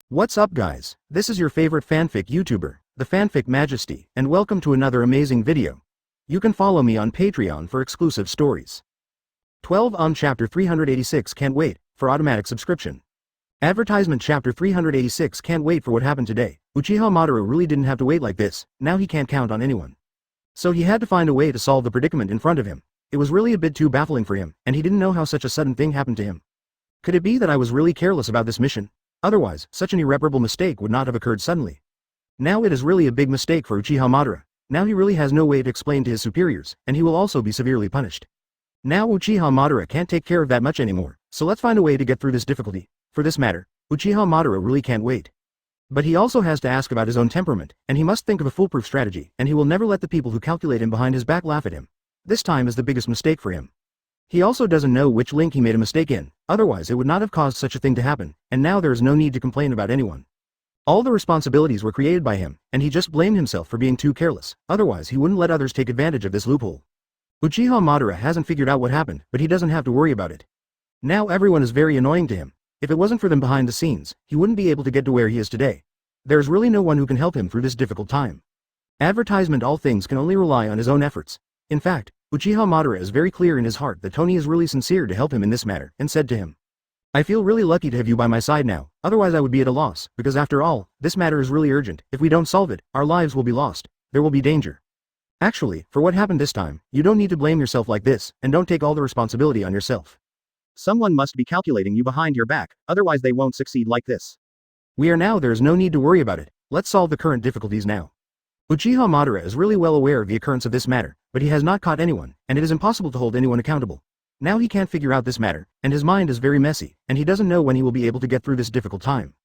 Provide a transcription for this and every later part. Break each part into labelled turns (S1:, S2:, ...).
S1: What's up guys, this is your favorite fanfic YouTuber, the Fanfic Majesty, and welcome to another amazing video. You can follow me on Patreon for exclusive stories. 12 on Chapter 386 can't wait, for automatic subscription. Advertisement Chapter 386 can't wait for what happened today. Uchiha Madara really didn't have to wait like this, now he can't count on anyone. So he had to find a way to solve the predicament in front of him. It was really a bit too baffling for him, and he didn't know how such a sudden thing happened to him. Could it be that I was really careless about this mission? Otherwise, such an irreparable mistake would not have occurred suddenly. Now it is really a big mistake for Uchiha Madara. Now he really has no way to explain to his superiors, and he will also be severely punished. Now Uchiha Madara can't take care of that much anymore, so let's find a way to get through this difficulty. For this matter, Uchiha Madara really can't wait. But he also has to ask about his own temperament, and he must think of a foolproof strategy, and he will never let the people who calculate him behind his back laugh at him. This time is the biggest mistake for him. He also doesn't know which link he made a mistake in, otherwise it would not have caused such a thing to happen, and now there is no need to complain about anyone. All the responsibilities were created by him, and he just blamed himself for being too careless, otherwise he wouldn't let others take advantage of this loophole. Uchiha Madara hasn't figured out what happened, but he doesn't have to worry about it. Now everyone is very annoying to him. If it wasn't for them behind the scenes, he wouldn't be able to get to where he is today. There's really no one who can help him through this difficult time. Advertisement All things can only rely on his own efforts. In fact, Uchiha Madara is very clear in his heart that Tony is really sincere to help him in this matter, and said to him, "I feel really lucky to have you by my side now, otherwise I would be at a loss, because after all, this matter is really urgent. If we don't solve it, our lives will be lost. There will be danger. Actually, for what happened this time, you don't need to blame yourself like this, and don't take all the responsibility on yourself. Someone must be calculating you behind your back, otherwise they won't succeed like this. We are now, there is no need to worry about it. Let's solve the current difficulties now." Uchiha Madara is really well aware of the occurrence of this matter, but he has not caught anyone, and it is impossible to hold anyone accountable. Now he can't figure out this matter, and his mind is very messy, and he doesn't know when he will be able to get through this difficult time.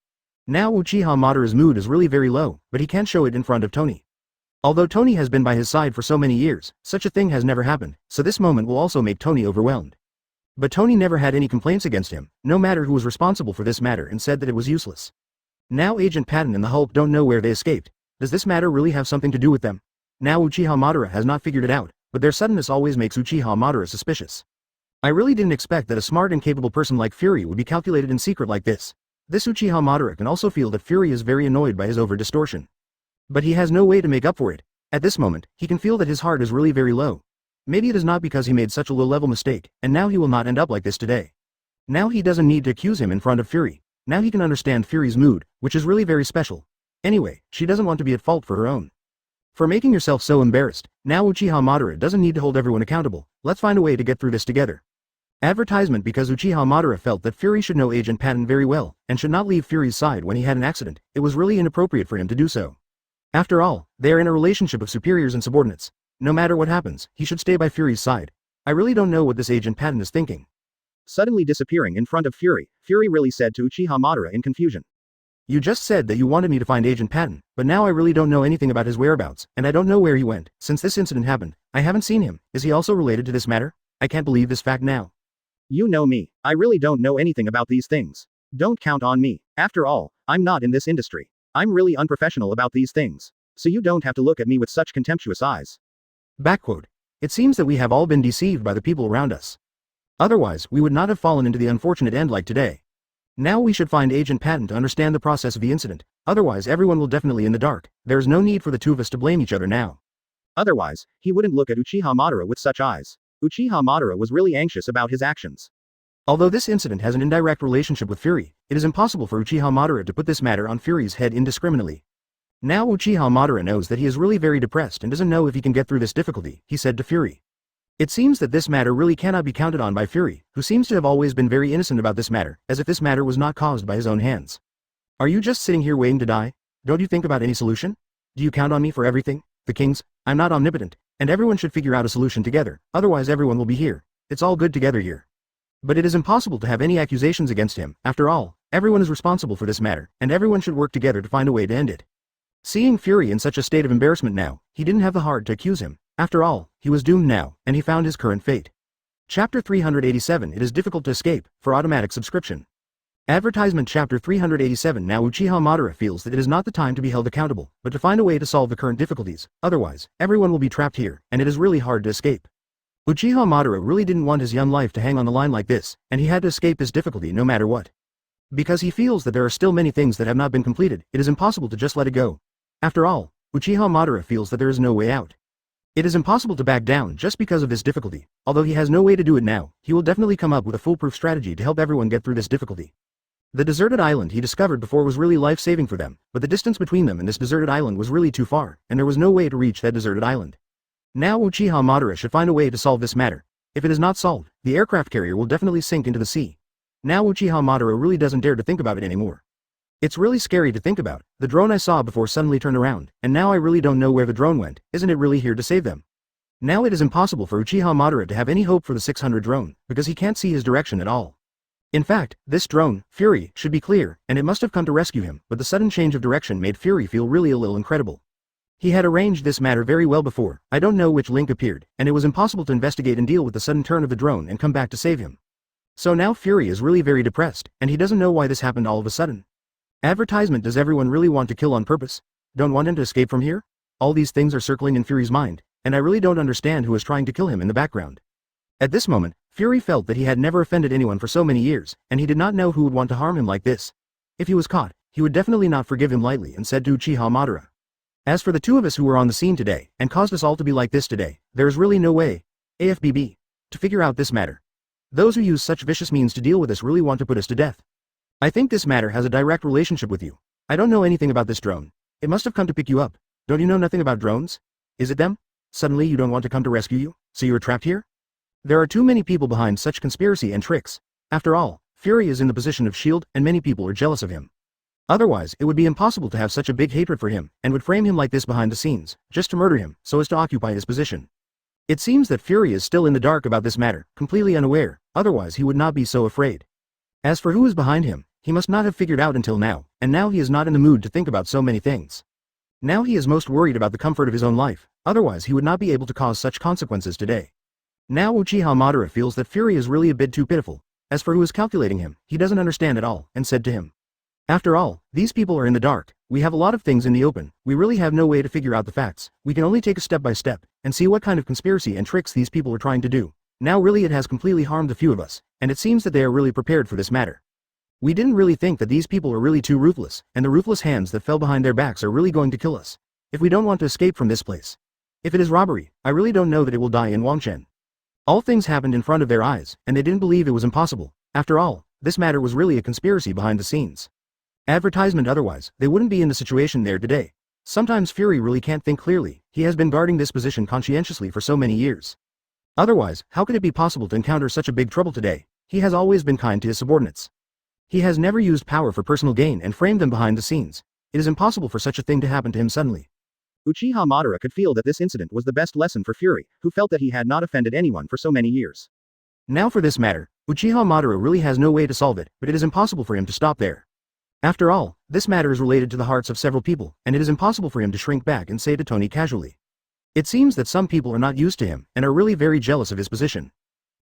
S1: Now Uchiha Madara's mood is really very low, but he can't show it in front of Tony. Although Tony has been by his side for so many years, such a thing has never happened, so this moment will also make Tony overwhelmed. But Tony never had any complaints against him, no matter who was responsible for this matter, and said that it was useless. Now Agent Patton and the Hulk don't know where they escaped. Does this matter really have something to do with them? Now Uchiha Madara has not figured it out, but their suddenness always makes Uchiha Madara suspicious. I really didn't expect that a smart and capable person like Fury would be calculated in secret like this. This Uchiha Madara can also feel that Fury is very annoyed by his over-distortion. But he has no way to make up for it. At this moment, he can feel that his heart is really very low. Maybe it is not because he made such a low-level mistake, and now he will not end up like this today. Now he doesn't need to accuse him in front of Fury. Now he can understand Fury's mood, which is really very special. Anyway, she doesn't want to be at fault for her own. For making yourself so embarrassed, now Uchiha Madara doesn't need to hold everyone accountable. Let's find a way to get through this together. Advertisement Because Uchiha Madara felt that Fury should know Agent Patton very well, and should not leave Fury's side when he had an accident, it was really inappropriate for him to do so. After all, they are in a relationship of superiors and subordinates. No matter what happens, he should stay by Fury's side. I really don't know what this Agent Patton is thinking. Suddenly disappearing in front of Fury, Fury really said to Uchiha Madara in confusion. You just said that you wanted me to find Agent Patton, but now I really don't know anything about his whereabouts, and I don't know where he went. Since this incident happened, I haven't seen him. Is he also related to this matter? I can't believe this fact now. You know me. I really don't know anything about these things. Don't count on me. After all, I'm not in this industry. I'm really unprofessional about these things. So you don't have to look at me with such contemptuous eyes. Backquote. It seems that we have all been deceived by the people around us. Otherwise, we would not have fallen into the unfortunate end like today. Now we should find Agent Patton to understand the process of the incident, otherwise everyone will definitely in the dark. There is no need for the two of us to blame each other now. Otherwise, he wouldn't look at Uchiha Madara with such eyes. Uchiha Madara was really anxious about his actions. Although this incident has an indirect relationship with Fury, it is impossible for Uchiha Madara to put this matter on Fury's head indiscriminately. Now Uchiha Madara knows that he is really very depressed and doesn't know if he can get through this difficulty, he said to Fury. It seems that this matter really cannot be counted on by Fury, who seems to have always been very innocent about this matter, as if this matter was not caused by his own hands. Are you just sitting here waiting to die? Don't you think about any solution? Do you count on me for everything? The kings? I'm not omnipotent, and everyone should figure out a solution together, otherwise everyone will be here. It's all good together here. But it is impossible to have any accusations against him. After all, everyone is responsible for this matter, and everyone should work together to find a way to end it. Seeing Fury in such a state of embarrassment now, he didn't have the heart to accuse him. After all, he was doomed now, and he found his current fate. Chapter 387 It is difficult to escape, for automatic subscription. Advertisement Chapter 387 Now Uchiha Madara feels that it is not the time to be held accountable, but to find a way to solve the current difficulties, otherwise, everyone will be trapped here, and it is really hard to escape. Uchiha Madara really didn't want his young life to hang on the line like this, and he had to escape this difficulty no matter what. Because he feels that there are still many things that have not been completed, it is impossible to just let it go. After all, Uchiha Madara feels that there is no way out. It is impossible to back down just because of this difficulty. Although he has no way to do it now, he will definitely come up with a foolproof strategy to help everyone get through this difficulty. The deserted island he discovered before was really life-saving for them, but the distance between them and this deserted island was really too far, and there was no way to reach that deserted island. Now Uchiha Madara should find a way to solve this matter. If it is not solved, the aircraft carrier will definitely sink into the sea. Now Uchiha Madara really doesn't dare to think about it anymore. It's really scary to think about. The drone I saw before suddenly turned around, and now I really don't know where the drone went. Isn't it really here to save them? Now it is impossible for Uchiha Madara to have any hope for the 600 drone, because he can't see his direction at all. In fact, this drone, Fury, should be clear, and it must have come to rescue him, but the sudden change of direction made Fury feel really a little incredible. He had arranged this matter very well before, I don't know which link appeared, and it was impossible to investigate and deal with the sudden turn of the drone and come back to save him. So now Fury is really very depressed, and he doesn't know why this happened all of a sudden. Advertisement. Does everyone really want to kill on purpose? Don't want him to escape from here? All these things are circling in Fury's mind, and I really don't understand who is trying to kill him in the background. At this moment, Fury felt that he had never offended anyone for so many years, and he did not know who would want to harm him like this. If he was caught, he would definitely not forgive him lightly and said to Uchiha Madara. As for the two of us who were on the scene today, and caused us all to be like this today, there is really no way, AFBB, to figure out this matter. Those who use such vicious means to deal with us really want to put us to death. I think this matter has a direct relationship with you. I don't know anything about this drone. It must have come to pick you up. Don't you know nothing about drones? Is it them? Suddenly you don't want to come to rescue you, so you are trapped here? There are too many people behind such conspiracy and tricks. After all, Fury is in the position of shield, and many people are jealous of him. Otherwise, it would be impossible to have such a big hatred for him, and would frame him like this behind the scenes, just to murder him, so as to occupy his position. It seems that Fury is still in the dark about this matter, completely unaware, otherwise he would not be so afraid. As for who is behind him, he must not have figured out until now, and now he is not in the mood to think about so many things. Now he is most worried about the comfort of his own life, otherwise he would not be able to cause such consequences today. Now Uchiha Madara feels that Fury is really a bit too pitiful. As for who is calculating him, he doesn't understand at all, and said to him. After all, these people are in the dark, we have a lot of things in the open, we really have no way to figure out the facts, we can only take a step by step, and see what kind of conspiracy and tricks these people are trying to do. Now really it has completely harmed a few of us, and it seems that they are really prepared for this matter. We didn't really think that these people are really too ruthless, and the ruthless hands that fell behind their backs are really going to kill us. If we don't want to escape from this place. If it is robbery, I really don't know that it will die in Wangchen. All things happened in front of their eyes, and they didn't believe it was impossible. After all, this matter was really a conspiracy behind the scenes. Advertisement otherwise, they wouldn't be in the situation there today. Sometimes Fury really can't think clearly, he has been guarding this position conscientiously for so many years. Otherwise, how could it be possible to encounter such a big trouble today? He has always been kind to his subordinates. He has never used power for personal gain and framed them behind the scenes. It is impossible for such a thing to happen to him suddenly. Uchiha Madara could feel that this incident was the best lesson for Fury, who felt that he had not offended anyone for so many years. Now for this matter, Uchiha Madara really has no way to solve it, but it is impossible for him to stop there. After all, this matter is related to the hearts of several people, and it is impossible for him to shrink back and say to Tony casually. It seems that some people are not used to him, and are really very jealous of his position.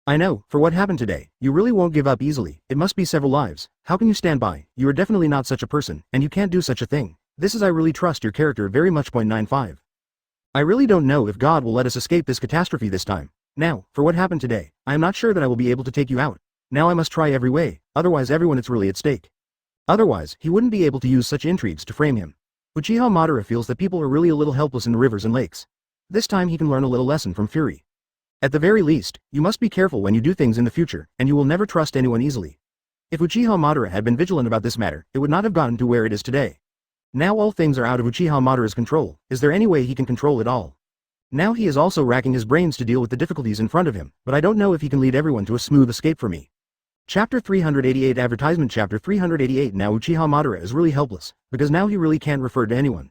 S1: I know, for what happened today, you really won't give up easily, it must be several lives, how can you stand by, you are definitely not such a person, and you can't do such a thing. This is I really trust your character very much. 95. I really don't know if God will let us escape this catastrophe this time. Now, for what happened today, I am not sure that I will be able to take you out. Now I must try every way, otherwise everyone is really at stake. Otherwise, he wouldn't be able to use such intrigues to frame him. Uchiha Madara feels that people are really a little helpless in the rivers and lakes. This time he can learn a little lesson from Fury. At the very least, you must be careful when you do things in the future, and you will never trust anyone easily. If Uchiha Madara had been vigilant about this matter, it would not have gotten to where it is today. Now all things are out of Uchiha Madara's control. Is there any way he can control it all? Now he is also racking his brains to deal with the difficulties in front of him, but I don't know if he can lead everyone to a smooth escape for me. Chapter 388 Advertisement Chapter 388 Now Uchiha Madara is really helpless, because now he really can't refer to anyone.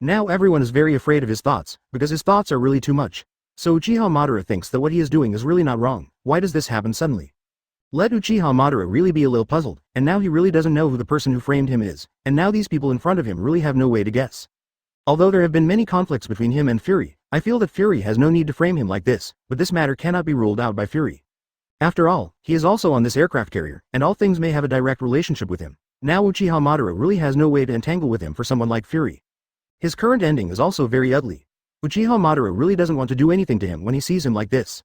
S1: Now everyone is very afraid of his thoughts, because his thoughts are really too much. So Uchiha Madara thinks that what he is doing is really not wrong. Why does this happen suddenly? Let Uchiha Madara really be a little puzzled, and now he really doesn't know who the person who framed him is, and now these people in front of him really have no way to guess. Although there have been many conflicts between him and Fury, I feel that Fury has no need to frame him like this, but this matter cannot be ruled out by Fury. After all, he is also on this aircraft carrier, and all things may have a direct relationship with him. Now Uchiha Madara really has no way to entangle with him for someone like Fury. His current ending is also very ugly. Uchiha Madara really doesn't want to do anything to him when he sees him like this.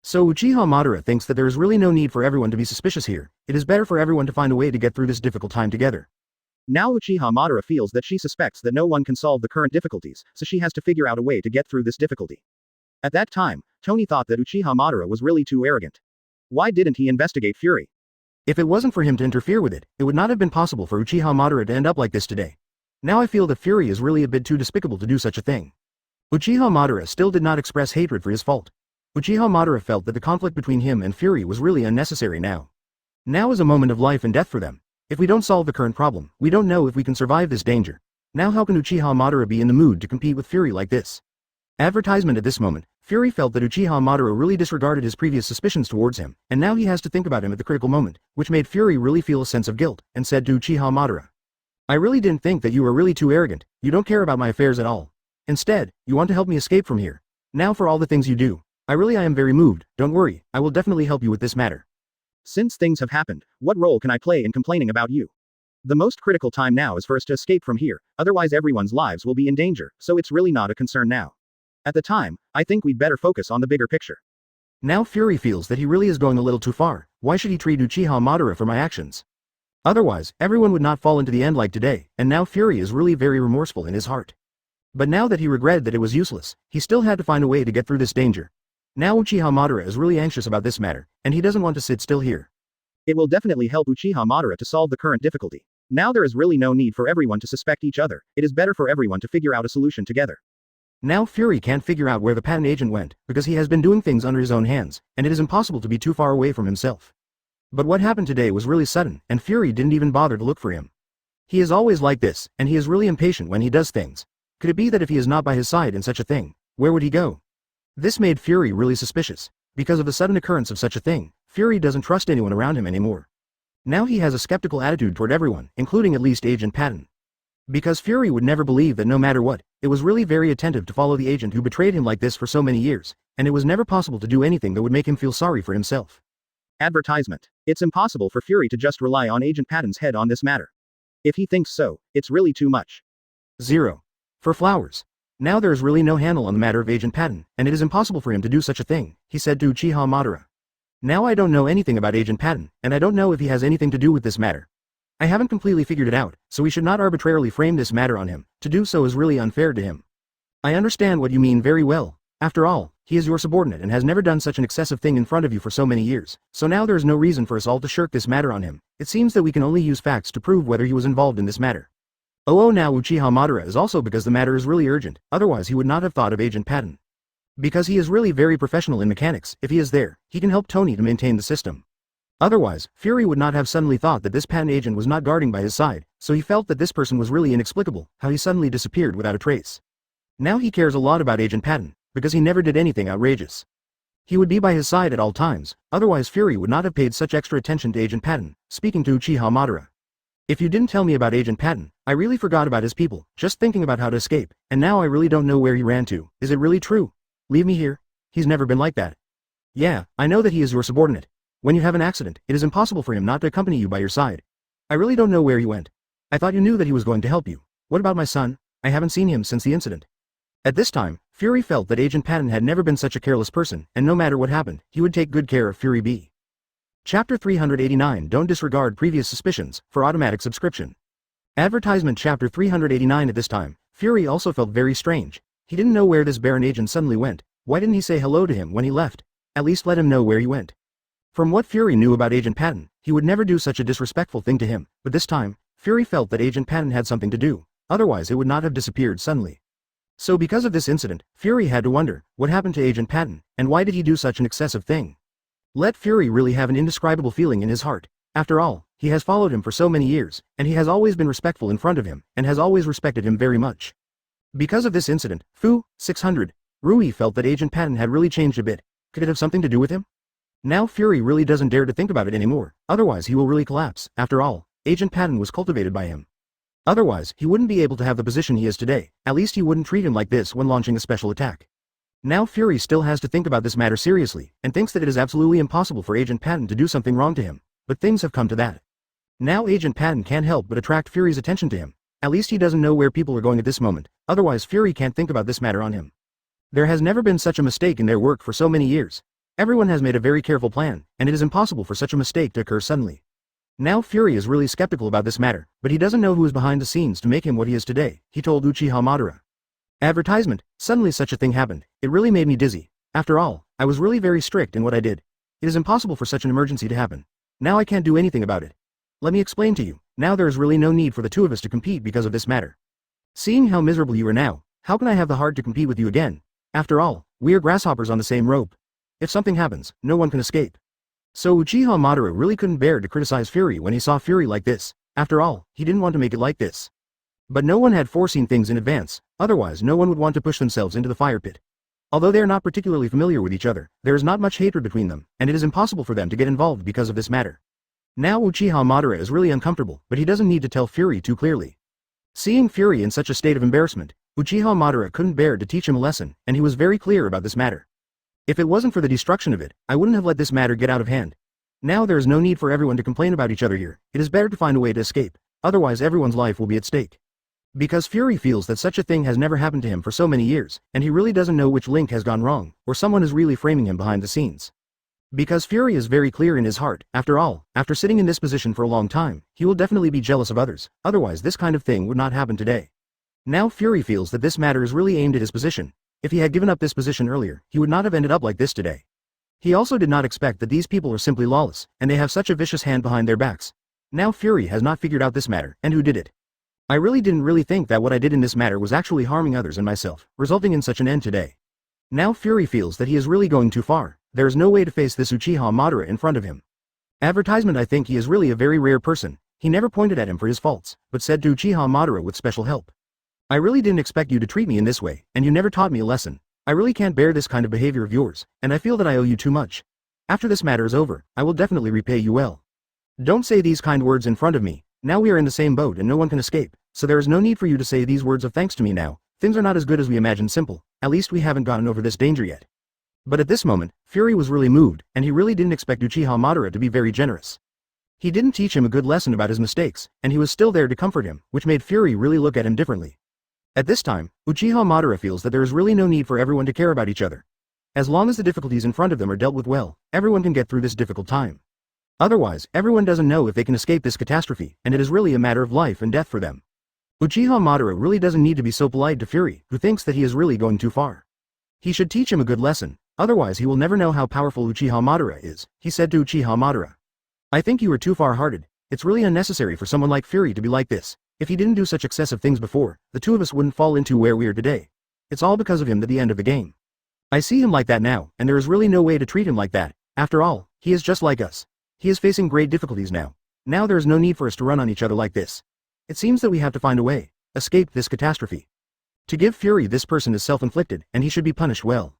S1: So Uchiha Madara thinks that there is really no need for everyone to be suspicious here, it is better for everyone to find a way to get through this difficult time together. Now Uchiha Madara feels that she suspects that no one can solve the current difficulties, so she has to figure out a way to get through this difficulty. At that time, Tony thought that Uchiha Madara was really too arrogant. Why didn't he investigate Fury? If it wasn't for him to interfere with it, it would not have been possible for Uchiha Madara to end up like this today. Now I feel that Fury is really a bit too despicable to do such a thing. Uchiha Madara still did not express hatred for his fault. Uchiha Madara felt that the conflict between him and Fury was really unnecessary now. Now is a moment of life and death for them. If we don't solve the current problem, we don't know if we can survive this danger. Now how can Uchiha Madara be in the mood to compete with Fury like this? Advertisement. At this moment, Fury felt that Uchiha Madara really disregarded his previous suspicions towards him, and now he has to think about him at the critical moment, which made Fury really feel a sense of guilt, and said to Uchiha Madara, "I really didn't think that you were really too arrogant, you don't care about my affairs at all. Instead, you want to help me escape from here. Now for all the things you do. I am very moved, don't worry, I will definitely help you with this matter. Since things have happened, what role can I play in complaining about you? The most critical time now is for us to escape from here, otherwise everyone's lives will be in danger, so it's really not a concern now. At the time, I think we'd better focus on the bigger picture." Now Fury feels that he really is going a little too far. Why should he treat Uchiha Madara for my actions? Otherwise, everyone would not fall into the end like today, and now Fury is really very remorseful in his heart. But now that he regretted that it was useless, he still had to find a way to get through this danger. Now Uchiha Madara is really anxious about this matter, and he doesn't want to sit still here. It will definitely help Uchiha Madara to solve the current difficulty. Now there is really no need for everyone to suspect each other, it is better for everyone to figure out a solution together. Now Fury can't figure out where the patent agent went, because he has been doing things under his own hands, and it is impossible to be too far away from himself. But what happened today was really sudden, and Fury didn't even bother to look for him. He is always like this, and he is really impatient when he does things. Could it be that if he is not by his side in such a thing, where would he go? This made Fury really suspicious. Because of the sudden occurrence of such a thing, Fury doesn't trust anyone around him anymore. Now he has a skeptical attitude toward everyone, including at least Agent Patton. Because Fury would never believe that no matter what, it was really very attentive to follow the agent who betrayed him like this for so many years, and it was never possible to do anything that would make him feel sorry for himself. Advertisement. It's impossible for Fury to just rely on Agent Patton's head on this matter. If he thinks so, it's really too much. 0. For flowers. Now there is really no handle on the matter of Agent Patton, and it is impossible for him to do such a thing, he said to Uchiha Madara. Now I don't know anything about Agent Patton, and I don't know if he has anything to do with this matter. I haven't completely figured it out, so we should not arbitrarily frame this matter on him. To do so is really unfair to him. I understand what you mean very well. After all, he is your subordinate and has never done such an excessive thing in front of you for so many years, so now there is no reason for us all to shirk this matter on him. It seems that we can only use facts to prove whether he was involved in this matter. Now Uchiha Madara is also because the matter is really urgent, otherwise he would not have thought of Agent Patton. Because he is really very professional in mechanics, if he is there, he can help Tony to maintain the system. Otherwise, Fury would not have suddenly thought that this patent agent was not guarding by his side, so he felt that this person was really inexplicable, how he suddenly disappeared without a trace. Now he cares a lot about Agent Patton, because he never did anything outrageous. He would be by his side at all times, otherwise Fury would not have paid such extra attention to Agent Patton, speaking to Uchiha Madara. If you didn't tell me about Agent Patton, I really forgot about his people, just thinking about how to escape, and now I really don't know where he ran to. Is it really true? Leave me here? He's never been like that. Yeah, I know that he is your subordinate. When you have an accident, it is impossible for him not to accompany you by your side. I really don't know where he went. I thought you knew that he was going to help you. What about my son? I haven't seen him since the incident. At this time, Fury felt that Agent Patton had never been such a careless person, and no matter what happened, he would take good care of Fury B. Chapter 389. Don't disregard previous suspicions, for automatic subscription. Advertisement. Chapter 389. At this time, Fury also felt very strange. He didn't know where this Baron agent suddenly went. Why didn't he say hello to him when he left? At least let him know where he went. From what Fury knew about Agent Patton, he would never do such a disrespectful thing to him, but this time, Fury felt that Agent Patton had something to do, otherwise it would not have disappeared suddenly. So because of this incident, Fury had to wonder, what happened to Agent Patton, and why did he do such an excessive thing? Let Fury really have an indescribable feeling in his heart. After all, he has followed him for so many years, and he has always been respectful in front of him, and has always respected him very much. Because of this incident, 600, Rui felt that Agent Patton had really changed a bit. Could it have something to do with him? Now Fury really doesn't dare to think about it anymore, otherwise he will really collapse. After all, Agent Patton was cultivated by him. Otherwise, he wouldn't be able to have the position he is today, at least he wouldn't treat him like this when launching a special attack. Now Fury still has to think about this matter seriously, and thinks that it is absolutely impossible for Agent Patton to do something wrong to him, but things have come to that. Now Agent Patton can't help but attract Fury's attention to him. At least he doesn't know where people are going at this moment, otherwise Fury can't think about this matter on him. There has never been such a mistake in their work for so many years. Everyone has made a very careful plan, and it is impossible for such a mistake to occur suddenly. Now Fury is really skeptical about this matter, but he doesn't know who is behind the scenes to make him what he is today, he told Uchiha Madara. Advertisement, suddenly such a thing happened, it really made me dizzy. After all, I was really very strict in what I did. It is impossible for such an emergency to happen. Now I can't do anything about it. Let me explain to you, now there is really no need for the two of us to compete because of this matter. Seeing how miserable you are now, how can I have the heart to compete with you again? After all, we are grasshoppers on the same rope. If something happens, no one can escape. So Uchiha Madara really couldn't bear to criticize Fury when he saw Fury like this. After all, he didn't want to make it like this. But no one had foreseen things in advance, otherwise no one would want to push themselves into the fire pit. Although they are not particularly familiar with each other, there is not much hatred between them, and it is impossible for them to get involved because of this matter. Now Uchiha Madara is really uncomfortable, but he doesn't need to tell Fury too clearly. Seeing Fury in such a state of embarrassment, Uchiha Madara couldn't bear to teach him a lesson, and he was very clear about this matter. If it wasn't for the destruction of it, I wouldn't have let this matter get out of hand. Now there is no need for everyone to complain about each other here, it is better to find a way to escape, otherwise everyone's life will be at stake. Because Fury feels that such a thing has never happened to him for so many years, and he really doesn't know which link has gone wrong, or someone is really framing him behind the scenes. Because Fury is very clear in his heart, after all, after sitting in this position for a long time, he will definitely be jealous of others, otherwise this kind of thing would not happen today. Now Fury feels that this matter is really aimed at his position. If he had given up this position earlier, he would not have ended up like this today. He also did not expect that these people are simply lawless, and they have such a vicious hand behind their backs. Now Fury has not figured out this matter, and who did it? I didn't really think that what I did in this matter was actually harming others and myself, resulting in such an end today. Now Fury feels that he is really going too far. There is no way to face this Uchiha Madara in front of him. Advertisement I think he is really a very rare person. He never pointed at him for his faults, but said to Uchiha Madara with special help. I really didn't expect you to treat me in this way, and you never taught me a lesson. I really can't bear this kind of behavior of yours, and I feel that I owe you too much. After this matter is over, I will definitely repay you well. Don't say these kind words in front of me. Now we are in the same boat and no one can escape, so there is no need for you to say these words of thanks to me now. Things are not as good as we imagined simple, at least we haven't gotten over this danger yet. But at this moment, Fury was really moved, and he really didn't expect Uchiha Madara to be very generous. He didn't teach him a good lesson about his mistakes, and he was still there to comfort him, which made Fury really look at him differently. At this time, Uchiha Madara feels that there is really no need for everyone to care about each other. As long as the difficulties in front of them are dealt with well, everyone can get through this difficult time. Otherwise, everyone doesn't know if they can escape this catastrophe, and it is really a matter of life and death for them. Uchiha Madara really doesn't need to be so polite to Fury, who thinks that he is really going too far. He should teach him a good lesson, otherwise he will never know how powerful Uchiha Madara is, he said to Uchiha Madara. I think you are too far-hearted. It's really unnecessary for someone like Fury to be like this. If he didn't do such excessive things before, the two of us wouldn't fall into where we are today. It's all because of him at the end of the game. I see him like that now, and there is really no way to treat him like that. After all, he is just like us. He is facing great difficulties now. Now there is no need for us to run on each other like this. It seems that we have to find a way, escape this catastrophe. To give Fury this person is self-inflicted, and he should be punished well.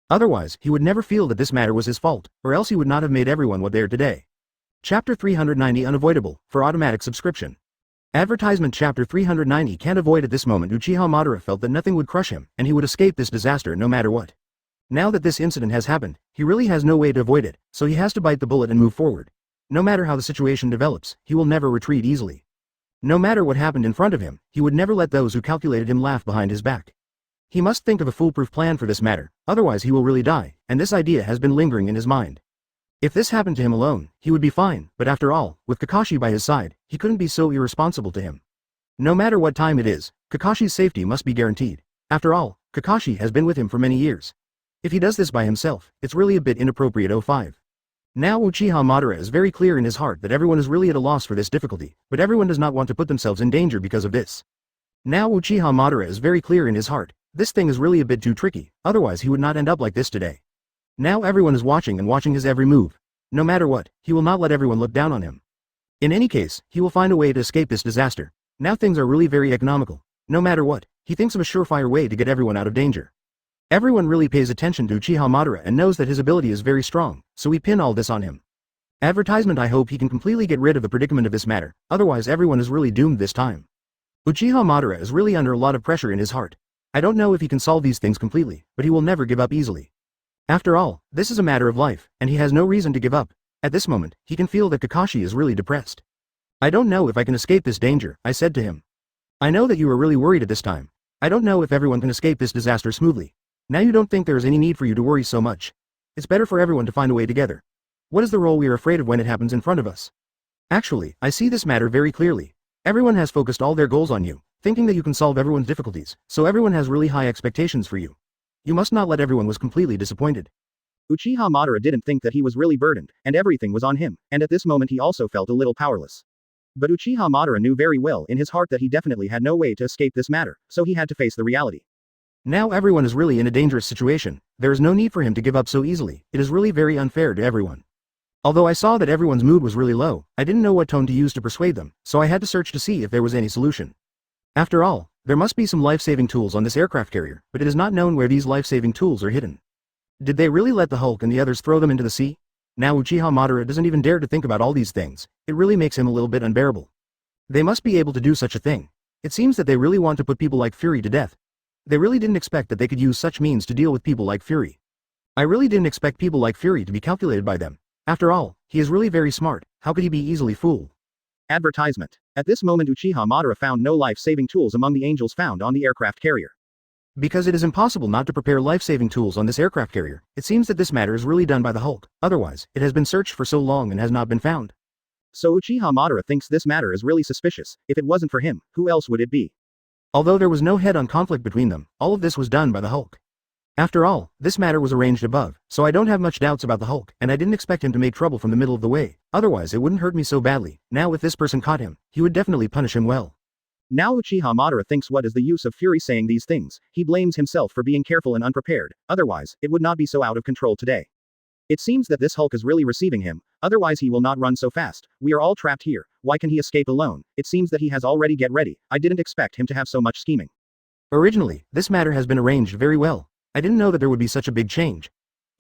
S1: Otherwise, he would never feel that this matter was his fault, or else he would not have made everyone what they are today. Chapter 390 Unavoidable, for automatic subscription. Advertisement Chapter 390 Can't avoid at this moment Uchiha Madara felt that nothing would crush him, and he would escape this disaster no matter what. Now that this incident has happened, he really has no way to avoid it, so he has to bite the bullet and move forward. No matter how the situation develops, he will never retreat easily. No matter what happened in front of him, he would never let those who calculated him laugh behind his back. He must think of a foolproof plan for this matter, otherwise he will really die, and this idea has been lingering in his mind. If this happened to him alone, he would be fine, but after all, with Kakashi by his side, he couldn't be so irresponsible to him. No matter what time it is, Kakashi's safety must be guaranteed. After all, Kakashi has been with him for many years. If he does this by himself, it's really a bit inappropriate. 05. Now Uchiha Madara is very clear in his heart that everyone is really at a loss for this difficulty, but everyone does not want to put themselves in danger because of this. Now Uchiha Madara is very clear in his heart, this thing is really a bit too tricky, otherwise he would not end up like this today. Now everyone is watching and watching his every move. No matter what, he will not let everyone look down on him. In any case, he will find a way to escape this disaster. Now things are really very economical. No matter what, he thinks of a surefire way to get everyone out of danger. Everyone really pays attention to Uchiha Madara and knows that his ability is very strong, so we pin all this on him. Advertisement I hope he can completely get rid of the predicament of this matter, otherwise everyone is really doomed this time. Uchiha Madara is really under a lot of pressure in his heart. I don't know if he can solve these things completely, but he will never give up easily. After all, this is a matter of life, and he has no reason to give up. At this moment, he can feel that Kakashi is really depressed. I don't know if I can escape this danger, I said to him. I know that you are really worried at this time. I don't know if everyone can escape this disaster smoothly. Now you don't think there is any need for you to worry so much. It's better for everyone to find a way together. What is the role we are afraid of when it happens in front of us? Actually, I see this matter very clearly. Everyone has focused all their goals on you, thinking that you can solve everyone's difficulties, so everyone has really high expectations for you. You must not let everyone was completely disappointed. Uchiha Madara didn't think that he was really burdened, and everything was on him, and at this moment he also felt a little powerless. But Uchiha Madara knew very well in his heart that he definitely had no way to escape this matter, so he had to face the reality. Now everyone is really in a dangerous situation. There is no need for him to give up so easily. It is really very unfair to everyone. Although I saw that everyone's mood was really low, I didn't know what tone to use to persuade them, so I had to search to see if there was any solution. After all, there must be some life-saving tools on this aircraft carrier, but it is not known where these life-saving tools are hidden. Did they really let the Hulk and the others throw them into the sea? Now Uchiha Madara doesn't even dare to think about all these things. It really makes him a little bit unbearable. They must be able to do such a thing. It seems that they really want to put people like Fury to death. They really didn't expect that they could use such means to deal with people like Fury. I really didn't expect people like Fury to be calculated by them. After all, he is really very smart. How could he be easily fooled? Advertisement. At this moment Uchiha Madara found no life-saving tools among the angels found on the aircraft carrier. Because it is impossible not to prepare life-saving tools on this aircraft carrier, it seems that this matter is really done by the Hulk. Otherwise, it has been searched for so long and has not been found. So Uchiha Madara thinks this matter is really suspicious. If it wasn't for him, who else would it be? Although there was no head-on conflict between them, all of this was done by the Hulk. After all, this matter was arranged above, so I don't have much doubts about the Hulk, and I didn't expect him to make trouble from the middle of the way. Otherwise it wouldn't hurt me so badly. Now if this person caught him, he would definitely punish him well. Now Uchiha Madara thinks, what is the use of Fury saying these things? He blames himself for being careful and unprepared. Otherwise, it would not be so out of control today. It seems that this Hulk is really receiving him, otherwise he will not run so fast. We are all trapped here. Why can he escape alone? It seems that he has already get ready. I didn't expect him to have so much scheming. Originally, this matter has been arranged very well. I didn't know that there would be such a big change.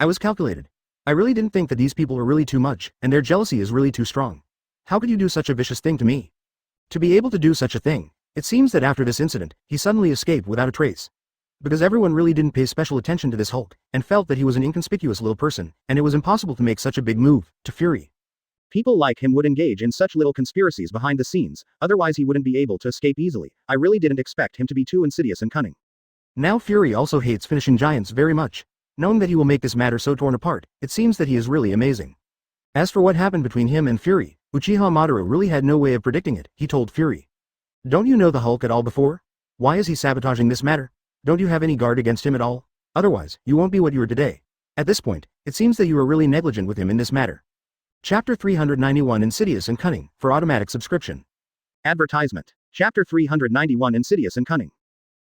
S1: I was calculated. I really didn't think that these people are really too much, and their jealousy is really too strong. How could you do such a vicious thing to me? To be able to do such a thing. It seems that after this incident, he suddenly escaped without a trace. Because everyone really didn't pay special attention to this Hulk, and felt that he was an inconspicuous little person, and it was impossible to make such a big move, to Fury. People like him would engage in such little conspiracies behind the scenes, otherwise he wouldn't be able to escape easily. I really didn't expect him to be too insidious and cunning. Now Fury also hates finishing giants very much. Knowing that he will make this matter so torn apart, it seems that he is really amazing. As for what happened between him and Fury, Uchiha Madara really had no way of predicting it. He told Fury. Don't you know the Hulk at all before? Why is he sabotaging this matter? Don't you have any guard against him at all? Otherwise, you won't be what you are today. At this point, it seems that you are really negligent with him in this matter. Chapter 391 Insidious and Cunning, for automatic subscription. Advertisement. Chapter 391 Insidious and Cunning.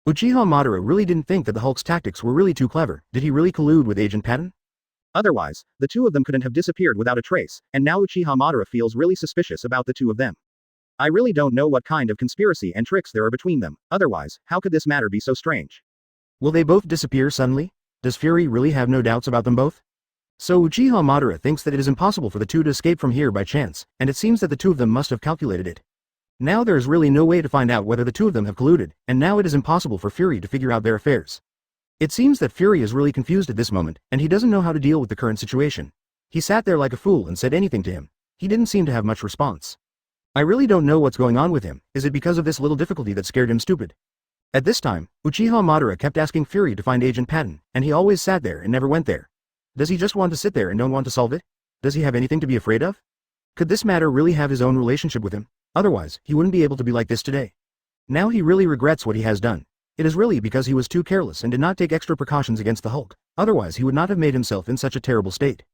S1: Uchiha Madara really didn't think that the Hulk's tactics were really too clever. Did he really collude with Agent Patton? Otherwise, the two of them couldn't have disappeared without a trace, and now Uchiha Madara feels really suspicious about the two of them. I really don't know what kind of conspiracy and tricks there are between them. Otherwise, how could this matter be so strange? Will they both disappear suddenly? Does Fury really have no doubts about them both? So Uchiha Madara thinks that it is impossible for the two to escape from here by chance, and it seems that the two of them must have calculated it. Now there is really no way to find out whether the two of them have colluded, and now it is impossible for Fury to figure out their affairs. It seems that Fury is really confused at this moment, and he doesn't know how to deal with the current situation. He sat there like a fool and said anything to him. He didn't seem to have much response. I really don't know what's going on with him. Is it because of this little difficulty that scared him stupid? At this time, Uchiha Madara kept asking Fury to find Agent Patton, and he always sat there and never went there. Does he just want to sit there and don't want to solve it? Does he have anything to be afraid of? Could this matter really have his own relationship with him? Otherwise, he wouldn't be able to be like this today. Now he really regrets what he has done. It is really because he was too careless and did not take extra precautions against the Hulk. Otherwise he would not have made himself in such a terrible state.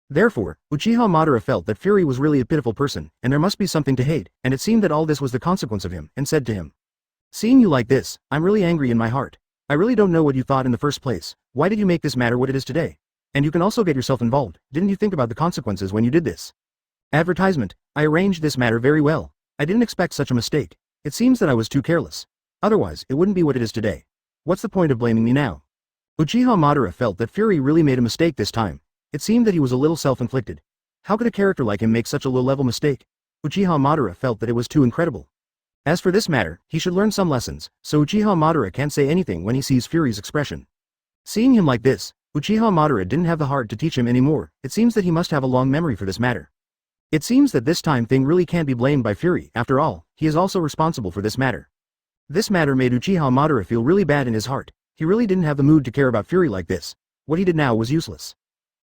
S1: Therefore, Uchiha Madara felt that Fury was really a pitiful person, and there must be something to hate, and it seemed that all this was the consequence of him, and said to him. Seeing you like this, I'm really angry in my heart. I really don't know what you thought in the first place. Why did you make this matter what it is today? And you can also get yourself involved. Didn't you think about the consequences when you did this? Advertisement. I arranged this matter very well. I didn't expect such a mistake. It seems that I was too careless. Otherwise, it wouldn't be what it is today. What's the point of blaming me now? Uchiha Madara felt that Fury really made a mistake this time. It seemed that he was a little self-inflicted. How could a character like him make such a low-level mistake? Uchiha Madara felt that it was too incredible. As for this matter, he should learn some lessons, so Uchiha Madara can't say anything when he sees Fury's expression. Seeing him like this, Uchiha Madara didn't have the heart to teach him anymore. It seems that he must have a long memory for this matter. It seems that this time thing really can't be blamed by Fury. After all, he is also responsible for this matter. This matter made Uchiha Madara feel really bad in his heart. He really didn't have the mood to care about Fury like this. What he did now was useless.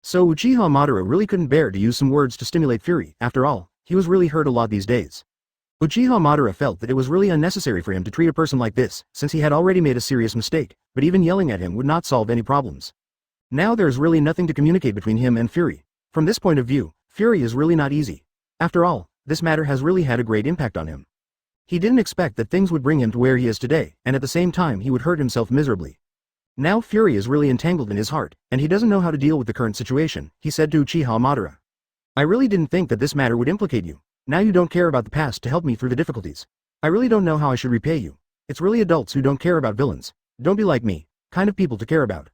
S1: So Uchiha Madara really couldn't bear to use some words to stimulate fury. After all, he was really hurt a lot these days. Uchiha Madara felt that it was really unnecessary for him to treat a person like this, since he had already made a serious mistake, but even yelling at him would not solve any problems. Now there is really nothing to communicate between him and Fury. From this point of view, Fury is really not easy. After all, this matter has really had a great impact on him. He didn't expect that things would bring him to where he is today, and at the same time he would hurt himself miserably. Now Fury is really entangled in his heart, and he doesn't know how to deal with the current situation, he said to Uchiha Madara. I really didn't think that this matter would implicate you. Now you don't care about the past to help me through the difficulties. I really don't know how I should repay you. It's really adults who don't care about villains. Don't be like me, kind of people to care about.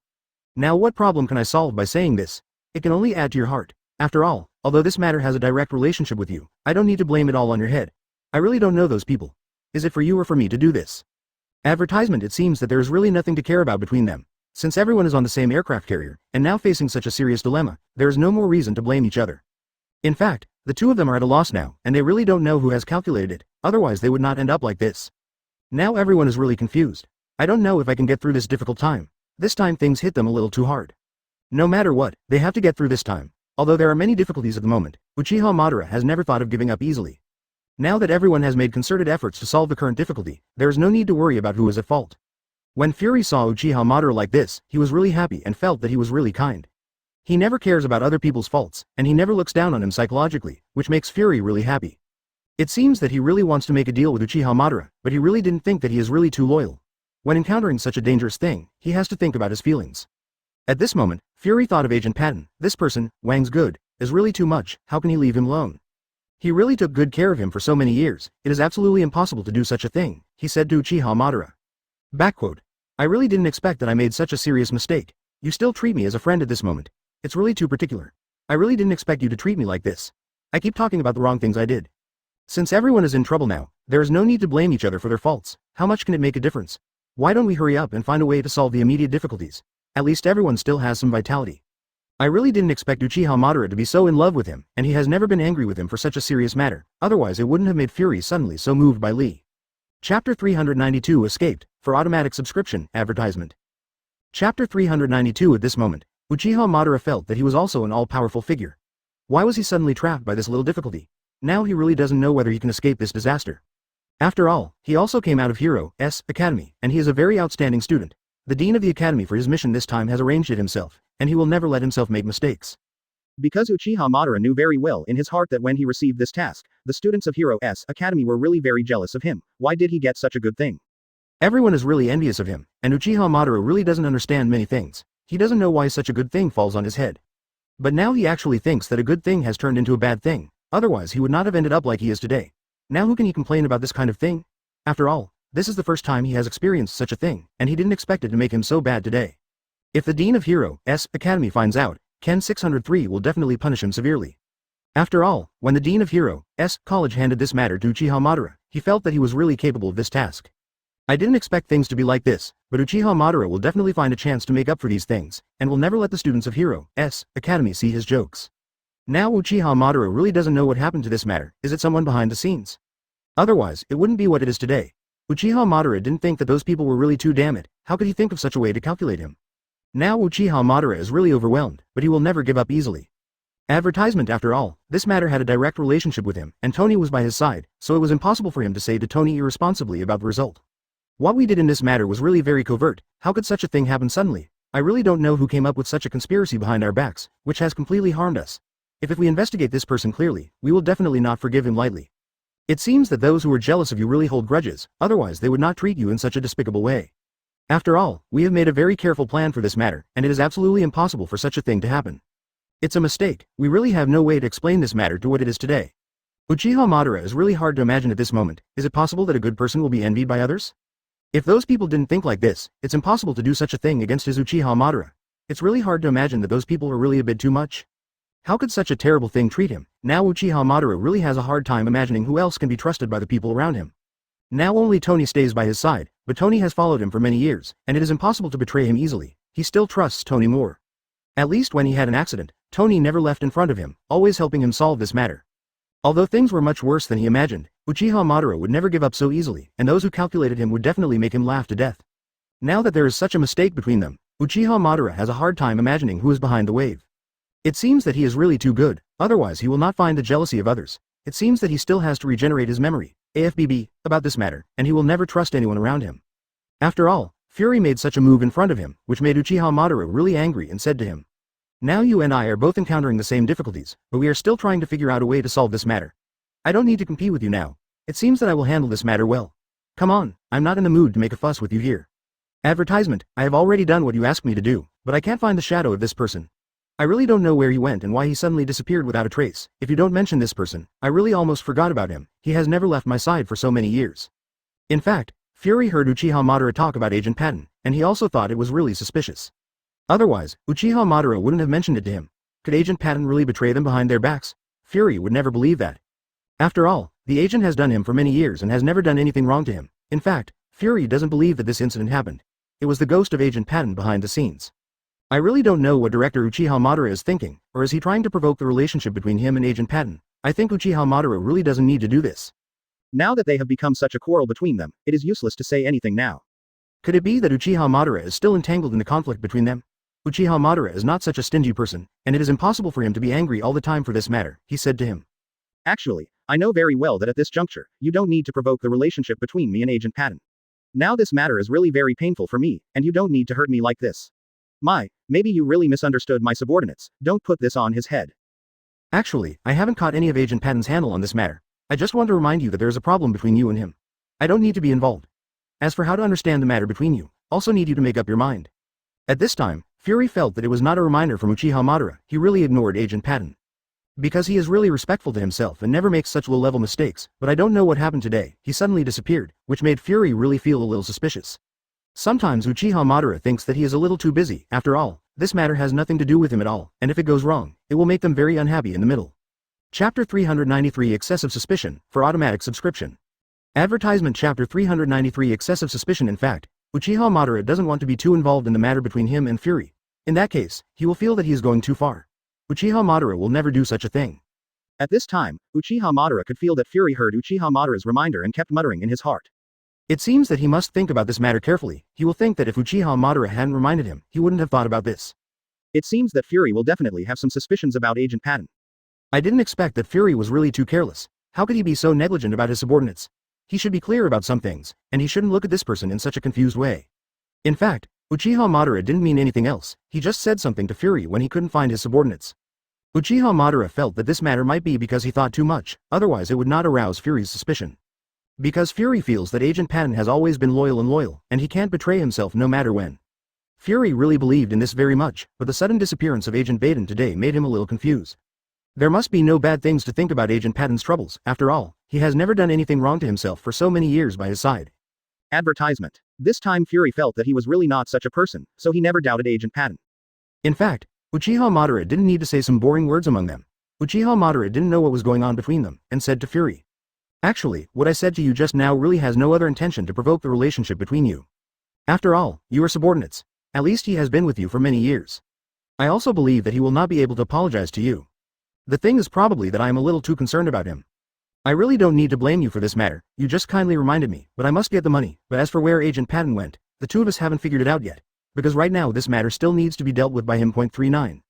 S1: Now what problem can I solve by saying this? It can only add to your heart. After all, although this matter has a direct relationship with you, I don't need to blame it all on your head. I really don't know those people. Is it for you or for me to do this? Advertisement. It seems that there is really nothing to care about between them. Since everyone is on the same aircraft carrier, and now facing such a serious dilemma, there is no more reason to blame each other. In fact, the two of them are at a loss now, and they really don't know who has calculated it, otherwise they would not end up like this. Now everyone is really confused. I don't know if I can get through this difficult time. This time things hit them a little too hard. No matter what, they have to get through this time. Although there are many difficulties at the moment, Uchiha Madara has never thought of giving up easily. Now that everyone has made concerted efforts to solve the current difficulty, there is no need to worry about who is at fault. When Fury saw Uchiha Madara like this, he was really happy and felt that he was really kind. He never cares about other people's faults, and he never looks down on him psychologically, which makes Fury really happy. It seems that he really wants to make a deal with Uchiha Madara, but he really didn't think that he is really too loyal. When encountering such a dangerous thing, he has to think about his feelings. At this moment, Fury thought of Agent Patton. This person, Wang's good, is really too much. How can he leave him alone? He really took good care of him for so many years. It is absolutely impossible to do such a thing, he said to Uchiha Madara. Backquote. I really didn't expect that I made such a serious mistake. You still treat me as a friend at this moment. It's really too particular. I really didn't expect you to treat me like this. I keep talking about the wrong things I did. Since everyone is in trouble now, there is no need to blame each other for their faults. How much can it make a difference? Why don't we hurry up and find a way to solve the immediate difficulties? At least everyone still has some vitality. I really didn't expect Uchiha Madara to be so in love with him, and he has never been angry with him for such a serious matter, otherwise it wouldn't have made Fury suddenly so moved by Lee. Chapter 392 Escaped, for automatic subscription, advertisement. Chapter 392 At this moment, Uchiha Madara felt that he was also an all-powerful figure. Why was he suddenly trapped by this little difficulty? Now he really doesn't know whether he can escape this disaster. After all, he also came out of Hero's Academy, and he is a very outstanding student. The dean of the academy for his mission this time has arranged it himself, and he will never let himself make mistakes. Because Uchiha Madara knew very well in his heart that when he received this task, the students of Hero's Academy were really very jealous of him. Why did he get such a good thing? Everyone is really envious of him, and Uchiha Madara really doesn't understand many things. He doesn't know why such a good thing falls on his head. But now he actually thinks that a good thing has turned into a bad thing, otherwise he would not have ended up like he is today. Now who can he complain about this kind of thing? After all, this is the first time he has experienced such a thing, and he didn't expect it to make him so bad today. If the dean of Hero's Academy finds out, Ken 603 will definitely punish him severely. After all, when the dean of Hero's College handed this matter to Uchiha Madara, he felt that he was really capable of this task. I didn't expect things to be like this, but Uchiha Madara will definitely find a chance to make up for these things, and will never let the students of Hero's Academy see his jokes. Now Uchiha Madara really doesn't know what happened to this matter. Is it someone behind the scenes? Otherwise, it wouldn't be what it is today. Uchiha Madara didn't think that those people were really too damn it. How could he think of such a way to calculate him? Now Uchiha Madara is really overwhelmed, but he will never give up easily. Advertisement. After all, this matter had a direct relationship with him, and Tony was by his side, so it was impossible for him to say to Tony irresponsibly about the result. What we did in this matter was really very covert. How could such a thing happen suddenly? I really don't know who came up with such a conspiracy behind our backs, which has completely harmed us. If we investigate this person clearly, we will definitely not forgive him lightly. It seems that those who are jealous of you really hold grudges, otherwise they would not treat you in such a despicable way. After all, we have made a very careful plan for this matter, and it is absolutely impossible for such a thing to happen. It's a mistake. We really have no way to explain this matter to what it is today. Uchiha Madara is really hard to imagine at this moment. Is it possible that a good person will be envied by others? If those people didn't think like this, it's impossible to do such a thing against his Uchiha Madara. It's really hard to imagine that those people are really a bit too much. How could such a terrible thing treat him? Now Uchiha Madara really has a hard time imagining who else can be trusted by the people around him. Now only Tony stays by his side, but Tony has followed him for many years, and it is impossible to betray him easily. He still trusts Tony more. At least when he had an accident, Tony never left in front of him, always helping him solve this matter. Although things were much worse than he imagined, Uchiha Madara would never give up so easily, and those who calculated him would definitely make him laugh to death. Now that there is such a mistake between them, Uchiha Madara has a hard time imagining who is behind the wave. It seems that he is really too good, otherwise he will not find the jealousy of others. It seems that he still has to regenerate his memory, AFBB, about this matter, and he will never trust anyone around him. After all, Fury made such a move in front of him, which made Uchiha Madara really angry and said to him, "Now you and I are both encountering the same difficulties, but we are still trying to figure out a way to solve this matter. I don't need to compete with you now. It seems that I will handle this matter well. Come on, I'm not in the mood to make a fuss with you here. Advertisement, I have already done what you asked me to do, but I can't find the shadow of this person. I really don't know where he went and why he suddenly disappeared without a trace. If you don't mention this person, I really almost forgot about him. He has never left my side for so many years." In fact, Fury heard Uchiha Madara talk about Agent Patton, and he also thought it was really suspicious. Otherwise, Uchiha Madara wouldn't have mentioned it to him. Could Agent Patton really betray them behind their backs? Fury would never believe that. After all, the agent has done him for many years and has never done anything wrong to him. In fact, Fury doesn't believe that this incident happened. It was the ghost of Agent Patton behind the scenes. I really don't know what director Uchiha Madara is thinking, or is he trying to provoke the relationship between him and Agent Patton? I think Uchiha Madara really doesn't need to do this. Now that they have become such a quarrel between them, it is useless to say anything now. Could it be that Uchiha Madara is still entangled in the conflict between them? Uchiha Madara is not such a stingy person, and it is impossible for him to be angry all the time for this matter, he said to him. Actually, I know very well that at this juncture, you don't need to provoke the relationship between me and Agent Patton. Now this matter is really very painful for me, and you don't need to hurt me like this. Maybe you really misunderstood my subordinates. Don't put this on his head. Actually, I haven't caught any of Agent Patton's handle on this matter. I just want to remind you that there is a problem between you and him. I don't need to be involved. As for how to understand the matter between you, also need you to make up your mind. At this time, Fury felt that it was not a reminder from Uchiha Madara. He really ignored Agent Patton. Because he is really respectful to himself and never makes such low-level mistakes, but I don't know what happened today. He suddenly disappeared, which made Fury really feel a little suspicious. Sometimes Uchiha Madara thinks that he is a little too busy. After all, this matter has nothing to do with him at all, and if it goes wrong, it will make them very unhappy in the middle. Chapter 393 Excessive Suspicion, for automatic subscription. Advertisement Chapter 393 Excessive Suspicion. In fact, Uchiha Madara doesn't want to be too involved in the matter between him and Fury. In that case, he will feel that he is going too far. Uchiha Madara will never do such a thing. At this time, Uchiha Madara could feel that Fury heard Uchiha Madara's reminder and kept muttering in his heart. It seems that he must think about this matter carefully. He will think that if Uchiha Madara hadn't reminded him, he wouldn't have thought about this. It seems that Fury will definitely have some suspicions about Agent Patton. I didn't expect that Fury was really too careless. How could he be so negligent about his subordinates? He should be clear about some things, and he shouldn't look at this person in such a confused way. In fact, Uchiha Madara didn't mean anything else. He just said something to Fury when he couldn't find his subordinates. Uchiha Madara felt that this matter might be because he thought too much, otherwise it would not arouse Fury's suspicion. Because Fury feels that Agent Patton has always been loyal, and he can't betray himself no matter when. Fury really believed in this very much, but the sudden disappearance of Agent Baden today made him a little confused. There must be no bad things to think about Agent Patton's troubles. After all, he has never done anything wrong to himself for so many years by his side. Advertisement. This time Fury felt that he was really not such a person, so he never doubted Agent Patton. In fact, Uchiha Madara didn't need to say some boring words among them. Uchiha Madara didn't know what was going on between them, and said to Fury, "Actually, what I said to you just now really has no other intention to provoke the relationship between you. After all, you are subordinates. At least he has been with you for many years. I also believe that he will not be able to apologize to you. The thing is probably that I am a little too concerned about him. I really don't need to blame you for this matter, you just kindly reminded me, but I must get the money. But as for where Agent Patton went, the two of us haven't figured it out yet, because right now this matter still needs to be dealt with by him. 39.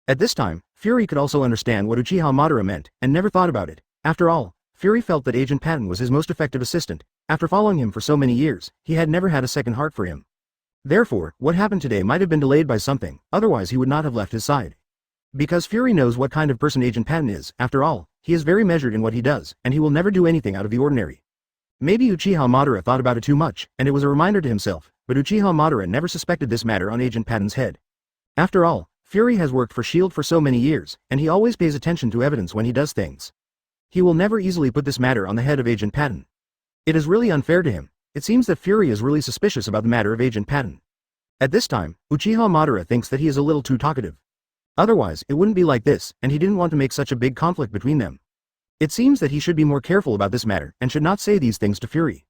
S1: At this time, Fury could also understand what Uchiha Madara meant, and never thought about it. After all, Fury felt that Agent Patton was his most effective assistant. After following him for so many years, he had never had a second heart for him. Therefore, what happened today might have been delayed by something, otherwise he would not have left his side. Because Fury knows what kind of person Agent Patton is, after all, he is very measured in what he does, and he will never do anything out of the ordinary. Maybe Uchiha Madara thought about it too much, and it was a reminder to himself, but Uchiha Madara never suspected this matter on Agent Patton's head. After all, Fury has worked for S.H.I.E.L.D. for so many years, and he always pays attention to evidence when he does things. He will never easily put this matter on the head of Agent Patton. It is really unfair to him. It seems that Fury is really suspicious about the matter of Agent Patton. At this time, Uchiha Madara thinks that he is a little too talkative. Otherwise, it wouldn't be like this, and he didn't want to make such a big conflict between them. It seems that he should be more careful about this matter, and should not say these things to Fury.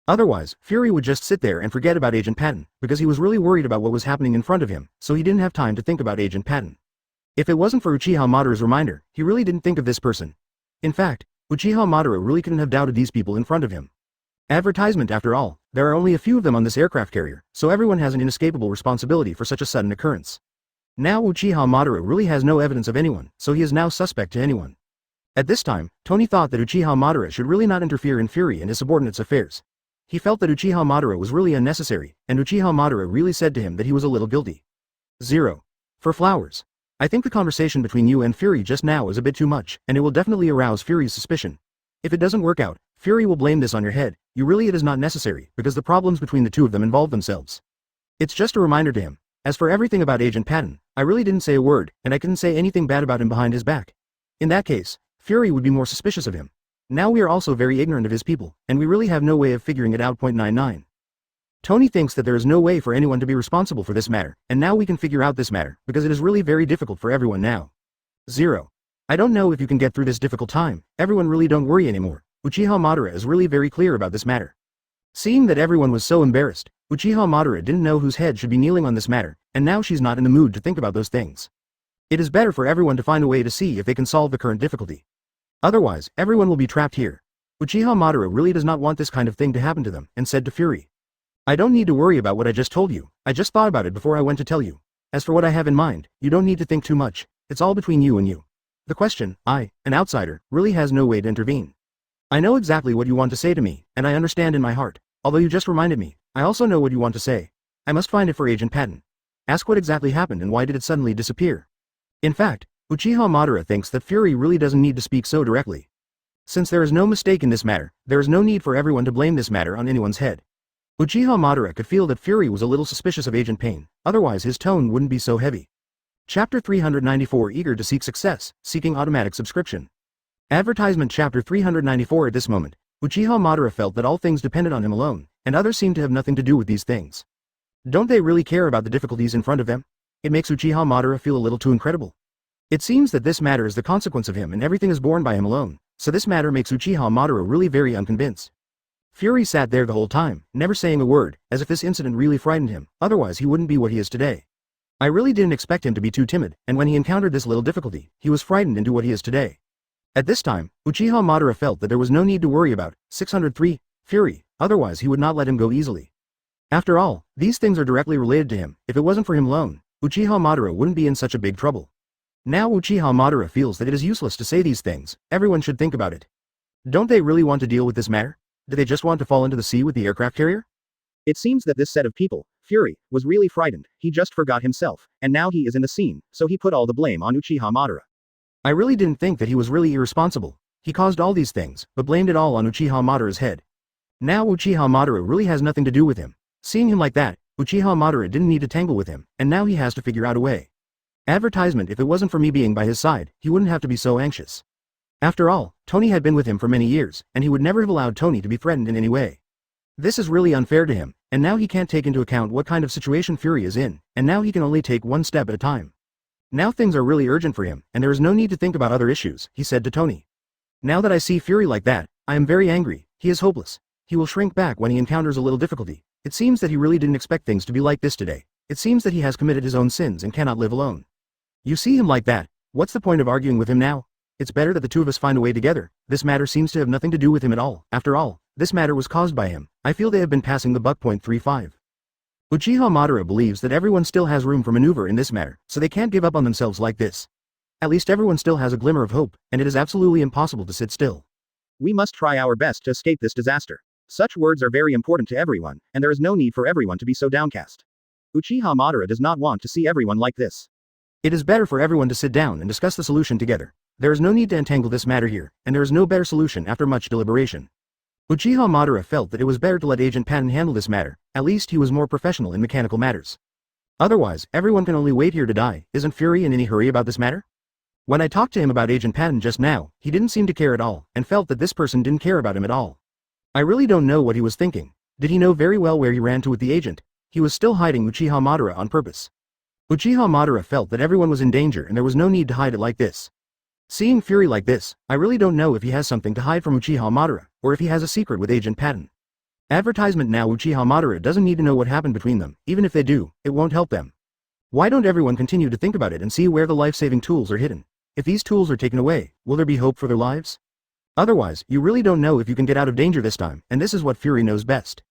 S1: Otherwise, Fury would just sit there and forget about Agent Patton, because he was really worried about what was happening in front of him, so he didn't have time to think about Agent Patton. If it wasn't for Uchiha Madara's reminder, he really didn't think of this person. In fact, Uchiha Madara really couldn't have doubted these people in front of him. Advertisement. After all, there are only a few of them on this aircraft carrier, so everyone has an inescapable responsibility for such a sudden occurrence. Now Uchiha Madara really has no evidence of anyone, so he is now suspect to anyone. At this time, Tony thought that Uchiha Madara should really not interfere in Fury and his subordinates' affairs. He felt that Uchiha Madara was really unnecessary, and Uchiha Madara really said to him that he was a little guilty. 0. For flowers. I think the conversation between you and Fury just now is a bit too much, and it will definitely arouse Fury's suspicion. If it doesn't work out, Fury will blame this on your head. It is not necessary, because the problems between the two of them involve themselves. It's just a reminder to him. As for everything about Agent Patton, I really didn't say a word, and I couldn't say anything bad about him behind his back. In that case, Fury would be more suspicious of him. Now we are also very ignorant of his people, and we really have no way of figuring it out. 99. Tony thinks that there is no way for anyone to be responsible for this matter, and now we can figure out this matter, because it is really very difficult for everyone now. 0. I don't know if you can get through this difficult time. Everyone really don't worry anymore. Uchiha Madara is really very clear about this matter. Seeing that everyone was so embarrassed, Uchiha Madara didn't know whose head should be kneeling on this matter, and now she's not in the mood to think about those things. It is better for everyone to find a way to see if they can solve the current difficulty. Otherwise, everyone will be trapped here. Uchiha Madara really does not want this kind of thing to happen to them, and said to Fury. I don't need to worry about what I just told you. I just thought about it before I went to tell you. As for what I have in mind, you don't need to think too much. It's all between you and you. The question, I, an outsider, really has no way to intervene. I know exactly what you want to say to me, and I understand in my heart. Although you just reminded me, I also know what you want to say. I must find it for Agent Patton. Ask what exactly happened and why did it suddenly disappear. In fact, Uchiha Madara thinks that Fury really doesn't need to speak so directly. Since there is no mistake in this matter, there is no need for everyone to blame this matter on anyone's head. Uchiha Madara could feel that Fury was a little suspicious of Agent Pain, otherwise his tone wouldn't be so heavy. Chapter 394 Eager to seek success, seeking automatic subscription. Advertisement Chapter 394 At this moment, Uchiha Madara felt that all things depended on him alone, and others seemed to have nothing to do with these things. Don't they really care about the difficulties in front of them? It makes Uchiha Madara feel a little too incredible. It seems that this matter is the consequence of him and everything is borne by him alone, so this matter makes Uchiha Madara really very unconvinced. Fury sat there the whole time, never saying a word, as if this incident really frightened him, otherwise he wouldn't be what he is today. I really didn't expect him to be too timid, and when he encountered this little difficulty, he was frightened into what he is today. At this time, Uchiha Madara felt that there was no need to worry about 603 Fury, otherwise he would not let him go easily. After all, these things are directly related to him. If it wasn't for him alone, Uchiha Madara wouldn't be in such a big trouble. Now Uchiha Madara feels that it is useless to say these things. Everyone should think about it. Don't they really want to deal with this matter? Do they just want to fall into the sea with the aircraft carrier? It seems that this set of people, Fury, was really frightened. He just forgot himself, and now he is in the scene, so he put all the blame on Uchiha Madara. I really didn't think that he was really irresponsible. He caused all these things, but blamed it all on Uchiha Madara's head. Now Uchiha Madara really has nothing to do with him. Seeing him like that, Uchiha Madara didn't need to tangle with him, and now he has to figure out a way. Advertisement If it wasn't for me being by his side, he wouldn't have to be so anxious. After all, Tony had been with him for many years, and he would never have allowed Tony to be threatened in any way. This is really unfair to him, and now he can't take into account what kind of situation Fury is in, and now he can only take one step at a time. Now things are really urgent for him, and there is no need to think about other issues, he said to Tony. Now that I see Fury like that, I am very angry. He is hopeless. He will shrink back when he encounters a little difficulty. It seems that he really didn't expect things to be like this today. It seems that he has committed his own sins and cannot live alone. You see him like that, what's the point of arguing with him now? It's better that the two of us find a way together. This matter seems to have nothing to do with him at all. After all, this matter was caused by him. I feel they have been passing the buck. 35. Uchiha Madara believes that everyone still has room for maneuver in this matter, so they can't give up on themselves like this. At least everyone still has a glimmer of hope, and it is absolutely impossible to sit still. We must try our best to escape this disaster. Such words are very important to everyone, and there is no need for everyone to be so downcast. Uchiha Madara does not want to see everyone like this. It is better for everyone to sit down and discuss the solution together. There is no need to entangle this matter here, and there is no better solution after much deliberation. Uchiha Madara felt that it was better to let Agent Patton handle this matter. At least he was more professional in mechanical matters. Otherwise, everyone can only wait here to die. Isn't Fury in any hurry about this matter? When I talked to him about Agent Patton just now, he didn't seem to care at all, and felt that this person didn't care about him at all. I really don't know what he was thinking. Did he know very well where he ran to with the agent? He was still hiding Uchiha Madara on purpose. Uchiha Madara felt that everyone was in danger and there was no need to hide it like this. Seeing Fury like this, I really don't know if he has something to hide from Uchiha Madara, or if he has a secret with Agent Patton. Advertisement Now Uchiha Madara doesn't need to know what happened between them. Even if they do, it won't help them. Why don't everyone continue to think about it and see where the life-saving tools are hidden? If these tools are taken away, will there be hope for their lives? Otherwise, you really don't know if you can get out of danger this time, and this is what Fury knows best.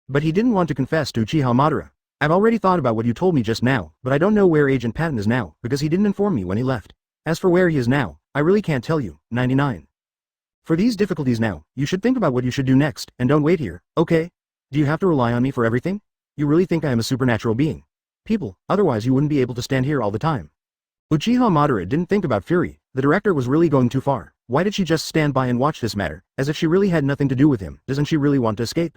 S1: But he didn't want to confess to Uchiha Madara. I've already thought about what you told me just now, but I don't know where Agent Patton is now, because he didn't inform me when he left. As for where he is now, I really can't tell you. 99. For these difficulties now, you should think about what you should do next, and don't wait here, okay? Do you have to rely on me for everything? You really think I am a supernatural being? People, otherwise you wouldn't be able to stand here all the time. Uchiha Madara didn't think about Fury. The director was really going too far. Why did she just stand by and watch this matter, as if she really had nothing to do with him? Doesn't she really want to escape?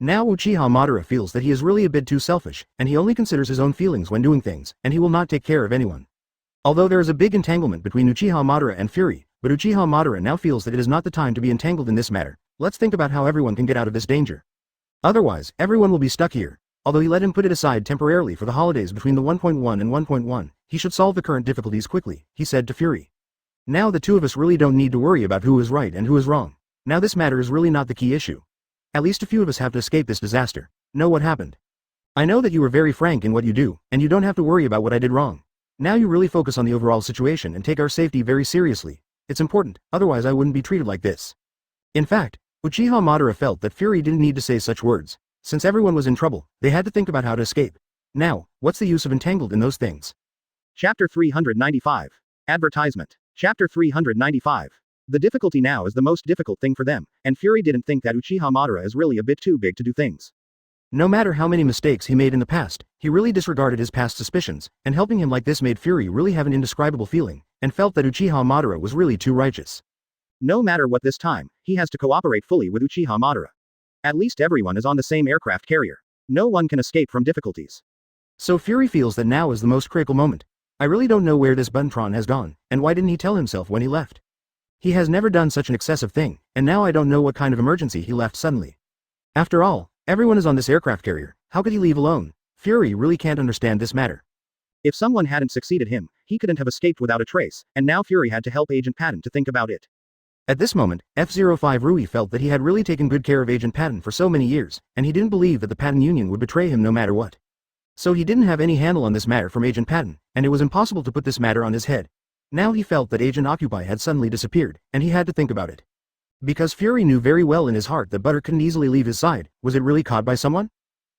S1: Now Uchiha Madara feels that he is really a bit too selfish, and he only considers his own feelings when doing things, and he will not take care of anyone. Although there is a big entanglement between Uchiha Madara and Fury, but Uchiha Madara now feels that it is not the time to be entangled in this matter. Let's think about how everyone can get out of this danger. Otherwise, everyone will be stuck here. Although he let him put it aside temporarily for the holidays between the 1.1 and 1.1, he should solve the current difficulties quickly, he said to Fury. Now the two of us really don't need to worry about who is right and who is wrong. Now this matter is really not the key issue. At least a few of us have to escape this disaster. Know what happened. I know that you were very frank in what you do, and you don't have to worry about what I did wrong. Now you really focus on the overall situation and take our safety very seriously. It's important, otherwise I wouldn't be treated like this. In fact, Uchiha Madara felt that Fury didn't need to say such words. Since everyone was in trouble, they had to think about how to escape. Now, what's the use of entangled in those things? Chapter 395. Advertisement. Chapter 395. The difficulty now is the most difficult thing for them, and Fury didn't think that Uchiha Madara is really a bit too big to do things. No matter how many mistakes he made in the past, he really disregarded his past suspicions, and helping him like this made Fury really have an indescribable feeling, and felt that Uchiha Madara was really too righteous. No matter what this time, he has to cooperate fully with Uchiha Madara. At least everyone is on the same aircraft carrier. No one can escape from difficulties. So Fury feels that now is the most critical moment. I really don't know where this Buntron has gone, and why didn't he tell himself when he left? He has never done such an excessive thing, and now I don't know what kind of emergency he left suddenly. After all, everyone is on this aircraft carrier. How could he leave alone? Fury really can't understand this matter. If someone hadn't succeeded him, he couldn't have escaped without a trace, and now Fury had to help Agent Patton to think about it. At this moment, F-05 Rui felt that he had really taken good care of Agent Patton for so many years, and he didn't believe that the Patton Union would betray him no matter what. So he didn't have any handle on this matter from Agent Patton, and it was impossible to put this matter on his head. Now he felt that Agent Occupy had suddenly disappeared, and he had to think about it. Because Fury knew very well in his heart that Butter couldn't easily leave his side, was it really caught by someone?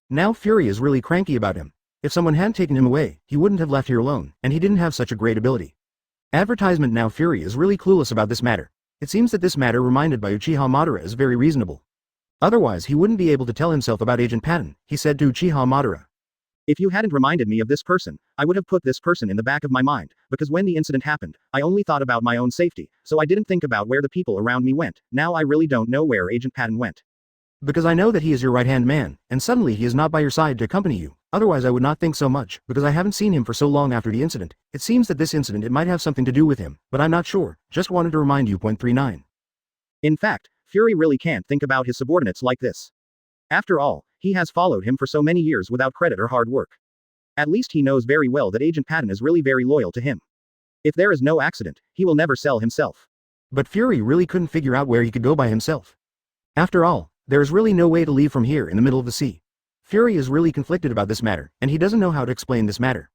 S1: Now Fury is really cranky about him. If someone hadn't taken him away, he wouldn't have left here alone, and he didn't have such a great ability. Advertisement. Now Fury is really clueless about this matter. It seems that this matter reminded by Uchiha Madara is very reasonable. Otherwise he wouldn't be able to tell himself about Agent Patton, he said to Uchiha Madara. If you hadn't reminded me of this person, I would have put this person in the back of my mind, because when the incident happened, I only thought about my own safety, so I didn't think about where the people around me went. Now I really don't know where Agent Patton went. Because I know that he is your right-hand man, and suddenly he is not by your side to accompany you. Otherwise I would not think so much, because I haven't seen him for so long after the incident. It seems that this incident it might have something to do with him, but I'm not sure, just wanted to remind you. 39. In fact, Fury really can't think about his subordinates like this. After all, he has followed him for so many years without credit or hard work. At least he knows very well that Agent Patton is really very loyal to him. If there is no accident, he will never sell himself. But Fury really couldn't figure out where he could go by himself. After all, there is really no way to leave from here in the middle of the sea. Fury is really conflicted about this matter, and he doesn't know how to explain this matter.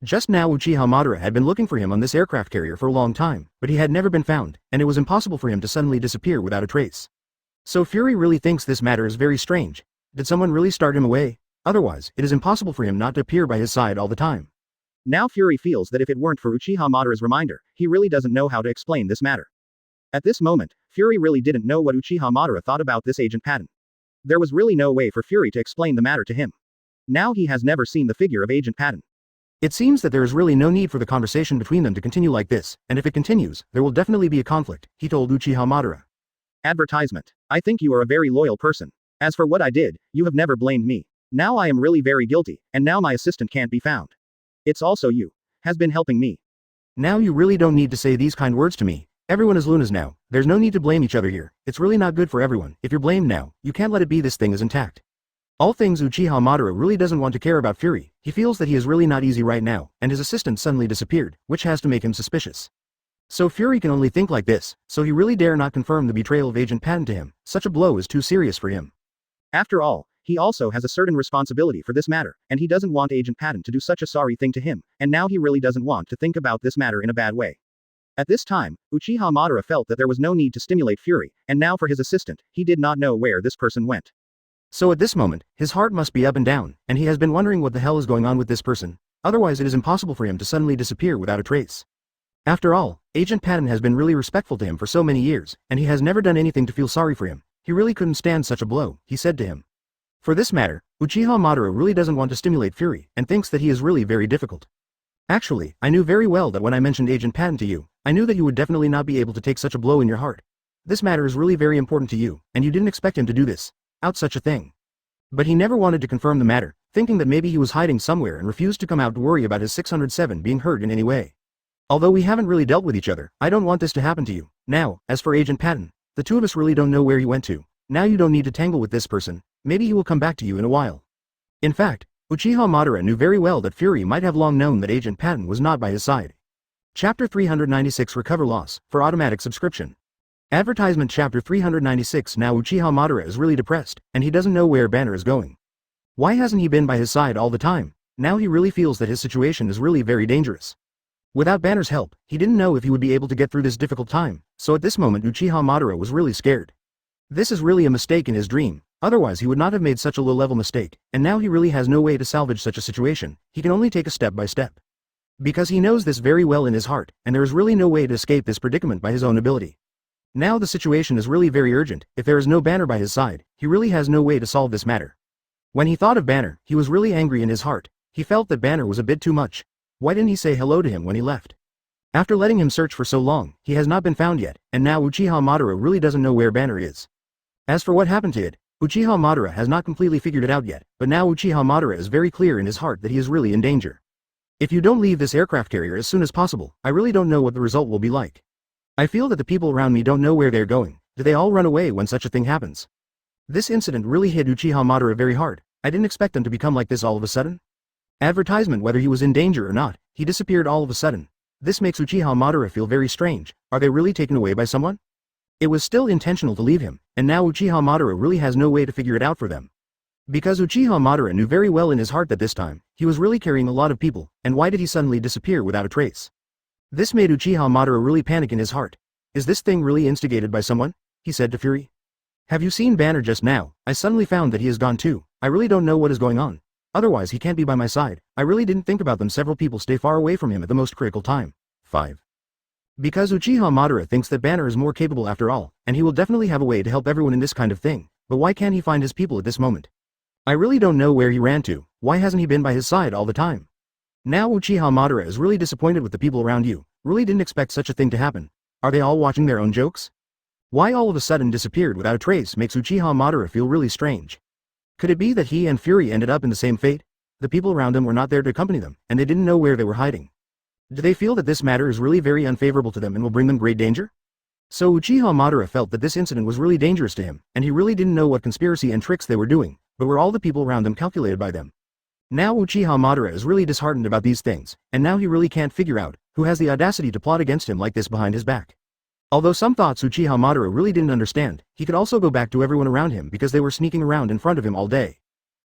S1: Just now Uchiha Madara had been looking for him on this aircraft carrier for a long time, but he had never been found, and it was impossible for him to suddenly disappear without a trace. So Fury really thinks this matter is very strange. Did someone really start him away? Otherwise, it is impossible for him not to appear by his side all the time. Now Fury feels that if it weren't for Uchiha Madara's reminder, he really doesn't know how to explain this matter. At this moment, Fury really didn't know what Uchiha Madara thought about this Agent Patton. There was really no way for Fury to explain the matter to him. Now he has never seen the figure of Agent Patton. It seems that there is really no need for the conversation between them to continue like this, and if it continues, there will definitely be a conflict, he told Uchiha Madara. Advertisement. I think you are a very loyal person. As for what I did, you have never blamed me. Now I am really very guilty, and now my assistant can't be found. It's also you. Has been helping me. Now you really don't need to say these kind words to me. Everyone is Lunas now. There's no need to blame each other here. It's really not good for everyone. If you're blamed now, you can't let it be. This thing is intact. All things. Uchiha Madara really doesn't want to care about Fury. He feels that he is really not easy right now, and his assistant suddenly disappeared, which has to make him suspicious. So Fury can only think like this, so he really dare not confirm the betrayal of Agent Patton to him. Such a blow is too serious for him. After all, he also has a certain responsibility for this matter, and he doesn't want Agent Patton to do such a sorry thing to him, and now he really doesn't want to think about this matter in a bad way. At this time, Uchiha Madara felt that there was no need to stimulate Fury, and now for his assistant, he did not know where this person went. So at this moment, his heart must be up and down, and he has been wondering what the hell is going on with this person. Otherwise it is impossible for him to suddenly disappear without a trace. After all, Agent Patton has been really respectful to him for so many years, and he has never done anything to feel sorry for him. He really couldn't stand such a blow, he said to him. For this matter, Uchiha Madara really doesn't want to stimulate fury, and thinks that he is really very difficult. Actually, I knew very well that when I mentioned Agent Patton to you, I knew that you would definitely not be able to take such a blow in your heart. This matter is really very important to you, and you didn't expect him to do this. Out such a thing. But he never wanted to confirm the matter, thinking that maybe he was hiding somewhere and refused to come out to worry about his 607 being hurt in any way. Although we haven't really dealt with each other, I don't want this to happen to you. Now, as for Agent Patton, the two of us really don't know where he went to. Now you don't need to tangle with this person, maybe he will come back to you in a while. In fact, Uchiha Madara knew very well that Fury might have long known that Agent Patton was not by his side. Chapter 396 Recover Loss, for automatic subscription. Advertisement Chapter 396 Now Uchiha Madara is really depressed, and he doesn't know where Banner is going. Why hasn't he been by his side all the time? Now he really feels that his situation is really very dangerous. Without Banner's help, he didn't know if he would be able to get through this difficult time, so at this moment Uchiha Madara was really scared. This is really a mistake in his dream, otherwise he would not have made such a low-level mistake, and now he really has no way to salvage such a situation, he can only take a step by step. Because he knows this very well in his heart, and there is really no way to escape this predicament by his own ability. Now the situation is really very urgent, if there is no Banner by his side, he really has no way to solve this matter. When he thought of Banner, he was really angry in his heart, he felt that Banner was a bit too much. Why didn't he say hello to him when he left? After letting him search for so long, he has not been found yet, and now Uchiha Madara really doesn't know where Banner is. As for what happened to it, Uchiha Madara has not completely figured it out yet, but now Uchiha Madara is very clear in his heart that he is really in danger. If you don't leave this aircraft carrier as soon as possible, I really don't know what the result will be like. I feel that the people around me don't know where they're going. Do they all run away when such a thing happens? This incident really hit Uchiha Madara very hard. I didn't expect them to become like this all of a sudden. Advertisement whether he was in danger or not, he disappeared all of a sudden. This makes Uchiha Madara feel very strange. Are they really taken away by someone? It was still intentional to leave him, and now Uchiha Madara really has no way to figure it out for them. Because Uchiha Madara knew very well in his heart that this time, he was really carrying a lot of people, and why did he suddenly disappear without a trace? This made Uchiha Madara really panic in his heart. Is this thing really instigated by someone? He said to Fury. Have you seen Banner just now? I suddenly found that he is gone too. I really don't know what is going on. Otherwise he can't be by my side. I really didn't think about them. Several people stay far away from him at the most critical time. 5. Because Uchiha Madara thinks that Banner is more capable after all, and he will definitely have a way to help everyone in this kind of thing, but why can't he find his people at this moment? I really don't know where he ran to. Why hasn't he been by his side all the time? Now Uchiha Madara is really disappointed with the people around you, really didn't expect such a thing to happen. Are they all watching their own jokes? Why all of a sudden disappeared without a trace makes Uchiha Madara feel really strange. Could it be that he and Fury ended up in the same fate? The people around them were not there to accompany them, and they didn't know where they were hiding. Do they feel that this matter is really very unfavorable to them and will bring them great danger? So Uchiha Madara felt that this incident was really dangerous to him, and he really didn't know what conspiracy and tricks they were doing, but were all the people around them calculated by them. Now Uchiha Madara is really disheartened about these things, and now he really can't figure out who has the audacity to plot against him like this behind his back. Although some thoughts Uchiha Madara really didn't understand, he could also go back to everyone around him because they were sneaking around in front of him all day.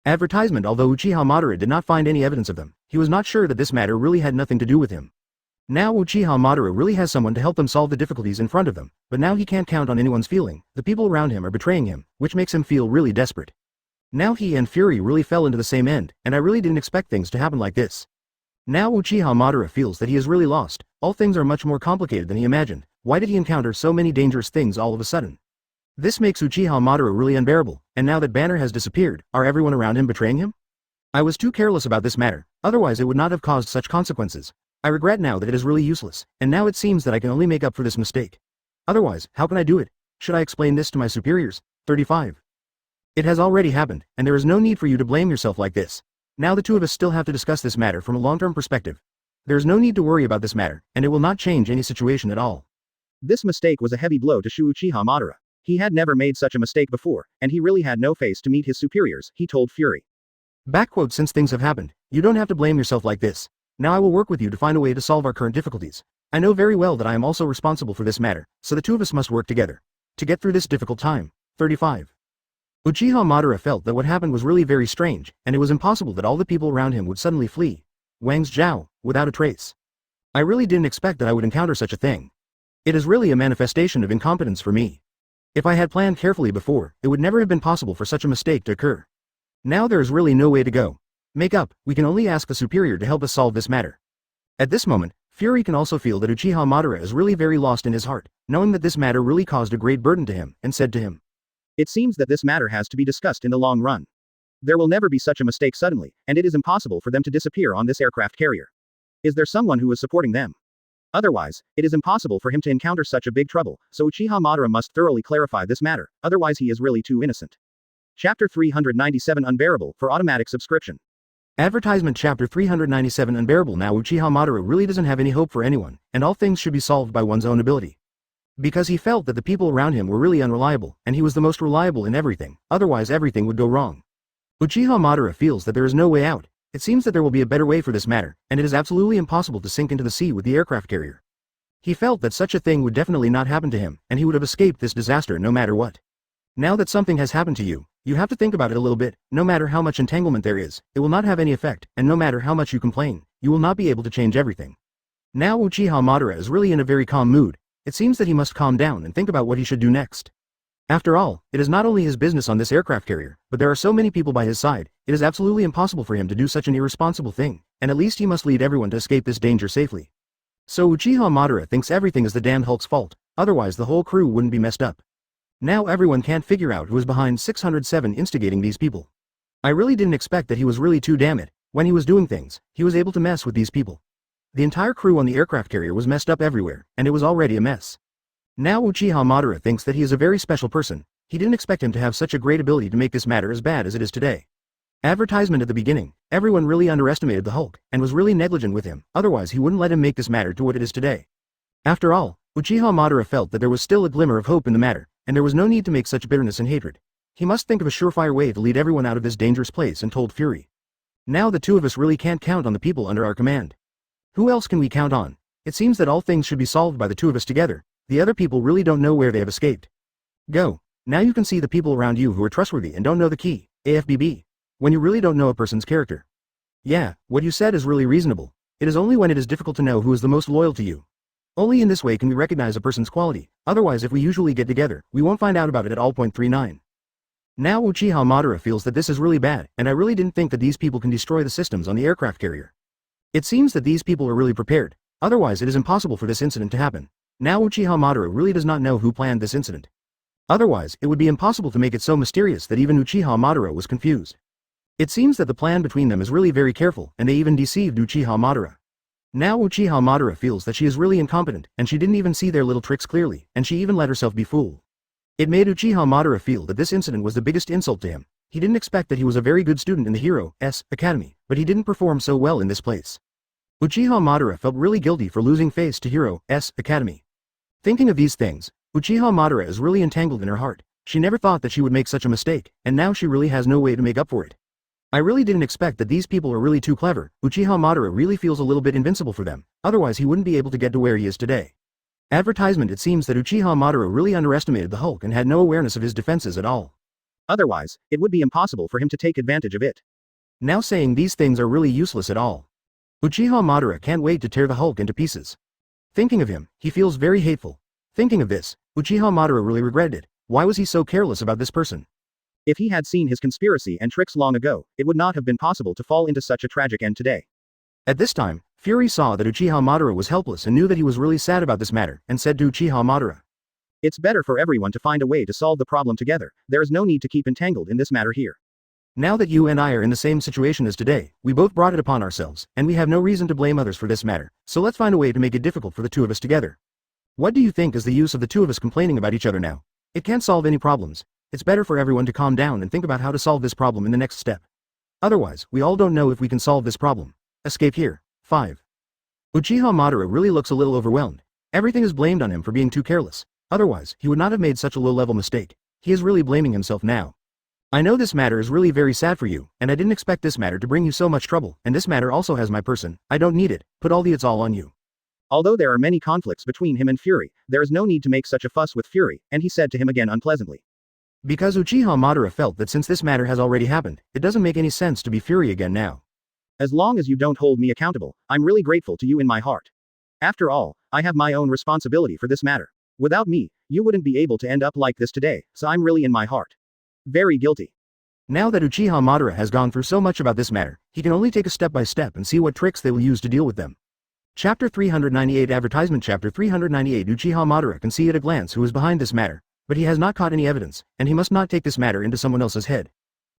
S1: Advertisement. Although Uchiha Madara did not find any evidence of them, he was not sure that this matter really had nothing to do with him. Now Uchiha Madara really has someone to help them solve the difficulties in front of them, but now he can't count on anyone's feeling. The people around him are betraying him, which makes him feel really desperate. Now he and Fury really fell into the same end, and I really didn't expect things to happen like this. Now Uchiha Madara feels that he is really lost. All things are much more complicated than he imagined. Why did he encounter so many dangerous things all of a sudden? This makes Uchiha Madara really unbearable, and now that Banner has disappeared, are everyone around him betraying him? I was too careless about this matter, otherwise it would not have caused such consequences. I regret now that it is really useless, and now it seems that I can only make up for this mistake. Otherwise, how can I do it? Should I explain this to my superiors? 35. It has already happened, and there is no need for you to blame yourself like this. Now the two of us still have to discuss this matter from a long-term perspective. There is no need to worry about this matter, and it will not change any situation at all. This mistake was a heavy blow to Uchiha Madara. He had never made such a mistake before, and he really had no face to meet his superiors, he told Fury. Backquote, since things have happened, you don't have to blame yourself like this. Now I will work with you to find a way to solve our current difficulties. I know very well that I am also responsible for this matter, so the two of us must work together to get through this difficult time. 35. Uchiha Madara felt that what happened was really very strange, and it was impossible that all the people around him would suddenly flee. Wang's Zhao, without a trace. I really didn't expect that I would encounter such a thing. It is really a manifestation of incompetence for me. If I had planned carefully before, it would never have been possible for such a mistake to occur. Now there is really no way to go. Make up, we can only ask the superior to help us solve this matter. At this moment, Fury can also feel that Uchiha Madara is really very lost in his heart, knowing that this matter really caused a great burden to him, and said to him. It seems that this matter has to be discussed in the long run. There will never be such a mistake suddenly, and it is impossible for them to disappear on this aircraft carrier. Is there someone who is supporting them? Otherwise, it is impossible for him to encounter such a big trouble, so Uchiha Madara must thoroughly clarify this matter, otherwise he is really too innocent. Chapter 397 Unbearable for automatic subscription. Advertisement Chapter 397 Unbearable. Now Uchiha Madara really doesn't have any hope for anyone, and all things should be solved by one's own ability. Because he felt that the people around him were really unreliable, and he was the most reliable in everything, otherwise everything would go wrong. Uchiha Madara feels that there is no way out. It seems that there will be a better way for this matter, and it is absolutely impossible to sink into the sea with the aircraft carrier. He felt that such a thing would definitely not happen to him, and he would have escaped this disaster no matter what. Now that something has happened to you, you have to think about it a little bit. No matter how much entanglement there is, it will not have any effect, and no matter how much you complain, you will not be able to change everything. Now Uchiha Madara is really in a very calm mood. It seems that he must calm down and think about what he should do next. After all, it is not only his business on this aircraft carrier, but there are so many people by his side, it is absolutely impossible for him to do such an irresponsible thing, and at least he must lead everyone to escape this danger safely. So Uchiha Madara thinks everything is the damned Hulk's fault, otherwise the whole crew wouldn't be messed up. Now everyone can't figure out who is behind 607 instigating these people. I really didn't expect that he was really too damn it. When he was doing things, he was able to mess with these people. The entire crew on the aircraft carrier was messed up everywhere, and it was already a mess. Now Uchiha Madara thinks that he is a very special person. He didn't expect him to have such a great ability to make this matter as bad as it is today. Advertisement at the beginning, everyone really underestimated the Hulk, and was really negligent with him, otherwise he wouldn't let him make this matter to what it is today. After all, Uchiha Madara felt that there was still a glimmer of hope in the matter, and there was no need to make such bitterness and hatred. He must think of a surefire way to lead everyone out of this dangerous place and told Fury. Now the two of us really can't count on the people under our command. Who else can we count on? It seems that all things should be solved by the two of us together. The other people really don't know where they have escaped. Go. Now you can see the people around you who are trustworthy and don't know the key, AFBB. When you really don't know a person's character. Yeah, what you said is really reasonable. It is only when it is difficult to know who is the most loyal to you. Only in this way can we recognize a person's quality, otherwise if we usually get together, we won't find out about it at all. 39. Now Uchiha Madara feels that this is really bad, and I really didn't think that these people can destroy the systems on the aircraft carrier. It seems that these people are really prepared, otherwise it is impossible for this incident to happen. Now Uchiha Madara really does not know who planned this incident. Otherwise, it would be impossible to make it so mysterious that even Uchiha Madara was confused. It seems that the plan between them is really very careful, and they even deceived Uchiha Madara. Now Uchiha Madara feels that she is really incompetent, and she didn't even see their little tricks clearly, and she even let herself be fooled. It made Uchiha Madara feel that this incident was the biggest insult to him. He didn't expect that he was a very good student in the Hero's Academy, but he didn't perform so well in this place. Uchiha Madara felt really guilty for losing face to Hero's Academy. Thinking of these things, Uchiha Madara is really entangled in her heart. She never thought that she would make such a mistake, and now she really has no way to make up for it. I really didn't expect that these people are really too clever. Uchiha Madara really feels a little bit invincible for them, otherwise he wouldn't be able to get to where he is today. Advertisement. It seems that Uchiha Madara really underestimated the Hulk and had no awareness of his defenses at all. Otherwise, it would be impossible for him to take advantage of it. Now saying these things are really useless at all. Uchiha Madara can't wait to tear the Hulk into pieces. Thinking of him, he feels very hateful. Thinking of this, Uchiha Madara really regretted it. Why was he so careless about this person? If he had seen his conspiracy and tricks long ago, it would not have been possible to fall into such a tragic end today. At this time, Fury saw that Uchiha Madara was helpless and knew that he was really sad about this matter, and said to Uchiha Madara, "It's better for everyone to find a way to solve the problem together. There is no need to keep entangled in this matter here. Now that you and I are in the same situation as today, we both brought it upon ourselves, and we have no reason to blame others for this matter, so let's find a way to make it difficult for the two of us together. What do you think is the use of the two of us complaining about each other now? It can't solve any problems. It's better for everyone to calm down and think about how to solve this problem in the next step. Otherwise, we all don't know if we can solve this problem. Escape here." 5. Uchiha Madara really looks a little overwhelmed. Everything is blamed on him for being too careless. Otherwise, he would not have made such a low-level mistake. He is really blaming himself now. I know this matter is really very sad for you, and I didn't expect this matter to bring you so much trouble, and this matter also has my person. I don't need it. Put all the it's all on you. Although there are many conflicts between him and Fury, there is no need to make such a fuss with Fury, and he said to him again unpleasantly. Because Uchiha Madara felt that since this matter has already happened, it doesn't make any sense to be Fury again now. As long as you don't hold me accountable, I'm really grateful to you in my heart. After all, I have my own responsibility for this matter. Without me,
S2: You wouldn't be able to end up like this today, so I'm really in my heart very guilty.
S1: Now that Uchiha Madara has gone through so much about this matter, he can only take a step by step and see what tricks they will use to deal with them. Chapter 398 Advertisement Chapter 398 Uchiha Madara can see at a glance who is behind this matter, but he has not caught any evidence, and he must not take this matter into someone else's head.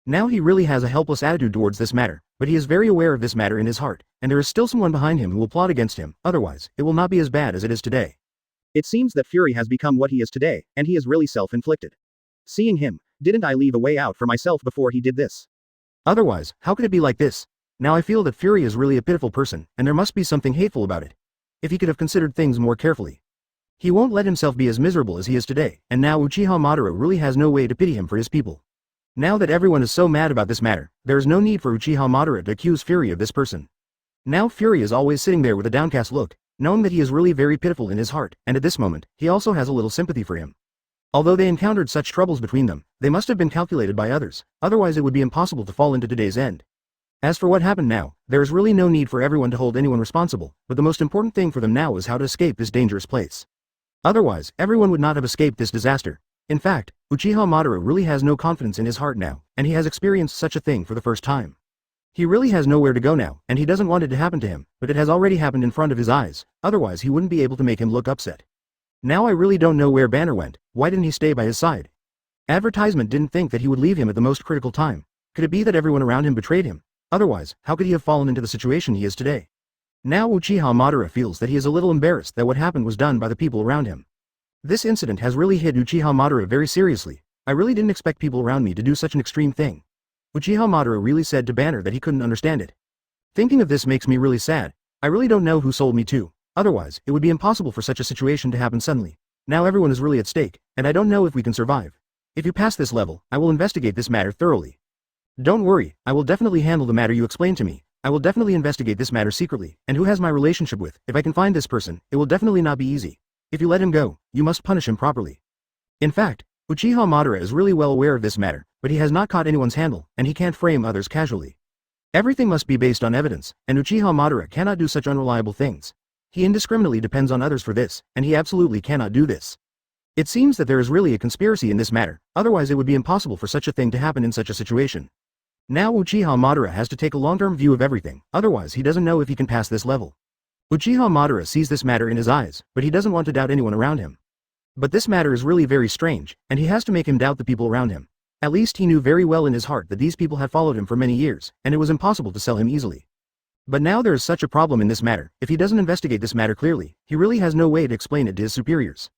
S1: Now he really has a helpless attitude towards this matter, but he is very aware of this matter in his heart, and there is still someone behind him who will plot against him, otherwise, it will not be as bad as it is today.
S2: It seems that Fury has become what he is today, and he is really self-inflicted. Seeing him, didn't I leave a way out for myself before he did this?
S1: Otherwise, how could it be like this? Now I feel that Fury is really a pitiful person, and there must be something hateful about it. If he could have considered things more carefully. He won't let himself be as miserable as he is today, and now Uchiha Madara really has no way to pity him for his people. Now that everyone is so mad about this matter, there is no need for Uchiha Madara to accuse Fury of this person. Now Fury is always sitting there with a downcast look, knowing that he is really very pitiful in his heart, and at this moment, he also has a little sympathy for him. Although they encountered such troubles between them, they must have been calculated by others, otherwise it would be impossible to fall into today's end. As for what happened now, there is really no need for everyone to hold anyone responsible, but the most important thing for them now is how to escape this dangerous place. Otherwise, everyone would not have escaped this disaster. In fact, Uchiha Madara really has no confidence in his heart now, and he has experienced such a thing for the first time. He really has nowhere to go now, and he doesn't want it to happen to him, but it has already happened in front of his eyes, otherwise he wouldn't be able to make him look upset. Now I really don't know where Banner went. Why didn't he stay by his side? Advertisement didn't think that he would leave him at the most critical time. Could it be that everyone around him betrayed him? Otherwise, how could he have fallen into the situation he is today? Now Uchiha Madara feels that he is a little embarrassed that what happened was done by the people around him. This incident has really hit Uchiha Madara very seriously. I really didn't expect people around me to do such an extreme thing. Uchiha Madara really said to Banner that he couldn't understand it. Thinking of this makes me really sad. I really don't know who sold me to. Otherwise, it would be impossible for such a situation to happen suddenly. Now everyone is really at stake, and I don't know if we can survive. If you pass this level, I will investigate this matter thoroughly. Don't worry, I will definitely handle the matter you explained to me. I will definitely investigate this matter secretly, and who has my relationship with. If I can find this person, it will definitely not be easy. If you let him go, you must punish him properly. In fact, Uchiha Madara is really well aware of this matter, but he has not caught anyone's handle, and he can't frame others casually. Everything must be based on evidence, and Uchiha Madara cannot do such unreliable things. He indiscriminately depends on others for this, and he absolutely cannot do this. It seems that there is really a conspiracy in this matter, otherwise it would be impossible for such a thing to happen in such a situation. Now Uchiha Madara has to take a long-term view of everything, otherwise he doesn't know if he can pass this level. Uchiha Madara sees this matter in his eyes, but he doesn't want to doubt anyone around him. But this matter is really very strange, and he has to make him doubt the people around him. At least he knew very well in his heart that these people had followed him for many years, and it was impossible to sell him easily. But now there is such a problem in this matter. If he doesn't investigate this matter clearly, he really has no way to explain it to his superiors.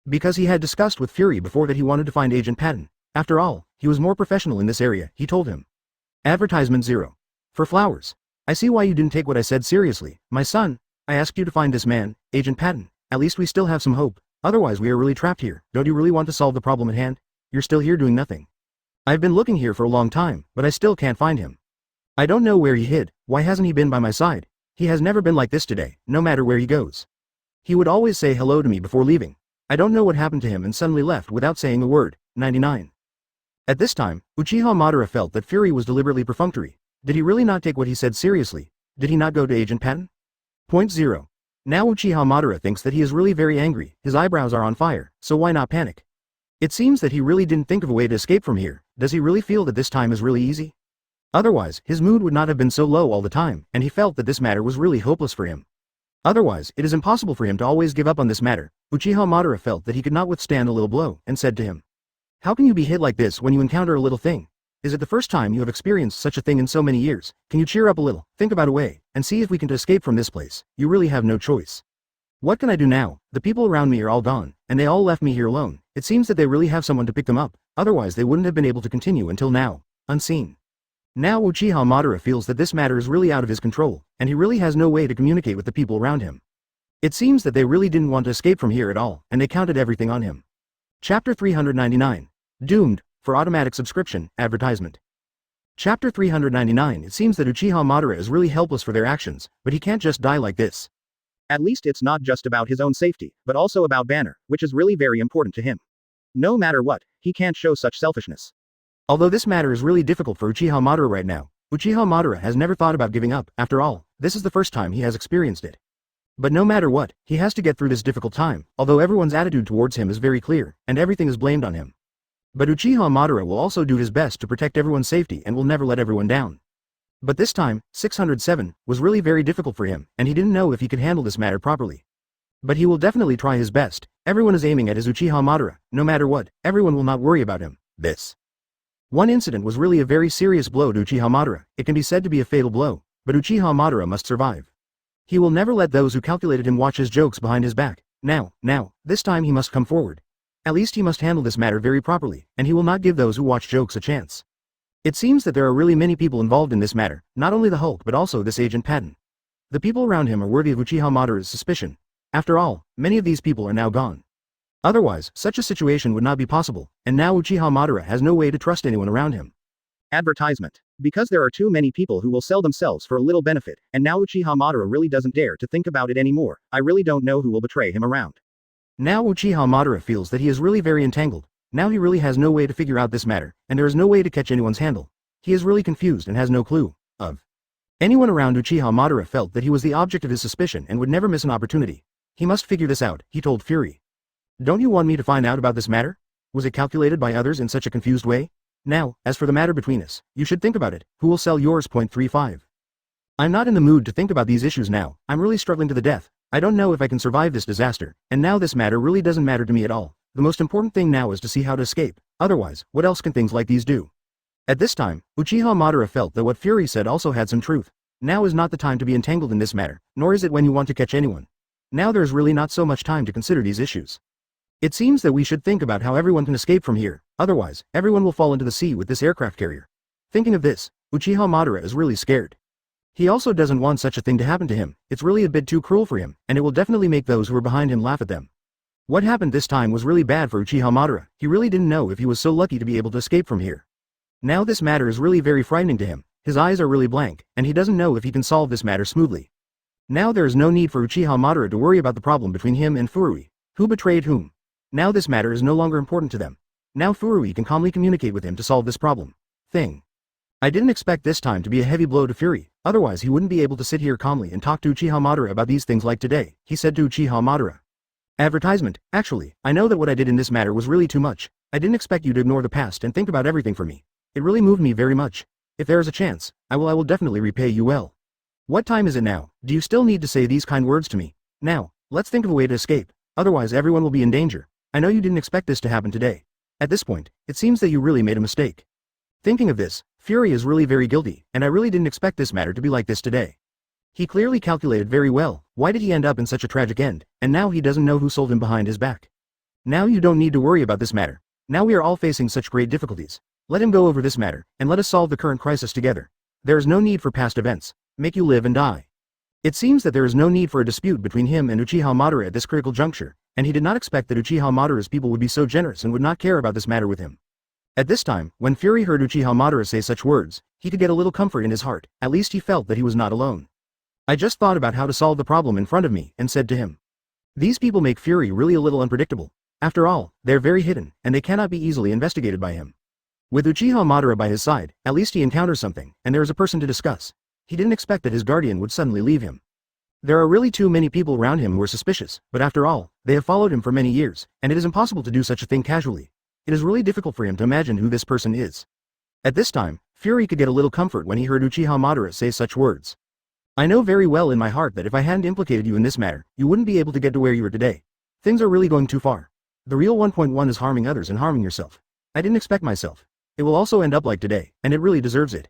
S1: Because he had discussed with Fury before that he wanted to find Agent Patton. After all, he was more professional in this area, he told him. Advertisement 0. For flowers. I see why you didn't take what I said seriously, my son. I asked you to find this man, Agent Patton. At least we still have some hope. Otherwise we are really trapped here. Don't you really want to solve the problem at hand? You're still here doing nothing. I've been looking here for a long time, but I still can't find him. I don't know where he hid. Why hasn't he been by my side? He has never been like this today, no matter where he goes. He would always say hello to me before leaving. I don't know what happened to him and suddenly left without saying a word. 99. At this time, Uchiha Madara felt that Fury was deliberately perfunctory. Did he really not take what he said seriously? Did he not go to Agent Patton? Point 0. Now Uchiha Madara thinks that he is really very angry, his eyebrows are on fire, so why not panic? It seems that he really didn't think of a way to escape from here. Does he really feel that this time is really easy? Otherwise, his mood would not have been so low all the time, and he felt that this matter was really hopeless for him. Otherwise, it is impossible for him to always give up on this matter. Uchiha Madara felt that he could not withstand a little blow, and said to him, "How can you be hit like this when you encounter a little thing? Is it the first time you have experienced such a thing in so many years? Can you cheer up a little, think about a way, and see if we can escape from this place? You really have no choice. What can I do now? The people around me are all gone, and they all left me here alone. It seems that they really have someone to pick them up, otherwise they wouldn't have been able to continue until now, unseen." Now Uchiha Madara feels that this matter is really out of his control, and he really has no way to communicate with the people around him. It seems that they really didn't want to escape from here at all, and they counted everything on him. Chapter 399. Doomed, for automatic subscription, advertisement. Chapter 399. It seems that Uchiha Madara is really helpless for their actions, but he can't just die like this.
S2: At least it's not just about his own safety, but also about Banner, which is really very important to him. No matter what, he can't show such selfishness.
S1: Although this matter is really difficult for Uchiha Madara right now, Uchiha Madara has never thought about giving up. After all, this is the first time he has experienced it. But no matter what, he has to get through this difficult time, although everyone's attitude towards him is very clear, and everything is blamed on him. But Uchiha Madara will also do his best to protect everyone's safety and will never let everyone down. But this time, 607, was really very difficult for him, and he didn't know if he could handle this matter properly. But he will definitely try his best. Everyone is aiming at his Uchiha Madara. No matter what, everyone will not worry about him. This one incident was really a very serious blow to Uchiha Madara. It can be said to be a fatal blow, but Uchiha Madara must survive. He will never let those who calculated him watch his jokes behind his back. Now, this time he must come forward. At least he must handle this matter very properly, and he will not give those who watch jokes a chance. It seems that there are really many people involved in this matter, not only the Hulk but also this Agent Patton. The people around him are worthy of Uchiha Madara's suspicion. After all, many of these people are now gone. Otherwise, such a situation would not be possible, and now Uchiha Madara has no way to trust anyone around him.
S2: Advertisement. Because there are too many people who will sell themselves for a little benefit, and now Uchiha Madara really doesn't dare to think about it anymore, I really don't know who will betray him around.
S1: Now Uchiha Madara feels that he is really very entangled. Now he really has no way to figure out this matter, and there is no way to catch anyone's handle. He is really confused and has no clue of. Anyone around Uchiha Madara felt that he was the object of his suspicion and would never miss an opportunity. He must figure this out, he told Fury. Don't you want me to find out about this matter? Was it calculated by others in such a confused way? Now, as for the matter between us, you should think about it. Who will sell yours? 35. I'm not in the mood to think about these issues now. I'm really struggling to the death. I don't know if I can survive this disaster, and now this matter really doesn't matter to me at all. The most important thing now is to see how to escape. Otherwise, what else can things like these do? At this time, Uchiha Madara felt that what Fury said also had some truth. Now is not the time to be entangled in this matter, nor is it when you want to catch anyone. Now there is really not so much time to consider these issues. It seems that we should think about how everyone can escape from here, otherwise, everyone will fall into the sea with this aircraft carrier. Thinking of this, Uchiha Madara is really scared. He also doesn't want such a thing to happen to him. It's really a bit too cruel for him, and it will definitely make those who are behind him laugh at them. What happened this time was really bad for Uchiha Madara. He really didn't know if he was so lucky to be able to escape from here. Now this matter is really very frightening to him. His eyes are really blank, and he doesn't know if he can solve this matter smoothly. Now there is no need for Uchiha Madara to worry about the problem between him and Furui. Who betrayed whom? Now this matter is no longer important to them. Now Furui can calmly communicate with him to solve this problem. I didn't expect this time to be a heavy blow to Fury, otherwise he wouldn't be able to sit here calmly and talk to Uchiha Madara about these things like today, he said to Uchiha Madara. Advertisement. Actually, I know that what I did in this matter was really too much. I didn't expect you to ignore the past and think about everything for me. It really moved me very much. If there is a chance, I will definitely repay you well. What time is it now? Do you still need to say these kind words to me? Now, let's think of a way to escape. Otherwise everyone will be in danger. I know you didn't expect this to happen today. At this point, it seems that you really made a mistake. Thinking of this, Fury is really very guilty, and I really didn't expect this matter to be like this today. He clearly calculated very well. Why did he end up in such a tragic end? And now he doesn't know who sold him behind his back. Now you don't need to worry about this matter. Now we are all facing such great difficulties. Let him go over this matter, and let us solve the current crisis together. There is no need for past events. Make you live and die. It seems that there is no need for a dispute between him and Uchiha Madara at this critical juncture, and he did not expect that Uchiha Madara's people would be so generous and would not care about this matter with him. At this time, when Fury heard Uchiha Madara say such words, he could get a little comfort in his heart. At least he felt that he was not alone. I just thought about how to solve the problem in front of me and said to him. These people make Fury really a little unpredictable. After all, they're very hidden, and they cannot be easily investigated by him. With Uchiha Madara by his side, at least he encounters something, and there is a person to discuss. He didn't expect that his guardian would suddenly leave him. There are really too many people around him who are suspicious, but after all, they have followed him for many years, and it is impossible to do such a thing casually. It is really difficult for him to imagine who this person is. At this time, Fury could get a little comfort when he heard Uchiha Madara say such words. I know very well in my heart that if I hadn't implicated you in this matter, you wouldn't be able to get to where you are today. Things are really going too far. The real 1.1 is harming others and harming yourself. I didn't expect myself. It will also end up like today, and it really deserves it.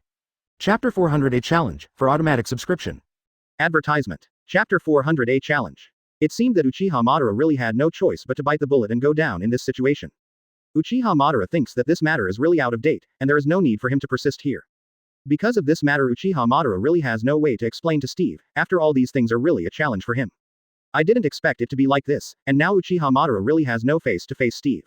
S1: Chapter 400A Challenge, for automatic subscription. Advertisement. Chapter 400A Challenge. It seemed that Uchiha Madara really had no choice but to bite the bullet and go down in this situation. Uchiha Madara thinks that this matter is really out of date, and there is no need for him to persist here. Because of this matter, Uchiha Madara really has no way to explain to Steve. After all, these things are really a challenge for him. I didn't expect it to be like this, and now Uchiha Madara really has no face to face Steve.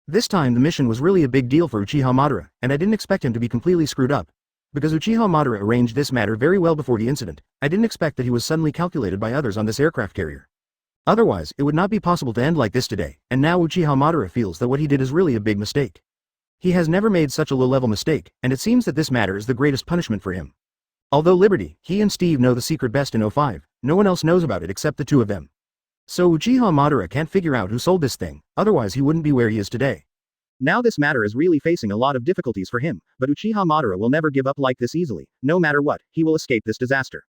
S1: This time the mission was really a big deal for Uchiha Madara, and I didn't expect him to be completely screwed up. Because Uchiha Madara arranged this matter very well before the incident, I didn't expect that he was suddenly calculated by others on this aircraft carrier. Otherwise, it would not be possible to end like this today, and now Uchiha Madara feels that what he did is really a big mistake. He has never made such a low-level mistake, and it seems that this matter is the greatest punishment for him. Although Liberty, he and Steve know the secret best in 05, No one else knows about it except the two of them. So Uchiha Madara can't figure out who sold this thing, otherwise he wouldn't be where he is today.
S2: Now this matter is really facing a lot of difficulties for him, but Uchiha Madara will never give up like this easily. No matter what, he will escape this disaster.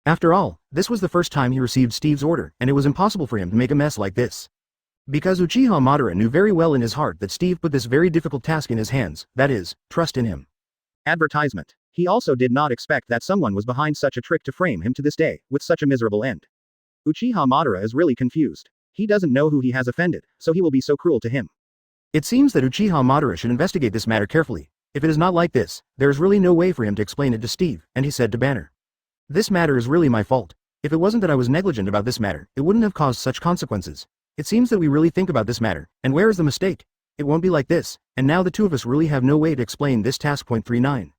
S1: After all, this was the first time he received Steve's order, and it was impossible for him to make a mess like this. Because Uchiha Madara knew very well in his heart that Steve put this very difficult task in his hands, that is, trust in him.
S2: Advertisement. He also did not expect that someone was behind such a trick to frame him to this day, with such a miserable end. Uchiha Madara is really confused. He doesn't know who he has offended, so he will be so cruel to him.
S1: It seems that Uchiha Madara should investigate this matter carefully. If it is not like this, there is really no way for him to explain it to Steve, and he said to Banner. This matter is really my fault. If it wasn't that I was negligent about this matter, it wouldn't have caused such consequences. It seems that we really think about this matter, and where is the mistake? It won't be like this, and now the two of us really have no way to explain this task. 39.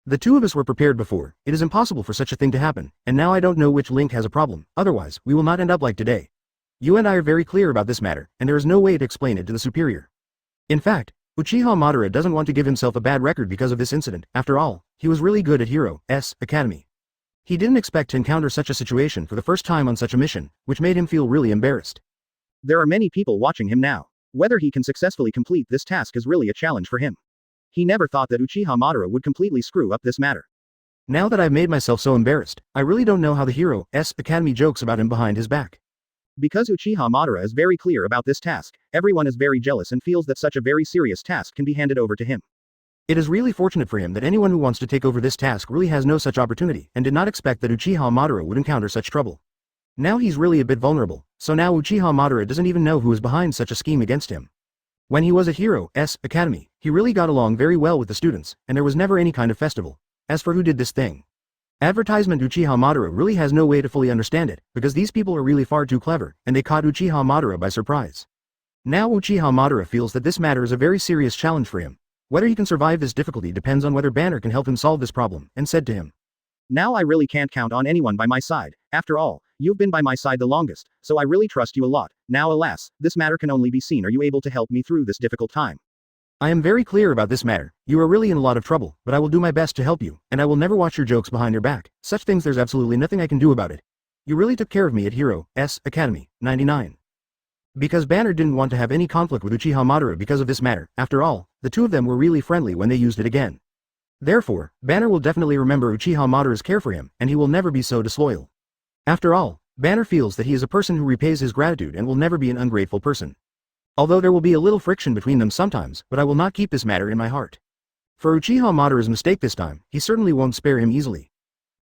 S1: The two of us were prepared before, it is impossible for such a thing to happen, and now I don't know which link has a problem, otherwise, we will not end up like today. You and I are very clear about this matter, and there is no way to explain it to the superior. In fact, Uchiha Madara doesn't want to give himself a bad record because of this incident. After all, he was really good at Hero's Academy. He didn't expect to encounter such a situation for the first time on such a mission, which made him feel really embarrassed.
S2: There are many people watching him now. Whether he can successfully complete this task is really a challenge for him. He never thought that Uchiha Madara would completely screw up this matter.
S1: Now that I've made myself so embarrassed, I really don't know how the Hero's Academy jokes about him behind his back.
S2: Because Uchiha Madara is very clear about this task, everyone is very jealous and feels that such a very serious task can be handed over to him.
S1: It is really fortunate for him that anyone who wants to take over this task really has no such opportunity, and did not expect that Uchiha Madara would encounter such trouble. Now he's really a bit vulnerable, so now Uchiha Madara doesn't even know who is behind such a scheme against him. When he was at Hero's Academy, he really got along very well with the students, and there was never any kind of festival. As for who did this thing, advertisement, Uchiha Madara really has no way to fully understand it, because these people are really far too clever, and they caught Uchiha Madara by surprise. Now Uchiha Madara feels that this matter is a very serious challenge for him. Whether he can survive this difficulty depends on whether Banner can help him solve this problem, and said to him,
S2: Now I really can't count on anyone by my side. After all, you've been by my side the longest, so I really trust you a lot. Now alas, this matter can only be seen. Are you able to help me through this difficult time?
S1: I am very clear about this matter. You are really in a lot of trouble, but I will do my best to help you, and I will never watch your jokes behind your back. Such things, there's absolutely nothing I can do about it. You really took care of me at Hero's Academy. 99. Because Banner didn't want to have any conflict with Uchiha Madara because of this matter. After all, the two of them were really friendly when they used it again. Therefore, Banner will definitely remember Uchiha Madara's care for him, and he will never be so disloyal. After all, Banner feels that he is a person who repays his gratitude and will never be an ungrateful person. Although there will be a little friction between them sometimes, but I will not keep this matter in my heart. For Uchiha Madara's mistake this time, he certainly won't spare him easily.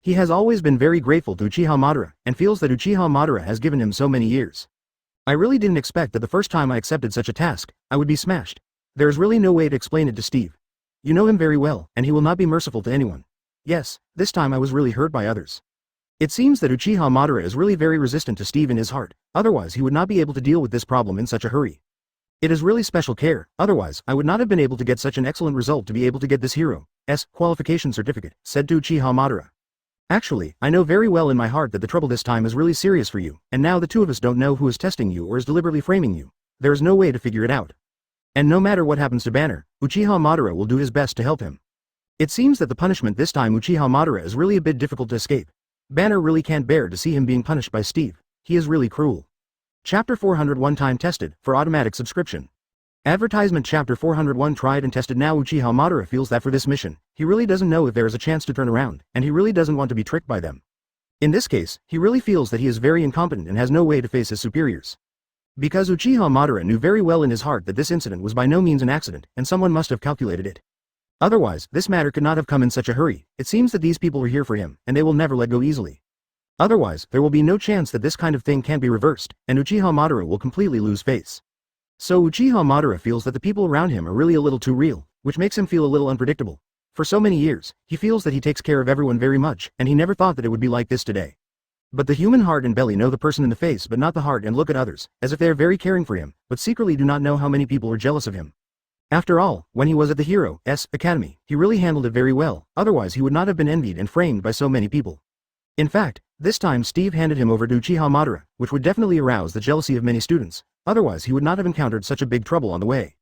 S1: He has always been very grateful to Uchiha Madara, and feels that Uchiha Madara has given him so many years. I really didn't expect that the first time I accepted such a task, I would be smashed. There is really no way to explain it to Steve. You know him very well, and he will not be merciful to anyone. Yes, this time I was really hurt by others. It seems that Uchiha Madara is really very resistant to Steve in his heart, otherwise he would not be able to deal with this problem in such a hurry. It is really special care, otherwise I would not have been able to get such an excellent result to be able to get this Hero's qualification certificate, said to Uchiha Madara. Actually, I know very well in my heart that the trouble this time is really serious for you, and now the two of us don't know who is testing you or is deliberately framing you. There is no way to figure it out. And no matter what happens to Banner, Uchiha Madara will do his best to help him. It seems that the punishment this time Uchiha Madara is really a bit difficult to escape. Banner really can't bear to see him being punished by Steve. He is really cruel. Chapter 401 Time tested, for automatic subscription. Advertisement. Chapter 401 Tried and tested. Now Uchiha Madara feels that for this mission, he really doesn't know if there is a chance to turn around, and he really doesn't want to be tricked by them. In this case, he really feels that he is very incompetent and has no way to face his superiors. Because Uchiha Madara knew very well in his heart that this incident was by no means an accident, and someone must have calculated it. Otherwise, this matter could not have come in such a hurry. It seems that these people are here for him, and they will never let go easily. Otherwise, there will be no chance that this kind of thing can be reversed, and Uchiha Madara will completely lose face. So Uchiha Madara feels that the people around him are really a little too real, which makes him feel a little unpredictable. For so many years, he feels that he takes care of everyone very much, and he never thought that it would be like this today. But the human heart and belly know the person in the face but not the heart, and look at others, as if they are very caring for him, but secretly do not know how many people are jealous of him. After all, when he was at the Hero's Academy, he really handled it very well, otherwise he would not have been envied and framed by so many people. In fact, this time Steve handed him over to Uchiha Madara, which would definitely arouse the jealousy of many students, otherwise he would not have encountered such a big trouble on the way.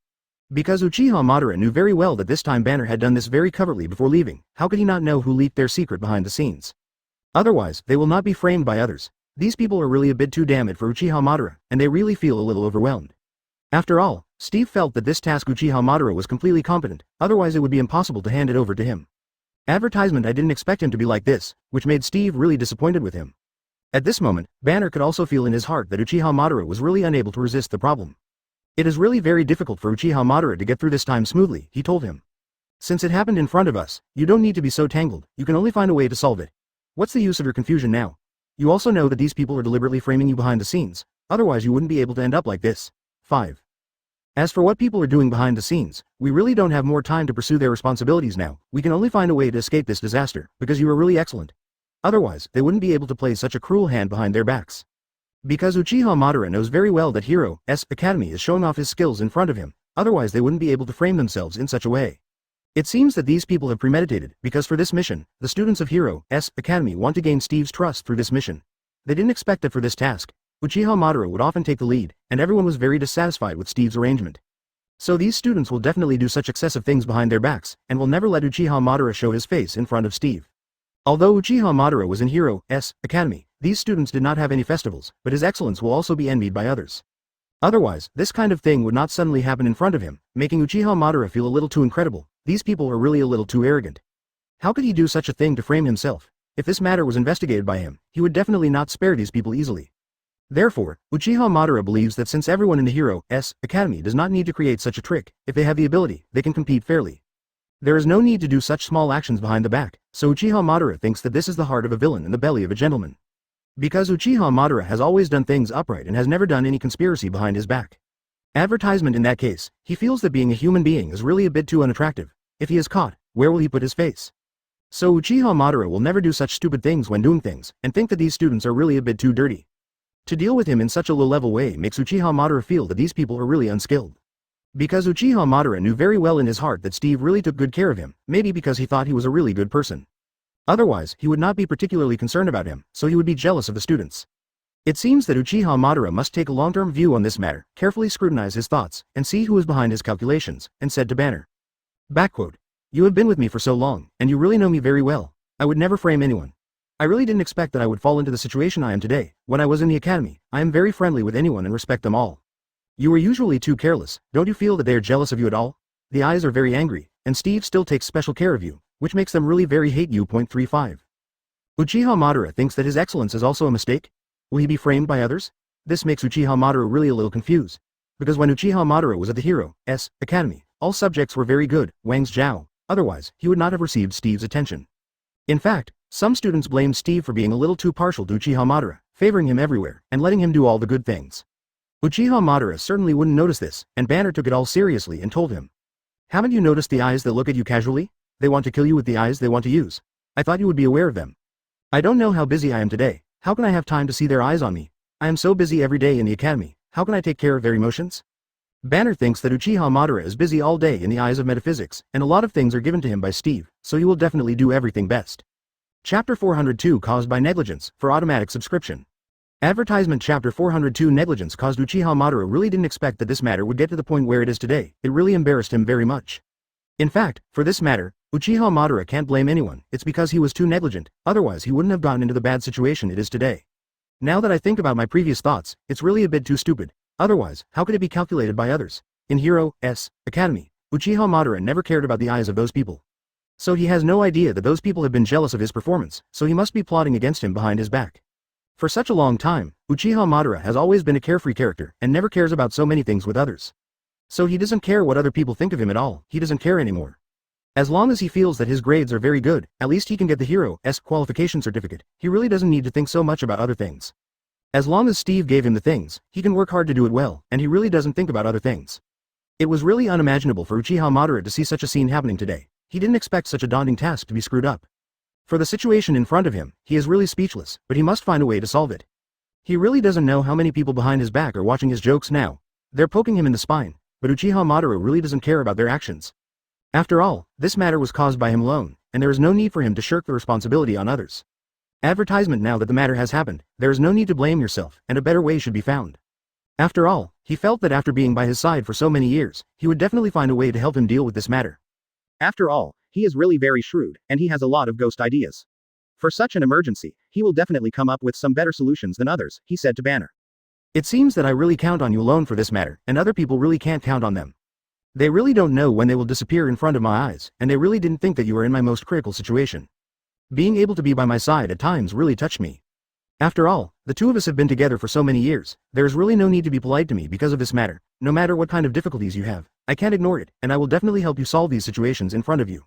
S1: Because Uchiha Madara knew very well that this time Banner had done this very covertly before leaving, how could he not know who leaked their secret behind the scenes? Otherwise, they will not be framed by others. These people are really a bit too damn it for Uchiha Madara, and they really feel a little overwhelmed. After all, Steve felt that this task Uchiha Madara was completely competent, otherwise it would be impossible to hand it over to him. Advertisement I didn't expect him to be like this, which made Steve really disappointed with him. At this moment, Banner could also feel in his heart that Uchiha Madara was really unable to resist the problem. It is really very difficult for Uchiha Madara to get through this time smoothly, he told him. Since it happened in front of us, you don't need to be so tangled, you can only find a way to solve it. What's the use of your confusion now? You also know that these people are deliberately framing you behind the scenes, otherwise you wouldn't be able to end up like this. 5. As for what people are doing behind the scenes, we really don't have more time to pursue their responsibilities now, we can only find a way to escape this disaster, because you are really excellent. Otherwise, they wouldn't be able to play such a cruel hand behind their backs. Because Uchiha Madara knows very well that Hero's Academy is showing off his skills in front of him, otherwise they wouldn't be able to frame themselves in such a way. It seems that these people have premeditated, because for this mission, the students of Hero's Academy want to gain Steve's trust through this mission. They didn't expect that for this task, Uchiha Madara would often take the lead, and everyone was very dissatisfied with Steve's arrangement. So these students will definitely do such excessive things behind their backs, and will never let Uchiha Madara show his face in front of Steve. Although Uchiha Madara was in Hero's Academy, these students did not have any festivals, but his excellence will also be envied by others. Otherwise, this kind of thing would not suddenly happen in front of him, making Uchiha Madara feel a little too incredible. These people are really a little too arrogant. How could he do such a thing to frame himself? If this matter was investigated by him, he would definitely not spare these people easily. Therefore, Uchiha Madara believes that since everyone in the Hero's Academy does not need to create such a trick, if they have the ability, they can compete fairly. There is no need to do such small actions behind the back, so Uchiha Madara thinks that this is the heart of a villain and the belly of a gentleman. Because Uchiha Madara has always done things upright and has never done any conspiracy behind his back. Advertisement in that case, he feels that being a human being is really a bit too unattractive. If he is caught, where will he put his face? So Uchiha Madara will never do such stupid things when doing things, and think that these students are really a bit too dirty. To deal with him in such a low-level way makes Uchiha Madara feel that these people are really unskilled. Because Uchiha Madara knew very well in his heart that Steve really took good care of him, maybe because he thought he was a really good person. Otherwise, he would not be particularly concerned about him, so he would be jealous of the students. It seems that Uchiha Madara must take a long-term view on this matter, carefully scrutinize his thoughts, and see who is behind his calculations, and said to Banner. Backquote. You have been with me for so long, and you really know me very well. I would never frame anyone. I really didn't expect that I would fall into the situation I am today. When I was in the academy, I am very friendly with anyone and respect them all. You are usually too careless, don't you feel that they are jealous of you at all? The eyes are very angry, and Steve still takes special care of you, which makes them really very hate you. 35. Uchiha Madara thinks that his excellence is also a mistake? Will he be framed by others? This makes Uchiha Madara really a little confused. Because when Uchiha Madara was at the Hero's Academy, all subjects were very good, Wang's Zhao, otherwise, he would not have received Steve's attention. In fact, some students blamed Steve for being a little too partial to Uchiha Madara, favoring him everywhere, and letting him do all the good things. Uchiha Madara certainly wouldn't notice this, and Banner took it all seriously and told him. Haven't you noticed the eyes that look at you casually? They want to kill you with the eyes they want to use. I thought you would be aware of them. I don't know how busy I am today, how can I have time to see their eyes on me? I am so busy every day in the academy, how can I take care of their emotions? Banner thinks that Uchiha Madara is busy all day in the eyes of metaphysics, and a lot of things are given to him by Steve, so he will definitely do everything best. Chapter 402 Caused by Negligence, for automatic subscription. Advertisement. Chapter 402 Negligence caused Uchiha Madara really didn't expect that this matter would get to the point where it is today. It really embarrassed him very much. In fact, for this matter, Uchiha Madara can't blame anyone, it's because he was too negligent, otherwise he wouldn't have gotten into the bad situation it is today. Now that I think about my previous thoughts, it's really a bit too stupid, otherwise, how could it be calculated by others? In Hero's Academy, Uchiha Madara never cared about the eyes of those people. So he has no idea that those people have been jealous of his performance, so he must be plotting against him behind his back. For such a long time, Uchiha Madara has always been a carefree character and never cares about so many things with others. So he doesn't care what other people think of him at all, he doesn't care anymore. As long as he feels that his grades are very good, at least he can get the Hero's qualification certificate, he really doesn't need to think so much about other things. As long as Steve gave him the things, he can work hard to do it well, and he really doesn't think about other things. It was really unimaginable for Uchiha Madara to see such a scene happening today. He didn't expect such a daunting task to be screwed up. For the situation in front of him, he is really speechless, but he must find a way to solve it. He really doesn't know how many people behind his back are watching his jokes now. They're poking him in the spine, but Uchiha Madara really doesn't care about their actions. After all, this matter was caused by him alone, and there is no need for him to shirk the responsibility on others. Advertisement. Now that the matter has happened, there is no need to blame yourself, and a better way should be found. After all, he felt that after being by his side for so many years, he would definitely find a way to help him deal with this matter.
S2: After all, he is really very shrewd, and he has a lot of ghost ideas. For such an emergency, he will definitely come up with some better solutions than others, he said to Banner.
S1: It seems that I really count on you alone for this matter, and other people really can't count on them. They really don't know when they will disappear in front of my eyes, and they really didn't think that you were in my most critical situation. Being able to be by my side at times really touched me. After all, the two of us have been together for so many years, there's really no need to be polite to me because of this matter. No matter what kind of difficulties you have, I can't ignore it, and I will definitely help you solve these situations in front of you.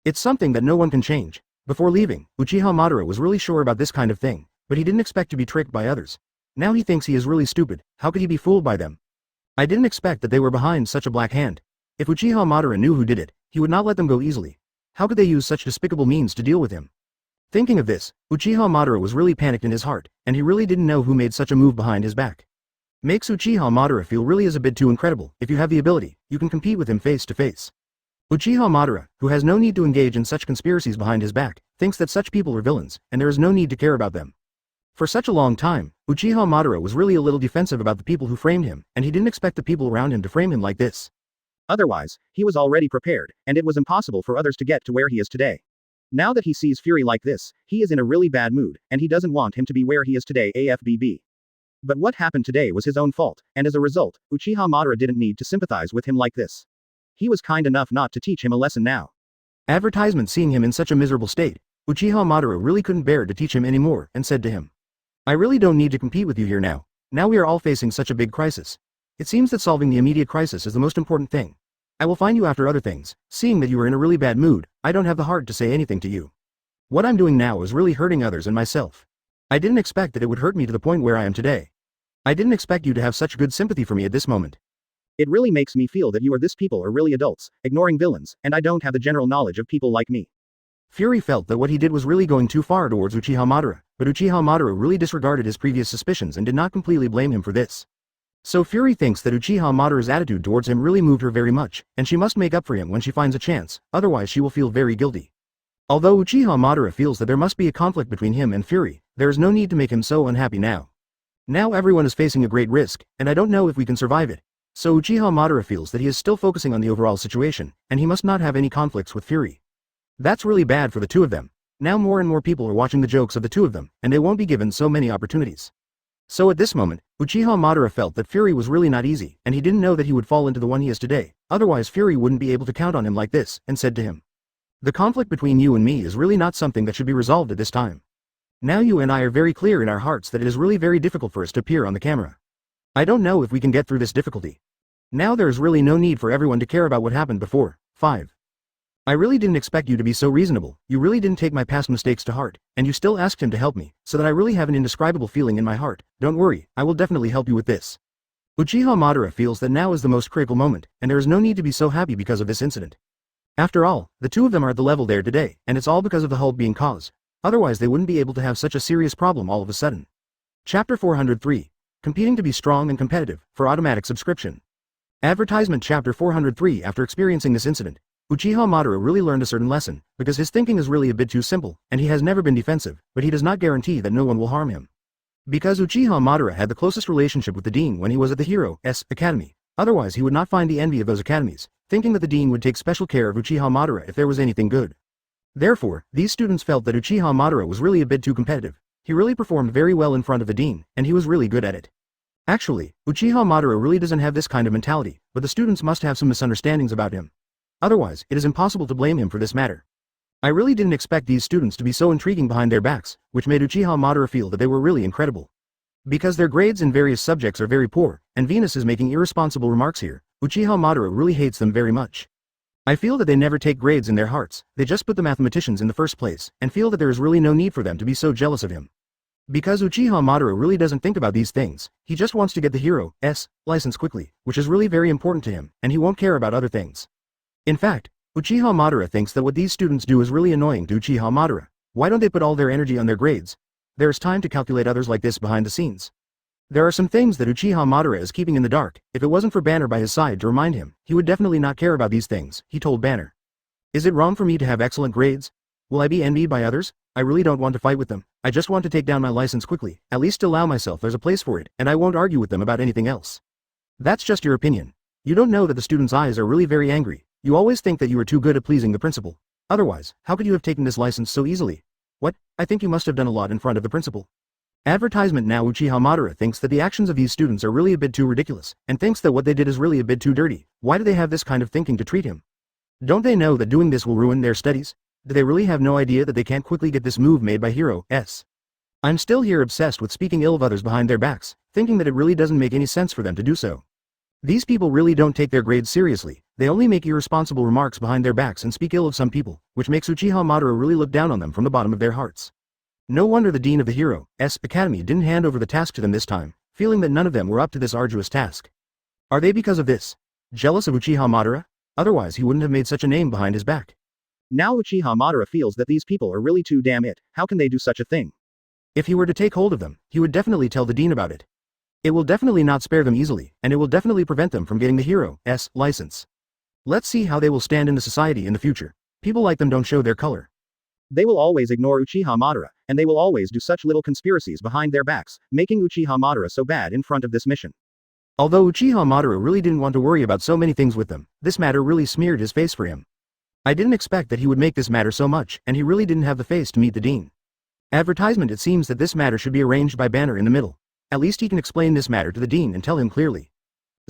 S1: It's something that no one can change. Before leaving, Uchiha Madara was really sure about this kind of thing, but he didn't expect to be tricked by others. Now he thinks he is really stupid. How could he be fooled by them? I didn't expect that they were behind such a black hand. If Uchiha Madara knew who did it, he would not let them go easily. How could they use such despicable means to deal with him? Thinking of this, Uchiha Madara was really panicked in his heart, and he really didn't know who made such a move behind his back. Makes Uchiha Madara feel really is a bit too incredible. If you have the ability, you can compete with him face to face. Uchiha Madara, who has no need to engage in such conspiracies behind his back, thinks that such people are villains, and there is no need to care about them. For such a long time, Uchiha Madara was really a little defensive about the people who framed him, and he didn't expect the people around him to frame him like this.
S2: Otherwise, he was already prepared, and it was impossible for others to get to where he is today. Now that he sees Fury like this, he is in a really bad mood, and he doesn't want him to be where he is today AFBB. But what happened today was his own fault, and as a result, Uchiha Madara didn't need to sympathize with him like this. He was kind enough not to teach him a lesson now.
S1: Advertisement seeing him in such a miserable state, Uchiha Madara really couldn't bear to teach him anymore, and said to him, I really don't need to compete with you here now. Now we are all facing such a big crisis. It seems that solving the immediate crisis is the most important thing. I will find you after other things. Seeing that you are in a really bad mood, I don't have the heart to say anything to you. What I'm doing now is really hurting others and myself. I didn't expect that it would hurt me to the point where I am today. I didn't expect you to have such good sympathy for me at this moment.
S2: It really makes me feel that you or this people are really adults, ignoring villains, and I don't have the general knowledge of people like me.
S1: Fury felt that what he did was really going too far towards Uchiha Madara, but Uchiha Madara really disregarded his previous suspicions and did not completely blame him for this. So Fury thinks that Uchiha Madara's attitude towards him really moved her very much, and she must make up for him when she finds a chance, otherwise she will feel very guilty. Although Uchiha Madara feels that there must be a conflict between him and Fury, there is no need to make him so unhappy now. Now everyone is facing a great risk, and I don't know if we can survive it. So Uchiha Madara feels that he is still focusing on the overall situation, and he must not have any conflicts with Fury. That's really bad for the two of them. Now more and more people are watching the jokes of the two of them, and they won't be given so many opportunities. So at this moment, Uchiha Madara felt that Fury was really not easy, and he didn't know that he would fall into the one he is today, otherwise Fury wouldn't be able to count on him like this, and said to him, the conflict between you and me is really not something that should be resolved at this time. Now you and I are very clear in our hearts that it is really very difficult for us to appear on the camera. I don't know if we can get through this difficulty. Now there is really no need for everyone to care about what happened before. 5. I really didn't expect you to be so reasonable. You really didn't take my past mistakes to heart, and you still asked him to help me, so that I really have an indescribable feeling in my heart. Don't worry, I will definitely help you with this. Uchiha Madara feels that now is the most critical moment, and there is no need to be so happy because of this incident. After all, the two of them are at the level there today, and it's all because of the hold being caused. Otherwise they wouldn't be able to have such a serious problem all of a sudden. Chapter 403. Competing to be strong and competitive, for automatic subscription. Advertisement Chapter 403. After experiencing this incident, Uchiha Madara really learned a certain lesson, because his thinking is really a bit too simple, and he has never been defensive, but he does not guarantee that no one will harm him. Because Uchiha Madara had the closest relationship with the dean when he was at the Hero's Academy, otherwise he would not find the envy of those academies, thinking that the dean would take special care of Uchiha Madara if there was anything good. Therefore, these students felt that Uchiha Madara was really a bit too competitive. He really performed very well in front of the dean, and he was really good at it. Actually, Uchiha Madara really doesn't have this kind of mentality, but the students must have some misunderstandings about him. Otherwise, it is impossible to blame him for this matter. I really didn't expect these students to be so intriguing behind their backs, which made Uchiha Madara feel that they were really incredible. Because their grades in various subjects are very poor, and Venus is making irresponsible remarks here, Uchiha Madara really hates them very much. I feel that they never take grades in their hearts, they just put the mathematicians in the first place, and feel that there is really no need for them to be so jealous of him. Because Uchiha Madara really doesn't think about these things, he just wants to get the Hero's license quickly, which is really very important to him, and he won't care about other things. In fact, Uchiha Madara thinks that what these students do is really annoying to Uchiha Madara. Why don't they put all their energy on their grades? There is time to calculate others like this behind the scenes. There are some things that Uchiha Madara is keeping in the dark. If it wasn't for Banner by his side to remind him, he would definitely not care about these things, he told Banner. Is it wrong for me to have excellent grades? Will I be envied by others? I really don't want to fight with them. I just want to take down my license quickly, at least allow myself there's a place for it, and I won't argue with them about anything else. That's just your opinion. You don't know that the students' eyes are really very angry. You always think that you are too good at pleasing the principal. Otherwise, how could you have taken this license so easily? What? I think you must have done a lot in front of the principal. Advertisement. Now Uchiha Madara thinks that the actions of these students are really a bit too ridiculous, and thinks that what they did is really a bit too dirty. Why do they have this kind of thinking to treat him? Don't they know that doing this will ruin their studies? Do they really have no idea that they can't quickly get this move made by heroes? I'm still here obsessed with speaking ill of others behind their backs, thinking that it really doesn't make any sense for them to do so. These people really don't take their grades seriously, they only make irresponsible remarks behind their backs and speak ill of some people, which makes Uchiha Madara really look down on them from the bottom of their hearts. No wonder the dean of the Hero's Academy didn't hand over the task to them this time, feeling that none of them were up to this arduous task. Are they because of this jealous of Uchiha Madara? Otherwise he wouldn't have made such a name behind his back.
S2: Now Uchiha Madara feels that these people are really too damn it, how can they do such a thing?
S1: If he were to take hold of them, he would definitely tell the dean about it. It will definitely not spare them easily, and it will definitely prevent them from getting the hero's license. Let's see how they will stand in the society in the future. People like them don't show their color.
S2: They will always ignore Uchiha Madara, and they will always do such little conspiracies behind their backs, making Uchiha Madara so bad in front of this mission.
S1: Although Uchiha Madara really didn't want to worry about so many things with them, this matter really smeared his face for him. I didn't expect that he would make this matter so much, and he really didn't have the face to meet the dean. Advertisement. It seems that this matter should be arranged by Banner in the middle. At least he can explain this matter to the dean and tell him clearly.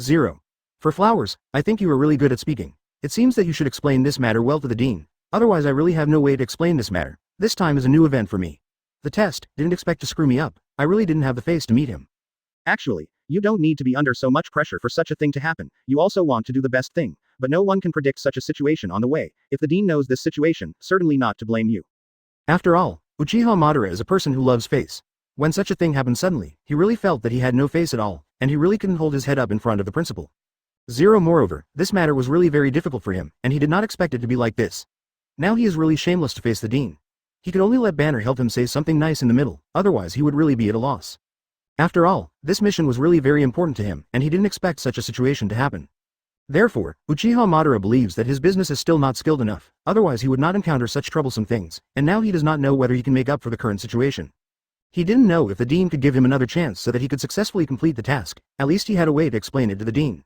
S1: 0. For flowers, I think you are really good at speaking. It seems that you should explain this matter well to the dean. Otherwise I really have no way to explain this matter. This time is a new event for me. The test didn't expect to screw me up. I really didn't have the face to meet him.
S2: Actually, you don't need to be under so much pressure for such a thing to happen. You also want to do the best thing, but no one can predict such a situation on the way. If the dean knows this situation, certainly not to blame you.
S1: After all, Uchiha Madara is a person who loves face. When such a thing happened suddenly, he really felt that he had no face at all, and he really couldn't hold his head up in front of the principal. 0. Moreover, this matter was really very difficult for him, and he did not expect it to be like this. Now he is really shameless to face the dean. He could only let Banner help him say something nice in the middle, otherwise he would really be at a loss. After all, this mission was really very important to him, and he didn't expect such a situation to happen. Therefore, Uchiha Madara believes that his business is still not skilled enough, otherwise he would not encounter such troublesome things, and now he does not know whether he can make up for the current situation. He didn't know if the dean could give him another chance so that he could successfully complete the task. At least he had a way to explain it to the dean.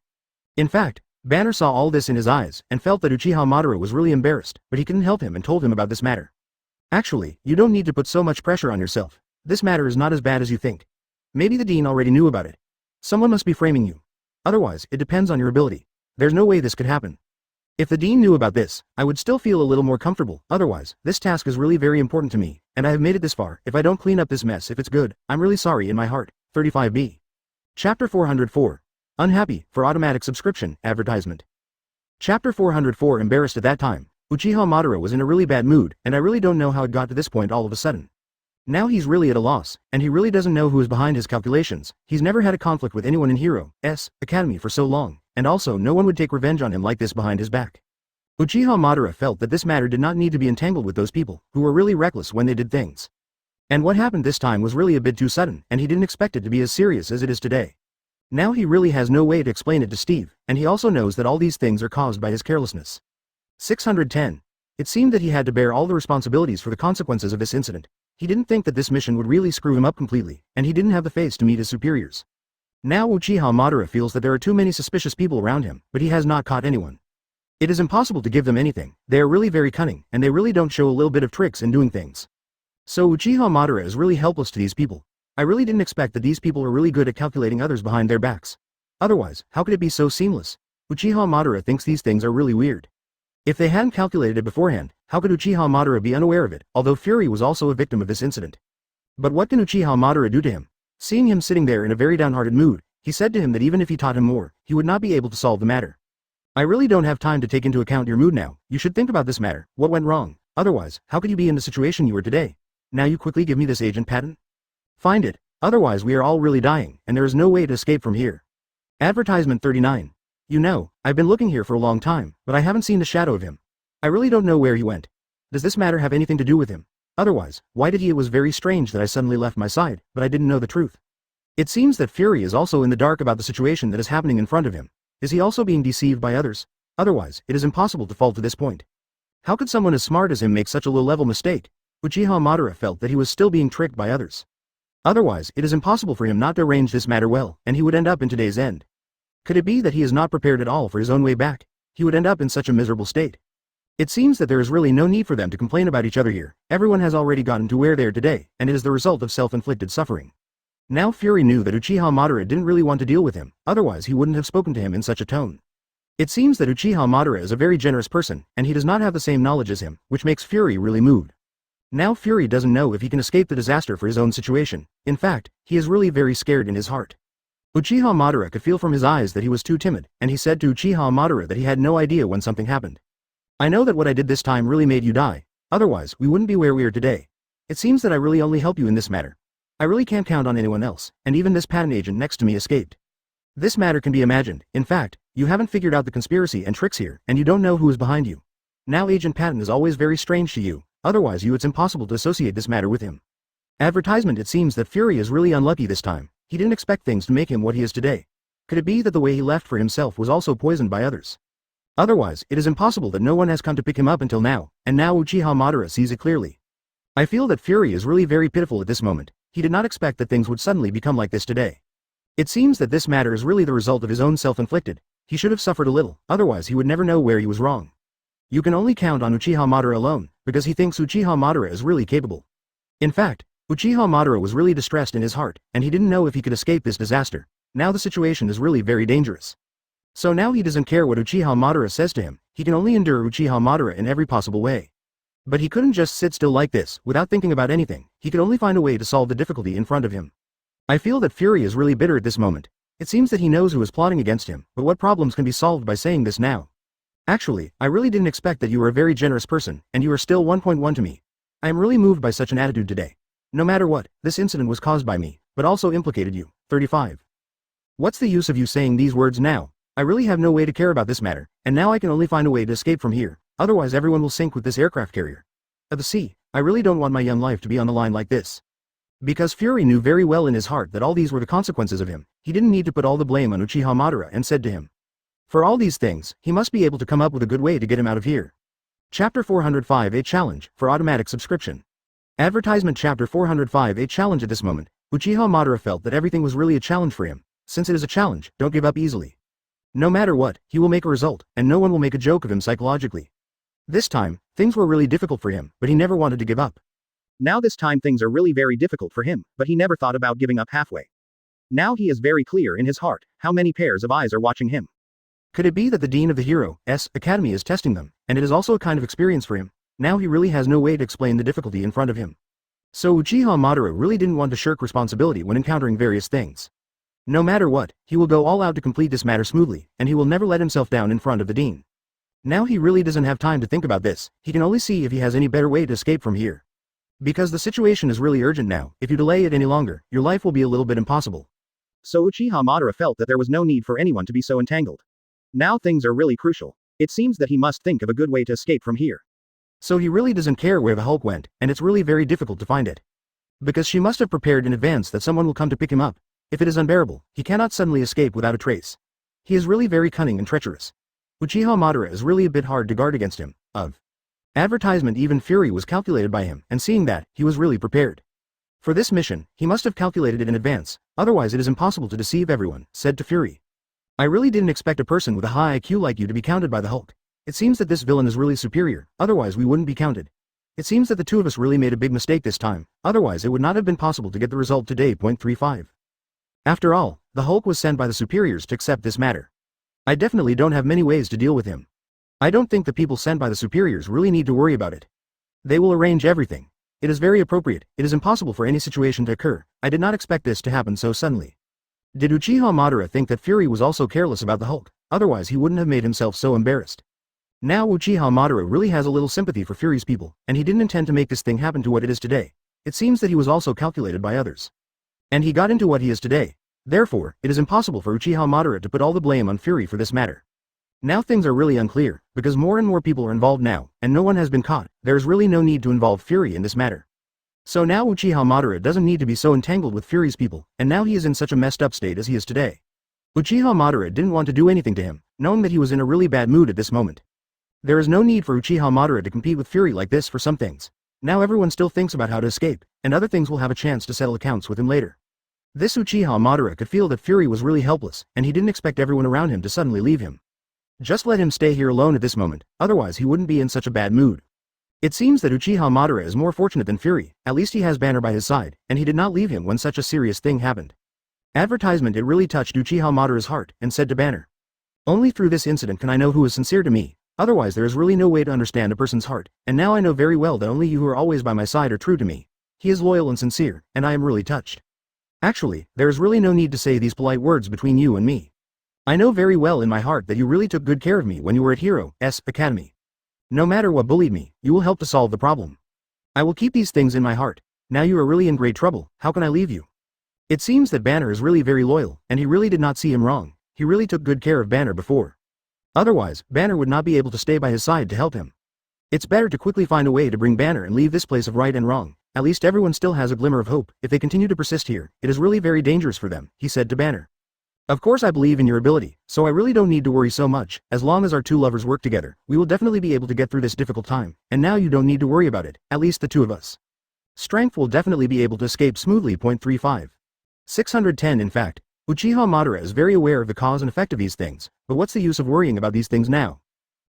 S1: In fact, Banner saw all this in his eyes and felt that Uchiha Madara was really embarrassed, but he couldn't help him and told him about this matter. Actually, you don't need to put so much pressure on yourself. This matter is not as bad as you think. Maybe the dean already knew about it. Someone must be framing you. Otherwise, it depends on your ability. There's no way this could happen. If the dean knew about this, I would still feel a little more comfortable. Otherwise, this task is really very important to me, and I have made it this far. If I don't clean up this mess if it's good, I'm really sorry in my heart. 35b. Chapter 404. Unhappy, for automatic subscription, advertisement. Chapter 404. Embarrassed. At that time, Uchiha Madara was in a really bad mood, and I really don't know how it got to this point all of a sudden. Now he's really at a loss, and he really doesn't know who is behind his calculations. He's never had a conflict with anyone in Hero's Academy for so long, and also no one would take revenge on him like this behind his back. Uchiha Madara felt that this matter did not need to be entangled with those people, who were really reckless when they did things. And what happened this time was really a bit too sudden, and he didn't expect it to be as serious as it is today. Now he really has no way to explain it to Steve, and he also knows that all these things are caused by his carelessness. 610. It seemed that he had to bear all the responsibilities for the consequences of this incident. He didn't think that this mission would really screw him up completely, and he didn't have the face to meet his superiors. Now Uchiha Madara feels that there are too many suspicious people around him, but he has not caught anyone. It is impossible to give them anything. They are really very cunning, and they really don't show a little bit of tricks in doing things. So Uchiha Madara is really helpless to these people. I really didn't expect that these people are really good at calculating others behind their backs. Otherwise, how could it be so seamless? Uchiha Madara thinks these things are really weird. If they hadn't calculated it beforehand, how could Uchiha Madara be unaware of it, although Fury was also a victim of this incident? But what can Uchiha Madara do to him? Seeing him sitting there in a very downhearted mood, he said to him that even if he taught him more, he would not be able to solve the matter. I really don't have time to take into account your mood now. You should think about this matter. What went wrong? Otherwise, how could you be in the situation you were today? Now you quickly give me this agent patent? Find it. Otherwise we are all really dying, and there is no way to escape from here. Advertisement 39. You know, I've been looking here for a long time, but I haven't seen the shadow of him. I really don't know where he went. Does this matter have anything to do with him? Otherwise, why did he? It was very strange that I suddenly left my side, but I didn't know the truth. It seems that Fury is also in the dark about the situation that is happening in front of him. Is he also being deceived by others? Otherwise, it is impossible to fall to this point. How could someone as smart as him make such a low-level mistake? Uchiha Madara felt that he was still being tricked by others. Otherwise, it is impossible for him not to arrange this matter well, and he would end up in today's end. Could it be that he is not prepared at all for his own way back? He would end up in such a miserable state. It seems that there is really no need for them to complain about each other here. Everyone has already gotten to where they are today, and it is the result of self-inflicted suffering. Now Fury knew that Uchiha Madara didn't really want to deal with him, otherwise he wouldn't have spoken to him in such a tone. It seems that Uchiha Madara is a very generous person, and he does not have the same knowledge as him, which makes Fury really moved. Now Fury doesn't know if he can escape the disaster for his own situation. In fact, he is really very scared in his heart. Uchiha Madara could feel from his eyes that he was too timid, and he said to Uchiha Madara that he had no idea when something happened. I know that what I did this time really made you die, otherwise we wouldn't be where we are today. It seems that I really only help you in this matter. I really can't count on anyone else, and even this patent agent next to me escaped. This matter can be imagined. In fact, you haven't figured out the conspiracy and tricks here, and you don't know who is behind you. Now Agent Patton is always very strange to you, otherwise it's impossible to associate this matter with him. Advertisement. It seems that Fury is really unlucky this time. He didn't expect things to make him what he is today. Could it be that the way he left for himself was also poisoned by others? Otherwise, it is impossible that no one has come to pick him up until now, and now Uchiha Madara sees it clearly. I feel that Fury is really very pitiful at this moment. He did not expect that things would suddenly become like this today. It seems that this matter is really the result of his own self-inflicted. He should have suffered a little, otherwise he would never know where he was wrong. You can only count on Uchiha Madara alone, because he thinks Uchiha Madara is really capable. In fact, Uchiha Madara was really distressed in his heart, and he didn't know if he could escape this disaster. Now the situation is really very dangerous. So now he doesn't care what Uchiha Madara says to him, he can only endure Uchiha Madara in every possible way. But he couldn't just sit still like this, without thinking about anything. He could only find a way to solve the difficulty in front of him. I feel that Fury is really bitter at this moment. It seems that he knows who is plotting against him, but what problems can be solved by saying this now? Actually, I really didn't expect that you were a very generous person, and you are still 1.1 to me. I am really moved by such an attitude today. No matter what, this incident was caused by me, but also implicated you. 35. What's the use of you saying these words now? I really have no way to care about this matter, and now I can only find a way to escape from here, otherwise everyone will sink with this aircraft carrier. At the sea, I really don't want my young life to be on the line like this. Because Fury knew very well in his heart that all these were the consequences of him, he didn't need to put all the blame on Uchiha Madara and said to him, for all these things, he must be able to come up with a good way to get him out of here. Chapter 405 A Challenge, for automatic subscription. Advertisement. Chapter 405 A Challenge. At this moment, Uchiha Madara felt that everything was really a challenge for him. Since it is a challenge, don't give up easily. No matter what, he will make a result, and no one will make a joke of him psychologically. This time, things were really difficult for him, but he never wanted to give up.
S2: Now this time things are really very difficult for him, but he never thought about giving up halfway. Now he is very clear in his heart, how many pairs of eyes are watching him.
S1: Could it be that the Dean of the Hero's Academy is testing them, and it is also a kind of experience for him? Now he really has no way to explain the difficulty in front of him. So Uchiha Madara really didn't want to shirk responsibility when encountering various things. No matter what, he will go all out to complete this matter smoothly, and he will never let himself down in front of the Dean. Now he really doesn't have time to think about this, he can only see if he has any better way to escape from here. Because the situation is really urgent now, if you delay it any longer, your life will be a little bit impossible.
S2: So Uchiha Madara felt that there was no need for anyone to be so entangled. Now things are really crucial. It seems that he must think of a good way to escape from here.
S1: So he really doesn't care where the Hulk went, and it's really very difficult to find it. Because she must have prepared in advance that someone will come to pick him up. If it is unbearable, he cannot suddenly escape without a trace. He is really very cunning and treacherous. Uchiha Madara is really a bit hard to guard against him. Advertisement. Even Fury was calculated by him, and seeing that, he was really prepared. For this mission, he must have calculated it in advance, otherwise it is impossible to deceive everyone, said to Fury. I really didn't expect a person with a high IQ like you to be counted by the Hulk. It seems that this villain is really superior, otherwise we wouldn't be counted. It seems that the two of us really made a big mistake this time, otherwise it would not have been possible to get the result today. 35. After all, the Hulk was sent by the superiors to accept this matter. I definitely don't have many ways to deal with him. I don't think the people sent by the superiors really need to worry about it. They will arrange everything. It is very appropriate, it is impossible for any situation to occur. I did not expect this to happen so suddenly. Did Uchiha Madara think that Fury was also careless about the Hulk? Otherwise he wouldn't have made himself so embarrassed. Now Uchiha Madara really has a little sympathy for Fury's people, and he didn't intend to make this thing happen to what it is today. It seems that he was also calculated by others. And he got into what he is today. Therefore, it is impossible for Uchiha Madara to put all the blame on Fury for this matter. Now things are really unclear, because more and more people are involved now, and no one has been caught. There is really no need to involve Fury in this matter. So now Uchiha Madara doesn't need to be so entangled with Fury's people, and now he is in such a messed up state as he is today. Uchiha Madara didn't want to do anything to him, knowing that he was in a really bad mood at this moment. There is no need for Uchiha Madara to compete with Fury like this for some things. Now everyone still thinks about how to escape, and other things will have a chance to settle accounts with him later. This Uchiha Madara could feel that Fury was really helpless, and he didn't expect everyone around him to suddenly leave him. Just let him stay here alone at this moment, otherwise he wouldn't be in such a bad mood. It seems that Uchiha Madara is more fortunate than Fury, at least he has Banner by his side, and he did not leave him when such a serious thing happened. Advertisement. It really touched Uchiha Madara's heart, and said to Banner, "Only through this incident can I know who is sincere to me, otherwise there is really no way to understand a person's heart, and now I know very well that only you who are always by my side are true to me. He is loyal and sincere, and I am really touched. Actually, there is really no need to say these polite words between you and me. I know very well in my heart that you really took good care of me when you were at Hero's Academy. No matter what bullied me, you will help to solve the problem. I will keep these things in my heart. Now you are really in great trouble, how can I leave you?" It seems that Banner is really very loyal, and he really did not see him wrong. He really took good care of Banner before. Otherwise, Banner would not be able to stay by his side to help him. It's better to quickly find a way to bring Banner and leave this place of right and wrong. At least everyone still has a glimmer of hope. If they continue to persist here, it is really very dangerous for them, he said to Banner. Of course I believe in your ability, so I really don't need to worry so much. As long as our two lovers work together, we will definitely be able to get through this difficult time, and now you don't need to worry about it, at least the two of us. Strength will definitely be able to escape smoothly. 35. 610. In fact, Uchiha Madara is very aware of the cause and effect of these things, but what's the use of worrying about these things now?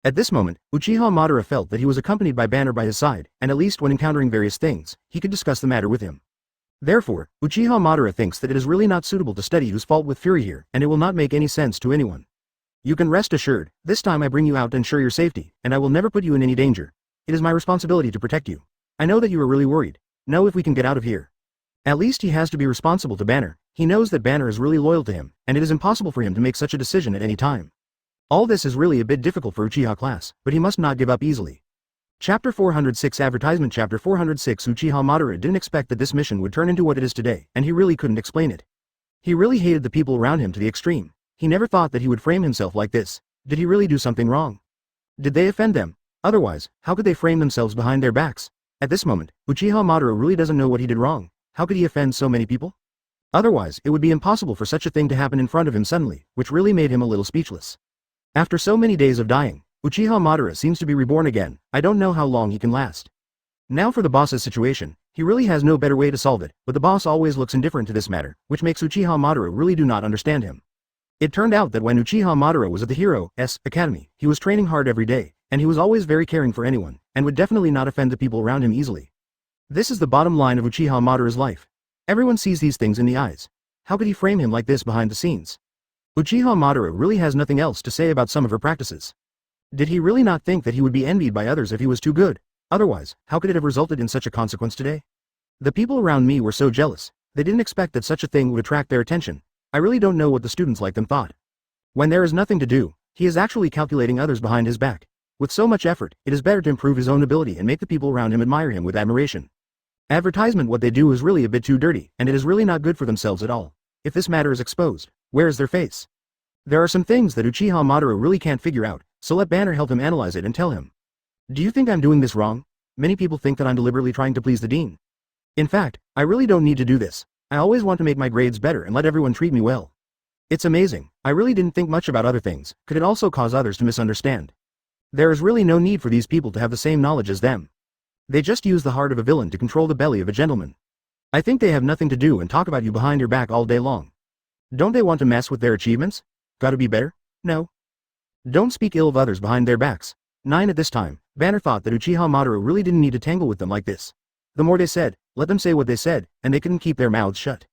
S1: At this moment, Uchiha Madara felt that he was accompanied by Banner by his side, and at least when encountering various things, he could discuss the matter with him. Therefore, Uchiha Madara thinks that it is really not suitable to study whose fault with Fury here, and it will not make any sense to anyone. You can rest assured, this time I bring you out to ensure your safety, and I will never put you in any danger. It is my responsibility to protect you. I know that you are really worried. Know if we can get out of here. At least he has to be responsible to Banner. He knows that Banner is really loyal to him, and it is impossible for him to make such a decision at any time. All this is really a bit difficult for Uchiha class, but he must not give up easily. Chapter 406 Advertisement. Chapter 406 Uchiha Madara didn't expect that this mission would turn into what it is today, and he really couldn't explain it. He really hated the people around him to the extreme. He never thought that he would frame himself like this. Did he really do something wrong? Did they offend them? Otherwise, how could they frame themselves behind their backs? At this moment, Uchiha Madara really doesn't know what he did wrong. How could he offend so many people? Otherwise, it would be impossible for such a thing to happen in front of him suddenly, which really made him a little speechless. After so many days of dying, Uchiha Madara seems to be reborn again. I don't know how long he can last. Now for the boss's situation, he really has no better way to solve it, but the boss always looks indifferent to this matter, which makes Uchiha Madara really do not understand him. It turned out that when Uchiha Madara was at the Hero's Academy, he was training hard every day, and he was always very caring for anyone, and would definitely not offend the people around him easily. This is the bottom line of Uchiha Madara's life. Everyone sees these things in the eyes. How could he frame him like this behind the scenes? Uchiha Madara really has nothing else to say about some of her practices. Did he really not think that he would be envied by others if he was too good? Otherwise, how could it have resulted in such a consequence today? The people around me were so jealous. They didn't expect that such a thing would attract their attention. I really don't know what the students like them thought. When there is nothing to do, he is actually calculating others behind his back. With so much effort, it is better to improve his own ability and make the people around him admire him with admiration. Advertisement. What they do is really a bit too dirty, and it is really not good for themselves at all. If this matter is exposed, where is their face? There are some things that Uchiha Madara really can't figure out, so let Banner help him analyze it and tell him. Do you think I'm doing this wrong? Many people think that I'm deliberately trying to please the dean. In fact, I really don't need to do this. I always want to make my grades better and let everyone treat me well. It's amazing. I really didn't think much about other things. Could it also cause others to misunderstand? There is really no need for these people to have the same knowledge as them. They just use the heart of a villain to control the belly of a gentleman. I think they have nothing to do and talk about you behind your back all day long. Don't they want to mess with their achievements? Gotta be better? No. Don't speak ill of others behind their backs. 9. At this time, Banner thought that Uchiha Madara really didn't need to tangle with them like this. The more they said, let them say what they said, and they couldn't keep their mouths shut.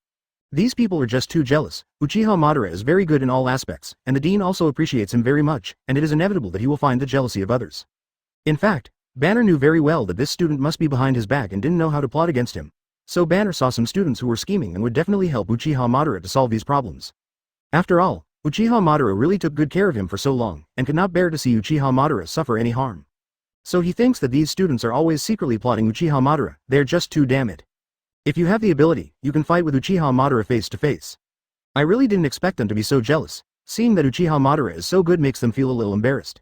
S1: These people are just too jealous. Uchiha Madara is very good in all aspects, and the dean also appreciates him very much, and it is inevitable that he will find the jealousy of others. In fact, Banner knew very well that this student must be behind his back and didn't know how to plot against him. So Banner saw some students who were scheming and would definitely help Uchiha Madara to solve these problems. After all, Uchiha Madara really took good care of him for so long, and could not bear to see Uchiha Madara suffer any harm. So he thinks that these students are always secretly plotting Uchiha Madara. They're just too damn it. If you have the ability, you can fight with Uchiha Madara face to face. I really didn't expect them to be so jealous. Seeing that Uchiha Madara is so good makes them feel a little embarrassed.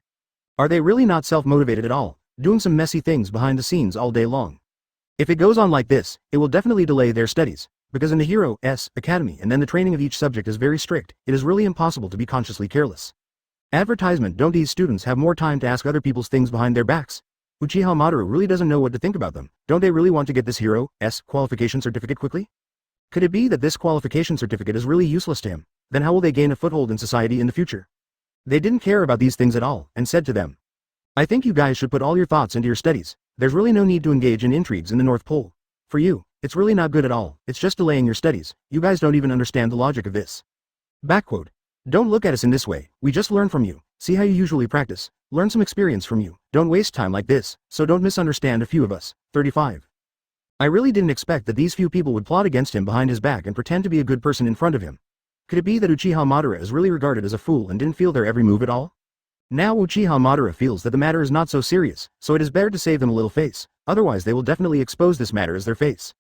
S1: Are they really not self-motivated at all, doing some messy things behind the scenes all day long? If it goes on like this, it will definitely delay their studies, because in the Hero's Academy and then the training of each subject is very strict, it is really impossible to be consciously careless. Advertisement. Don't these students have more time to ask other people's things behind their backs? Uchiha Madara really doesn't know what to think about them. Don't they really want to get this Hero's qualification certificate quickly? Could it be that this qualification certificate is really useless to him? Then how will they gain a foothold in society in the future? They didn't care about these things at all, and said to them, I think you guys should put all your thoughts into your studies. There's really no need to engage in intrigues in the North Pole. For you, it's really not good at all, it's just delaying your studies, you guys don't even understand the logic of this. Backquote. Don't look at us in this way, we just learn from you, see how you usually practice, learn some experience from you, don't waste time like this, so don't misunderstand a few of us. 35. I really didn't expect that these few people would plot against him behind his back and pretend to be a good person in front of him. Could it be that Uchiha Madara is really regarded as a fool and didn't feel their every move at all? Now Uchiha Madara feels that the matter is not so serious, so it is better to save them a little face, otherwise they will definitely expose this matter as their face.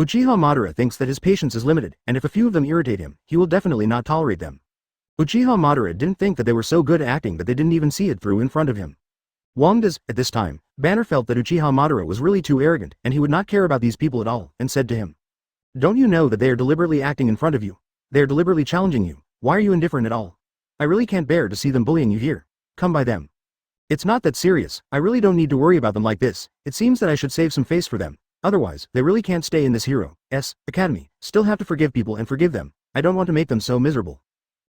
S1: Uchiha Madara thinks that his patience is limited, and if a few of them irritate him, he will definitely not tolerate them. Uchiha Madara didn't think that they were so good at acting that they didn't even see it through in front of him. Wangdas, at this time, Banner felt that Uchiha Madara was really too arrogant and he would not care about these people at all, and said to him, Don't you know that they are deliberately acting in front of you? They are deliberately challenging you, why are you indifferent at all? I really can't bear to see them bullying you here. Come by them. It's not that serious, I really don't need to worry about them like this, it seems that I should save some face for them, otherwise, they really can't stay in this hero's academy, still have to forgive people and forgive them, I don't want to make them so miserable.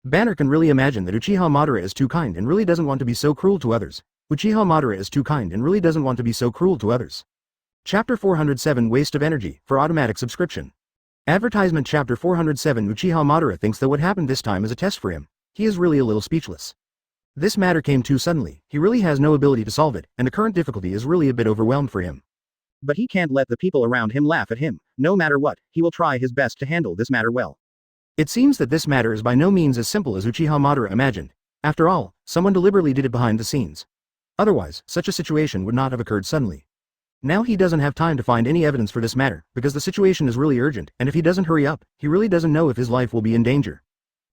S1: Banner can really imagine that Uchiha Madara is too kind and really doesn't want to be so cruel to others. Uchiha Madara is too kind and really doesn't want to be so cruel to others. Chapter 407 Waste of Energy, for automatic subscription. Advertisement Chapter 407 Uchiha Madara thinks that what happened this time is a test for him. He is really a little speechless. This matter came too suddenly, he really has no ability to solve it, and the current difficulty is really a bit overwhelmed for him.
S2: But he can't let the people around him laugh at him, no matter what, he will try his best to handle this matter well.
S1: It seems that this matter is by no means as simple as Uchiha Madara imagined. After all, someone deliberately did it behind the scenes. Otherwise, such a situation would not have occurred suddenly. Now he doesn't have time to find any evidence for this matter, because the situation is really urgent, and if he doesn't hurry up, he really doesn't know if his life will be in danger.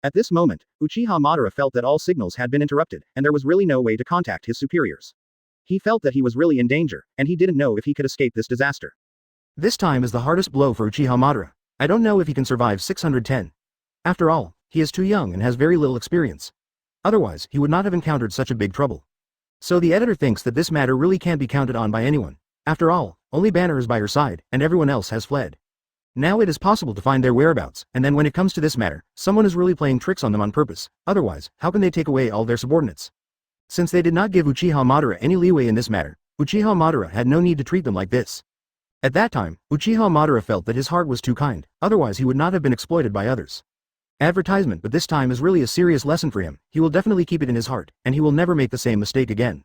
S2: At this moment, Uchiha Madara felt that all signals had been interrupted, and there was really no way to contact his superiors. He felt that he was really in danger, and he didn't know if he could escape this disaster.
S1: This time is the hardest blow for Uchiha Madara. I don't know if he can survive 610. After all, he is too young and has very little experience. Otherwise, he would not have encountered such a big trouble. So the editor thinks that this matter really can't be counted on by anyone. After all, only Banner is by her side, and everyone else has fled. Now it is possible to find their whereabouts, and then when it comes to this matter, someone is really playing tricks on them on purpose, otherwise, how can they take away all their subordinates? Since they did not give Uchiha Madara any leeway in this matter, Uchiha Madara had no need to treat them like this. At that time, Uchiha Madara felt that his heart was too kind, otherwise he would not have been exploited by others. Advertisement, but this time is really a serious lesson for him, he will definitely keep it in his heart, and he will never make the same mistake again.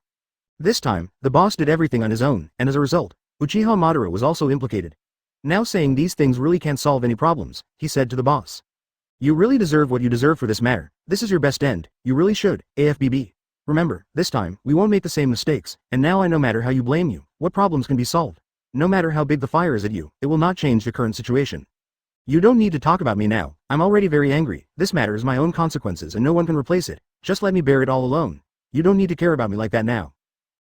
S1: This time, the boss did everything on his own, and as a result, Uchiha Madara was also implicated. Now saying these things really can't solve any problems, he said to the boss. You really deserve what you deserve for this matter, this is your best end, you really should, AFBB. Remember, this time, we won't make the same mistakes, and now I no matter how you blame you, what problems can be solved. No matter how big the fire is at you, it will not change the current situation. You don't need to talk about me now, I'm already very angry, this matter is my own consequences and no one can replace it, just let me bear it all alone. You don't need to care about me like that now.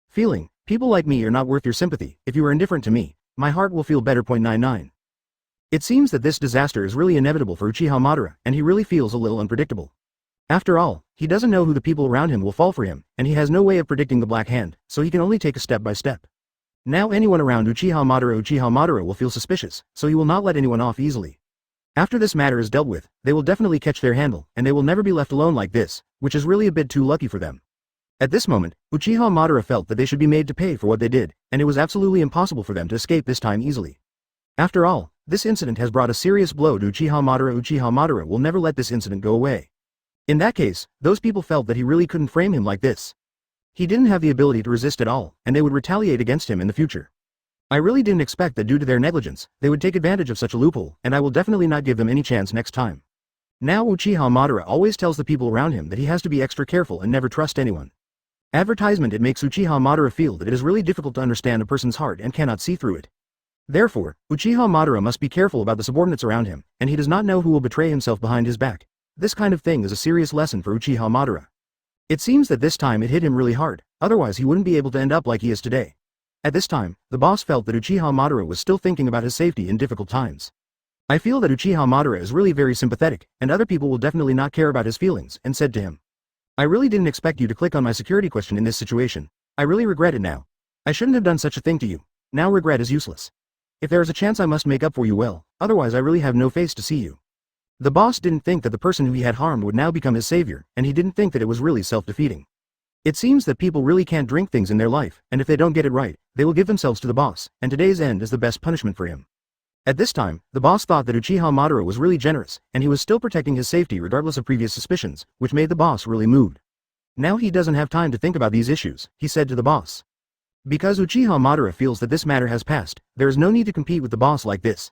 S1: Feeling, people like me are not worth your sympathy, if you are indifferent to me, my heart will feel better. 99. It seems that this disaster is really inevitable for Uchiha Madara, and he really feels a little unpredictable. After all, he doesn't know who the people around him will fall for him, and he has no way of predicting the Black Hand, so he can only take a step by step. Now anyone around Uchiha Madara will feel suspicious, so he will not let anyone off easily. After this matter is dealt with, they will definitely catch their handle, and they will never be left alone like this, which is really a bit too lucky for them. At this moment, Uchiha Madara felt that they should be made to pay for what they did, and it was absolutely impossible for them to escape this time easily. After all, this incident has brought a serious blow to Uchiha Madara. Uchiha Madara will never let this incident go away. In that case, those people felt that he really couldn't frame him like this. He didn't have the ability to resist at all, and they would retaliate against him in the future. I really didn't expect that due to their negligence, they would take advantage of such a loophole, and I will definitely not give them any chance next time. Now Uchiha Madara always tells the people around him that he has to be extra careful and never trust anyone. Advertisement. It makes Uchiha Madara feel that it is really difficult to understand a person's heart and cannot see through it. Therefore, Uchiha Madara must be careful about the subordinates around him, and he does not know who will betray himself behind his back. This kind of thing is a serious lesson for Uchiha Madara. It seems that this time it hit him really hard, otherwise he wouldn't be able to end up like he is today. At this time, the boss felt that Uchiha Madara was still thinking about his safety in difficult times. I feel that Uchiha Madara is really very sympathetic, and other people will definitely not care about his feelings, and said to him, I really didn't expect you to click on my security question in this situation. I really regret it now. I shouldn't have done such a thing to you. Now regret is useless. If there is a chance I must make up for you well, otherwise I really have no face to see you. The boss didn't think that the person who he had harmed would now become his savior, and he didn't think that it was really self-defeating. It seems that people really can't drink things in their life, and if they don't get it right, they will give themselves to the boss, and today's end is the best punishment for him. At this time, the boss thought that Uchiha Madara was really generous, and he was still protecting his safety regardless of previous suspicions, which made the boss really moved. Now he doesn't have time to think about these issues, he said to the boss. Because Uchiha Madara feels that this matter has passed, there is no need to compete with the boss like this.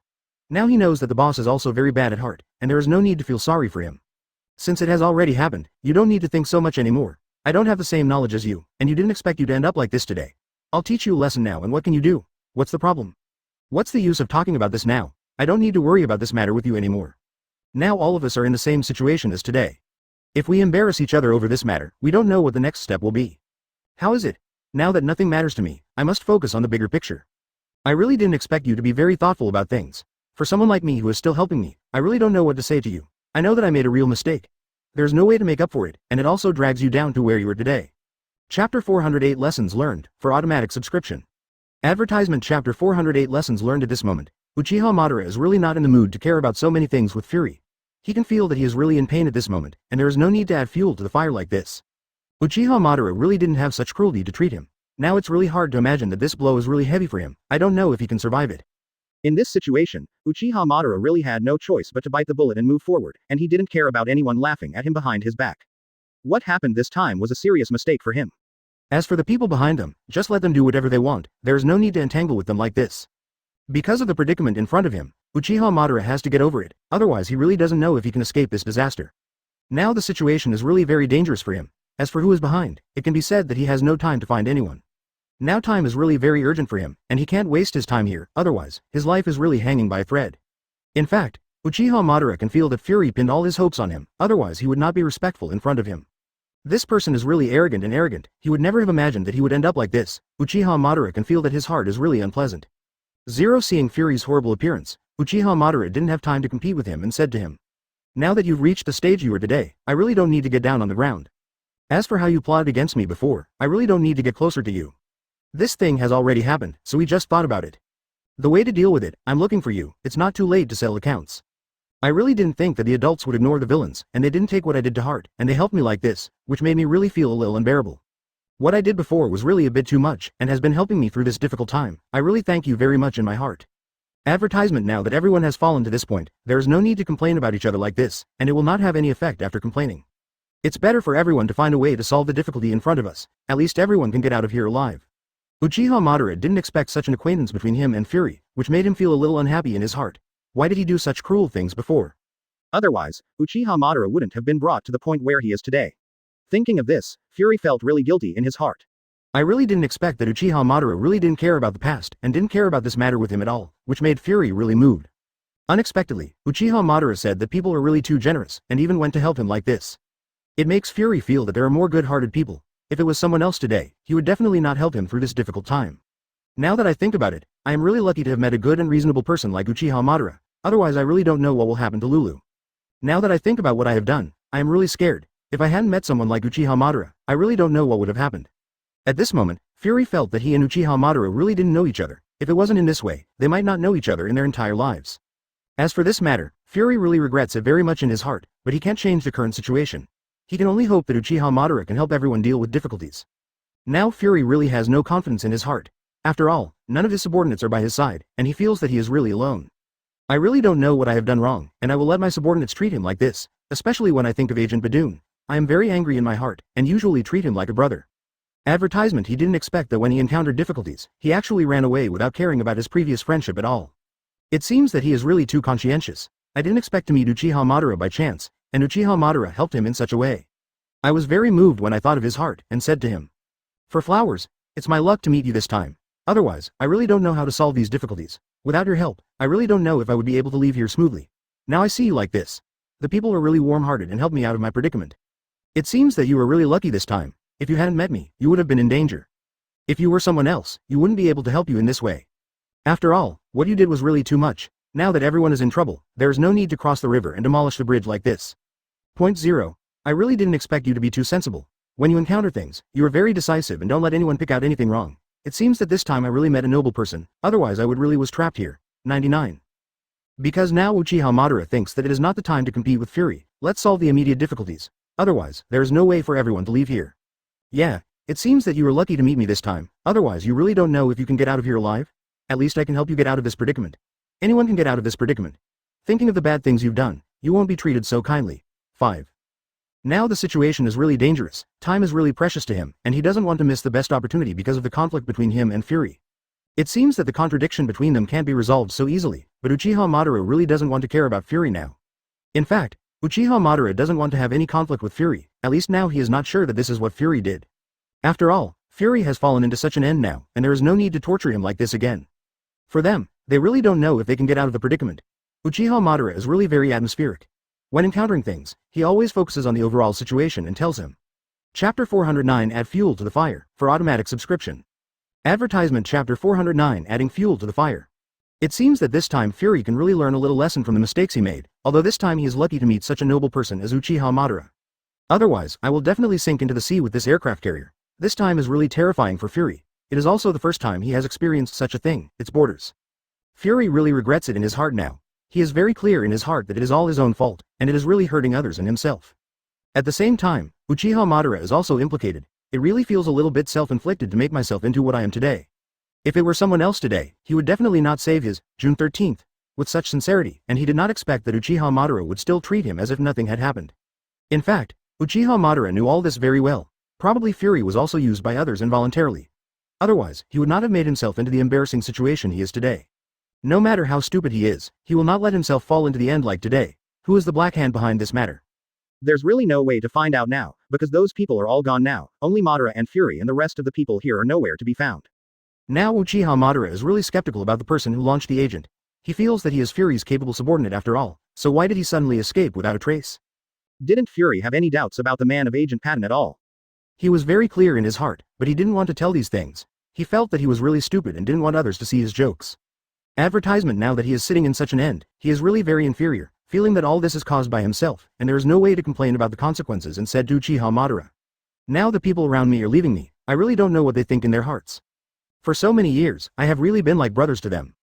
S1: Now he knows that the boss is also very bad at heart, and there is no need to feel sorry for him. Since it has already happened, you don't need to think so much anymore. I don't have the same knowledge as you, and you didn't expect you to end up like this today. I'll teach you a lesson now, and what can you do? What's the problem? What's the use of talking about this now? I don't need to worry about this matter with you anymore. Now all of us are in the same situation as today. If we embarrass each other over this matter, we don't know what the next step will be. How is it? Now that nothing matters to me, I must focus on the bigger picture. I really didn't expect you to be very thoughtful about things. For someone like me who is still helping me, I really don't know what to say to you. I know that I made a real mistake. There's no way to make up for it, and it also drags you down to where you are today. Chapter 408 Lessons Learned, for automatic subscription. Advertisement. Chapter 408 Lessons Learned. At this moment, Uchiha Madara is really not in the mood to care about so many things with fury. He can feel that he is really in pain at this moment, and there is no need to add fuel to the fire like this. Uchiha Madara really didn't have such cruelty to treat him. Now it's really hard to imagine that this blow is really heavy for him. I don't know if he can survive it.
S2: In this situation, Uchiha Madara really had no choice but to bite the bullet and move forward, and he didn't care about anyone laughing at him behind his back. What happened this time was a serious mistake for him.
S1: As for the people behind them, just let them do whatever they want, there is no need to entangle with them like this. Because of the predicament in front of him, Uchiha Madara has to get over it, otherwise he really doesn't know if he can escape this disaster. Now the situation is really very dangerous for him. As for who is behind, it can be said that he has no time to find anyone. Now time is really very urgent for him, and he can't waste his time here, otherwise, his life is really hanging by a thread. In fact, Uchiha Madara can feel that Fury pinned all his hopes on him, otherwise he would not be respectful in front of him. This person is really arrogant, he would never have imagined that he would end up like this. Uchiha Madara can feel that his heart is really unpleasant. Seeing Fury's horrible appearance, Uchiha Madara didn't have time to compete with him and said to him, "Now that you've reached the stage you are today, I really don't need to get down on the ground. As for how you plotted against me before, I really don't need to get closer to you. This thing has already happened, so we just thought about it. The way to deal with it, I'm looking for you, it's not too late to settle accounts. I really didn't think that the adults would ignore the villains, and they didn't take what I did to heart, and they helped me like this, which made me really feel a little unbearable. What I did before was really a bit too much, and has been helping me through this difficult time. I really thank you very much in my heart." Advertisement. Now that everyone has fallen to this point, there is no need to complain about each other like this, and it will not have any effect after complaining. It's better for everyone to find a way to solve the difficulty in front of us, at least everyone can get out of here alive. Uchiha Madara didn't expect such an acquaintance between him and Fury, which made him feel a little unhappy in his heart. Why did he do such cruel things before?
S2: Otherwise, Uchiha Madara wouldn't have been brought to the point where he is today. Thinking of this, Fury felt really guilty in his heart.
S1: I really didn't expect that Uchiha Madara really didn't care about the past, and didn't care about this matter with him at all, which made Fury really moved. Unexpectedly, Uchiha Madara said that people are really too generous, and even went to help him like this. It makes Fury feel that there are more good-hearted people. If it was someone else today, he would definitely not help him through this difficult time. Now that I think about it, I am really lucky to have met a good and reasonable person like Uchiha Madara, otherwise I really don't know what will happen to Lulu. Now that I think about what I have done, I am really scared. If I hadn't met someone like Uchiha Madara, I really don't know what would have happened. At this moment, Fury felt that he and Uchiha Madara really didn't know each other. If it wasn't in this way, they might not know each other in their entire lives. As for this matter, Fury really regrets it very much in his heart, but he can't change the current situation. He can only hope that Uchiha Madara can help everyone deal with difficulties. Now Fury really has no confidence in his heart. After all, none of his subordinates are by his side, and he feels that he is really alone. I really don't know what I have done wrong, and I will let my subordinates treat him like this, especially when I think of Agent Badoon. I am very angry in my heart, and usually treat him like a brother. Advertisement. He didn't expect that when he encountered difficulties, he actually ran away without caring about his previous friendship at all. It seems that he is really too conscientious. I didn't expect to meet Uchiha Madara by chance, and Uchiha Madara helped him in such a way. I was very moved when I thought of his heart, and said to him, "For flowers, it's my luck to meet you this time. Otherwise, I really don't know how to solve these difficulties. Without your help, I really don't know if I would be able to leave here smoothly. Now I see you like this. The people are really warm-hearted and helped me out of my predicament. It seems that you were really lucky this time. If you hadn't met me, you would have been in danger. If you were someone else, you wouldn't be able to help you in this way. After all, what you did was really too much. Now that everyone is in trouble, there is no need to cross the river and demolish the bridge like this. Point 0. I really didn't expect you to be too sensible. When you encounter things, you are very decisive and don't let anyone pick out anything wrong. It seems that this time I really met a noble person, otherwise I would really was trapped here." 99. Because now Uchiha Madara thinks that it is not the time to compete with Fury. Let's solve the immediate difficulties. Otherwise, there is no way for everyone to leave here. Yeah, it seems that you were lucky to meet me this time. Otherwise, you really don't know if you can get out of here alive? At least I can help you get out of this predicament. Anyone can get out of this predicament. Thinking of the bad things you've done, you won't be treated so kindly. 5. Now the situation is really dangerous. Time is really precious to him, and he doesn't want to miss the best opportunity because of the conflict between him and Fury. It seems that the contradiction between them can't be resolved so easily, but Uchiha Madara really doesn't want to care about Fury now. In fact, Uchiha Madara doesn't want to have any conflict with Fury, at least now he is not sure that this is what Fury did. After all, Fury has fallen into such an end now, and there is no need to torture him like this again. For them, they really don't know if they can get out of the predicament. Uchiha Madara is really very atmospheric. When encountering things, he always focuses on the overall situation and tells him. Chapter 409 Add fuel to the fire, for automatic subscription. Advertisement Chapter 409 Adding fuel to the fire. It seems that this time Fury can really learn a little lesson from the mistakes he made, although this time he is lucky to meet such a noble person as Uchiha Madara. Otherwise, I will definitely sink into the sea with this aircraft carrier. This time is really terrifying for Fury. It is also the first time he has experienced such a thing, its borders. Fury really regrets it in his heart now. He is very clear in his heart that it is all his own fault, and it is really hurting others and himself. At the same time, Uchiha Madara is also implicated. It really feels a little bit self-inflicted to make myself into what I am today. If it were someone else today, he would definitely not save his June 13th with such sincerity, and he did not expect that Uchiha Madara would still treat him as if nothing had happened. In fact, Uchiha Madara knew all this very well. Probably Fury was also used by others involuntarily. Otherwise, he would not have made himself into the embarrassing situation he is today. No matter how stupid he is, he will not let himself fall into the end like today. Who is the Black Hand behind this matter?
S2: There's really no way to find out now, because those people are all gone now. Only Madara and Fury and the rest of the people here are nowhere to be found.
S1: Now Uchiha Madara is really skeptical about the person who launched the agent. He feels that he is Fury's capable subordinate after all, so why did he suddenly escape without a trace?
S2: Didn't Fury have any doubts about the man of Agent Patton at all?
S1: He was very clear in his heart, but he didn't want to tell these things. He felt that he was really stupid and didn't want others to see his jokes. Advertisement Now that he is sitting in such an end, he is really very inferior, feeling that all this is caused by himself, and there is no way to complain about the consequences, and said to Uchiha Madara. Now the people around me are leaving me, I really don't know what they think in their hearts. For so many years, I have really been like brothers to them.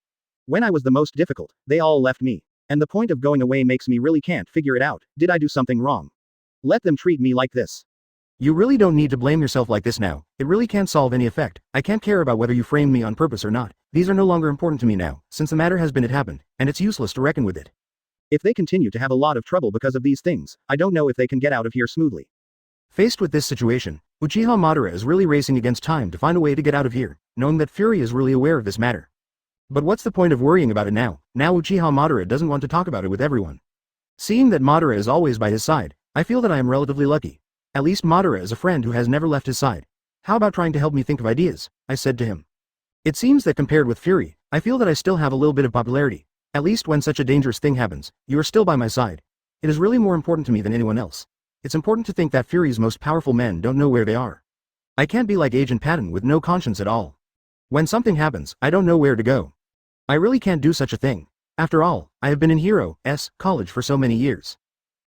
S2: When I was the most difficult, they all left me. And the point of going away makes me really can't figure it out. Did I do something wrong? Let them treat me like this.
S1: You really don't need to blame yourself like this now. It really can't solve any effect. I can't care about whether you framed me on purpose or not. These are no longer important to me now, since the matter has been it happened, and it's useless to reckon with it.
S2: If they continue to have a lot of trouble because of these things, I don't know if they can get out of here smoothly.
S1: Faced with this situation, Uchiha Madara is really racing against time to find a way to get out of here, knowing that Fury is really aware of this matter. But what's the point of worrying about it now? Now Uchiha Madara doesn't want to talk about it with everyone. Seeing that Madara is always by his side, I feel that I am relatively lucky. At least Madara is a friend who has never left his side. How about trying to help me think of ideas? I said to him. It seems that compared with Fury, I feel that I still have a little bit of popularity. At least when such a dangerous thing happens, you are still by my side. It is really more important to me than anyone else. It's important to think that Fury's most powerful men don't know where they are. I can't be like Agent Patton with no conscience at all. When something happens, I don't know where to go. I really can't do such a thing. After all, I have been in Hero's college for so many years.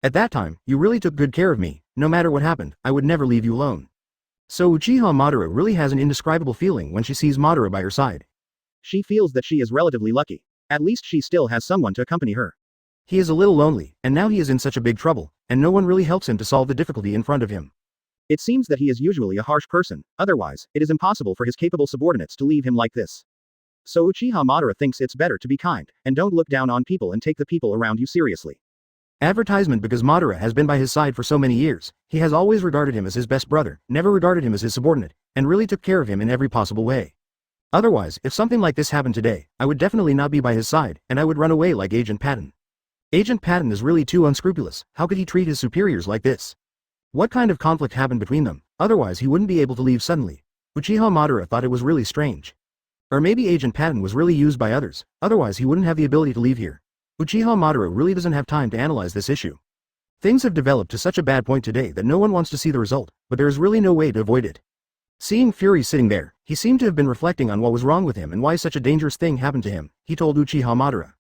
S1: At that time, you really took good care of me. No matter what happened, I would never leave you alone. So Uchiha Madara really has an indescribable feeling when she sees Madara by her side.
S2: She feels that she is relatively lucky. At least she still has someone to accompany her.
S1: He is a little lonely, and now he is in such a big trouble, and no one really helps him to solve the difficulty in front of him.
S2: It seems that he is usually a harsh person, otherwise, it is impossible for his capable subordinates to leave him like this. So Uchiha Madara thinks it's better to be kind, and don't look down on people and take the people around you seriously.
S1: Advertisement Because Madara has been by his side for so many years, he has always regarded him as his best brother, never regarded him as his subordinate, and really took care of him in every possible way. Otherwise, if something like this happened today, I would definitely not be by his side, and I would run away like Agent Patton. Agent Patton is really too unscrupulous. How could he treat his superiors like this? What kind of conflict happened between them? Otherwise he wouldn't be able to leave suddenly. Uchiha Madara thought it was really strange. Or maybe Agent Patton was really used by others, otherwise he wouldn't have the ability to leave here. Uchiha Madara really doesn't have time to analyze this issue. Things have developed to such a bad point today that no one wants to see the result, but there is really no way to avoid it. Seeing Fury sitting there, he seemed to have been reflecting on what was wrong with him and why such a dangerous thing happened to him. He told Uchiha Madara.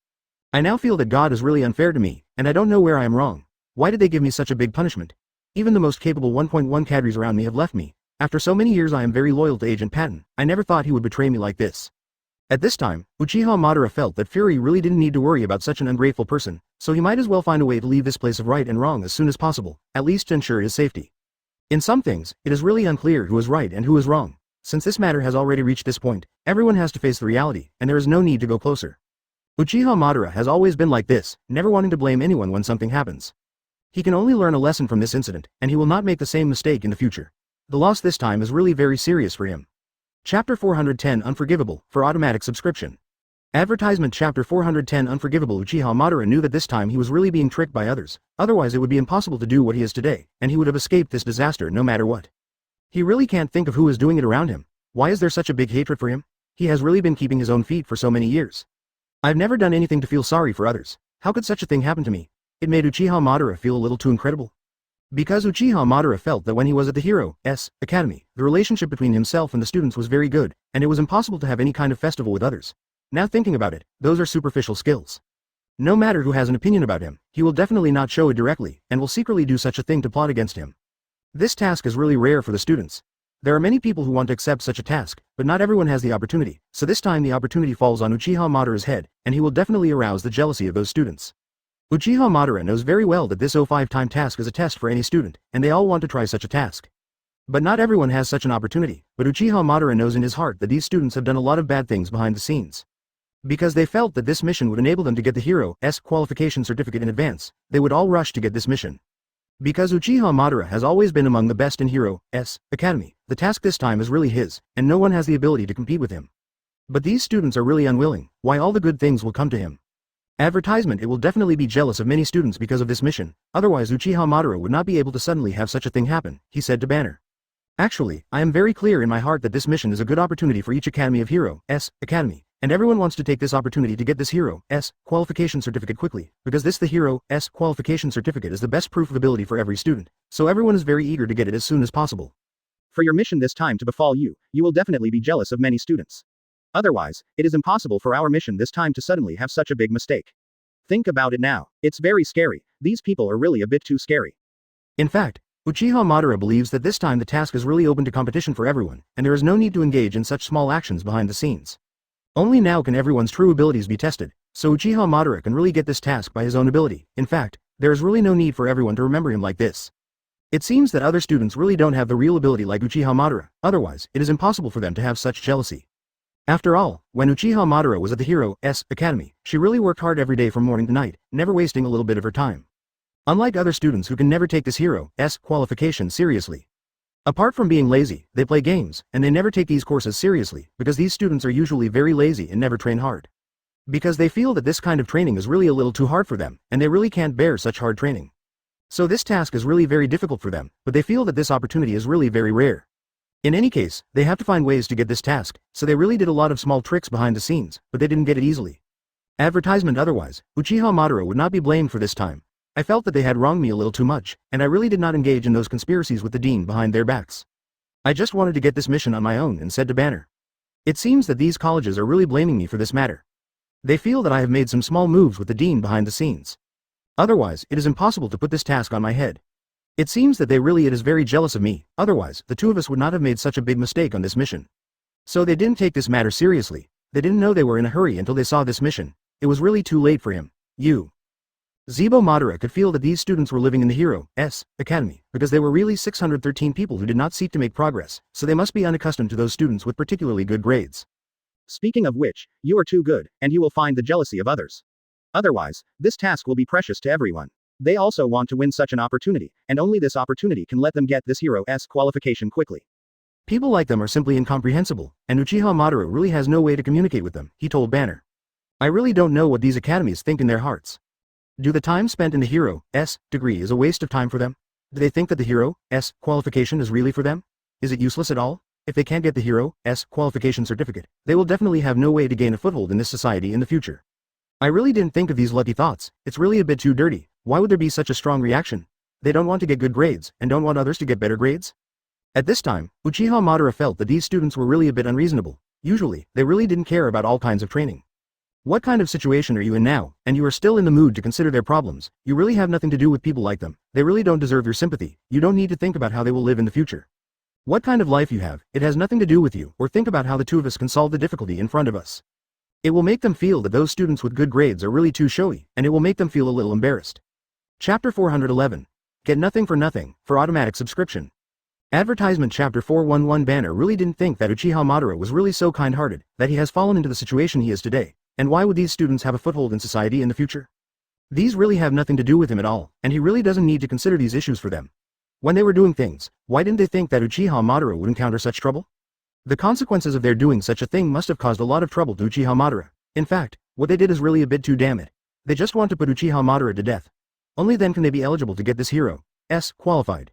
S1: I now feel that God is really unfair to me, and I don't know where I am wrong. Why did they give me such a big punishment? Even the most capable 1.1 cadres around me have left me. After so many years I am very loyal to Agent Patton. I never thought he would betray me like this. At this time, Uchiha Madara felt that Fury really didn't need to worry about such an ungrateful person, so he might as well find a way to leave this place of right and wrong as soon as possible, at least to ensure his safety. In some things, it is really unclear who is right and who is wrong. Since this matter has already reached this point, everyone has to face the reality, and there is no need to go closer. Uchiha Madara has always been like this, never wanting to blame anyone when something happens. He can only learn a lesson from this incident, and he will not make the same mistake in the future. The loss this time is really very serious for him. Chapter 410 Unforgivable, for automatic subscription. Advertisement Chapter 410 Unforgivable. Uchiha Madara knew that this time he was really being tricked by others, otherwise it would be impossible to do what he is today, and he would have escaped this disaster no matter what. He really can't think of who is doing it around him. Why is there such a big hatred for him? He has really been keeping his own feet for so many years. I've never done anything to feel sorry for others. How could such a thing happen to me? It made Uchiha Madara feel a little too incredible. Because Uchiha Madara felt that when he was at the Hero's Academy, the relationship between himself and the students was very good, and it was impossible to have any kind of festival with others. Now thinking about it, those are superficial skills. No matter who has an opinion about him, he will definitely not show it directly, and will secretly do such a thing to plot against him. This task is really rare for the students. There are many people who want to accept such a task, but not everyone has the opportunity, so this time the opportunity falls on Uchiha Madara's head, and he will definitely arouse the jealousy of those students. Uchiha Madara knows very well that this 05-time task is a test for any student, and they all want to try such a task. But not everyone has such an opportunity, but Uchiha Madara knows in his heart that these students have done a lot of bad things behind the scenes. Because they felt that this mission would enable them to get the Hero's qualification certificate in advance, they would all rush to get this mission. Because Uchiha Madara has always been among the best in Hero's Academy, the task this time is really his, and no one has the ability to compete with him. But these students are really unwilling, why all the good things will come to him. Advertisement. It will definitely be jealous of many students because of this mission, otherwise Uchiha Madara would not be able to suddenly have such a thing happen, he said to Banner. Actually, I am very clear in my heart that this mission is a good opportunity for each Academy of Hero's Academy, and everyone wants to take this opportunity to get this Hero's qualification certificate quickly, because this the Hero's qualification certificate is the best proof of ability for every student, so everyone is very eager to get it as soon as possible.
S2: For your mission this time to befall you, you will definitely be jealous of many students. Otherwise, it is impossible for our mission this time to suddenly have such a big mistake. Think about it now. It's very scary. These people are really a bit too scary.
S1: In fact, Uchiha Madara believes that this time the task is really open to competition for everyone, and there is no need to engage in such small actions behind the scenes. Only now can everyone's true abilities be tested, so Uchiha Madara can really get this task by his own ability. In fact, there is really no need for everyone to remember him like this. It seems that other students really don't have the real ability like Uchiha Madara, otherwise, it is impossible for them to have such jealousy. After all, when Uchiha Madara was at the Hero's Academy, she really worked hard every day from morning to night, never wasting a little bit of her time. Unlike other students who can never take this Hero's qualification seriously. Apart from being lazy, they play games, and they never take these courses seriously, because these students are usually very lazy and never train hard. Because they feel that this kind of training is really a little too hard for them, and they really can't bear such hard training. So this task is really very difficult for them, but they feel that this opportunity is really very rare. In any case, they have to find ways to get this task, so they really did a lot of small tricks behind the scenes, but they didn't get it easily. Advertisement. Otherwise, Uchiha Madara would not be blamed for this time. I felt that they had wronged me a little too much, and I really did not engage in those conspiracies with the dean behind their backs. I just wanted to get this mission on my own and said to Banner. It seems that these colleges are really blaming me for this matter. They feel that I have made some small moves with the dean behind the scenes. Otherwise, it is impossible to put this task on my head. It seems that it is very jealous of me, otherwise, the two of us would not have made such a big mistake on this mission. So they didn't take this matter seriously. They didn't know they were in a hurry until they saw this mission. It was really too late for him. Zebo Madara could feel that these students were living in the Hero's Academy, because they were really 613 people who did not seek to make progress, so they must be unaccustomed to those students with particularly good grades.
S2: Speaking of which, you are too good, and you will find the jealousy of others. Otherwise, this task will be precious to everyone. They also want to win such an opportunity, and only this opportunity can let them get this Hero's qualification quickly.
S1: People like them are simply incomprehensible, and Uchiha Madara really has no way to communicate with them, he told Banner. I really don't know what these academies think in their hearts. Do the time spent in the Hero's degree is a waste of time for them? Do they think that the Hero's qualification is really for them? Is it useless at all? If they can't get the Hero's qualification certificate, they will definitely have no way to gain a foothold in this society in the future. I really didn't think of these lucky thoughts. It's really a bit too dirty. Why would there be such a strong reaction? They don't want to get good grades, and don't want others to get better grades? At this time, Uchiha Madara felt that these students were really a bit unreasonable. Usually, they really didn't care about all kinds of training. What kind of situation are you in now, and you are still in the mood to consider their problems? You really have nothing to do with people like them. They really don't deserve your sympathy. You don't need to think about how they will live in the future. What kind of life you have, it has nothing to do with you, or think about how the two of us can solve the difficulty in front of us. It will make them feel that those students with good grades are really too showy, and it will make them feel a little embarrassed. Chapter 411. Get nothing for automatic subscription. Advertisement Chapter 411. Banner really didn't think that Uchiha Madara was really so kind-hearted, that he has fallen into the situation he is today, and why would these students have a foothold in society in the future? These really have nothing to do with him at all, and he really doesn't need to consider these issues for them. When they were doing things, why didn't they think that Uchiha Madara would encounter such trouble? The consequences of their doing such a thing must have caused a lot of trouble to Uchiha Madara. In fact, what they did is really a bit too damn it. They just want to put Uchiha Madara to death. Only then can they be eligible to get this hero's qualified.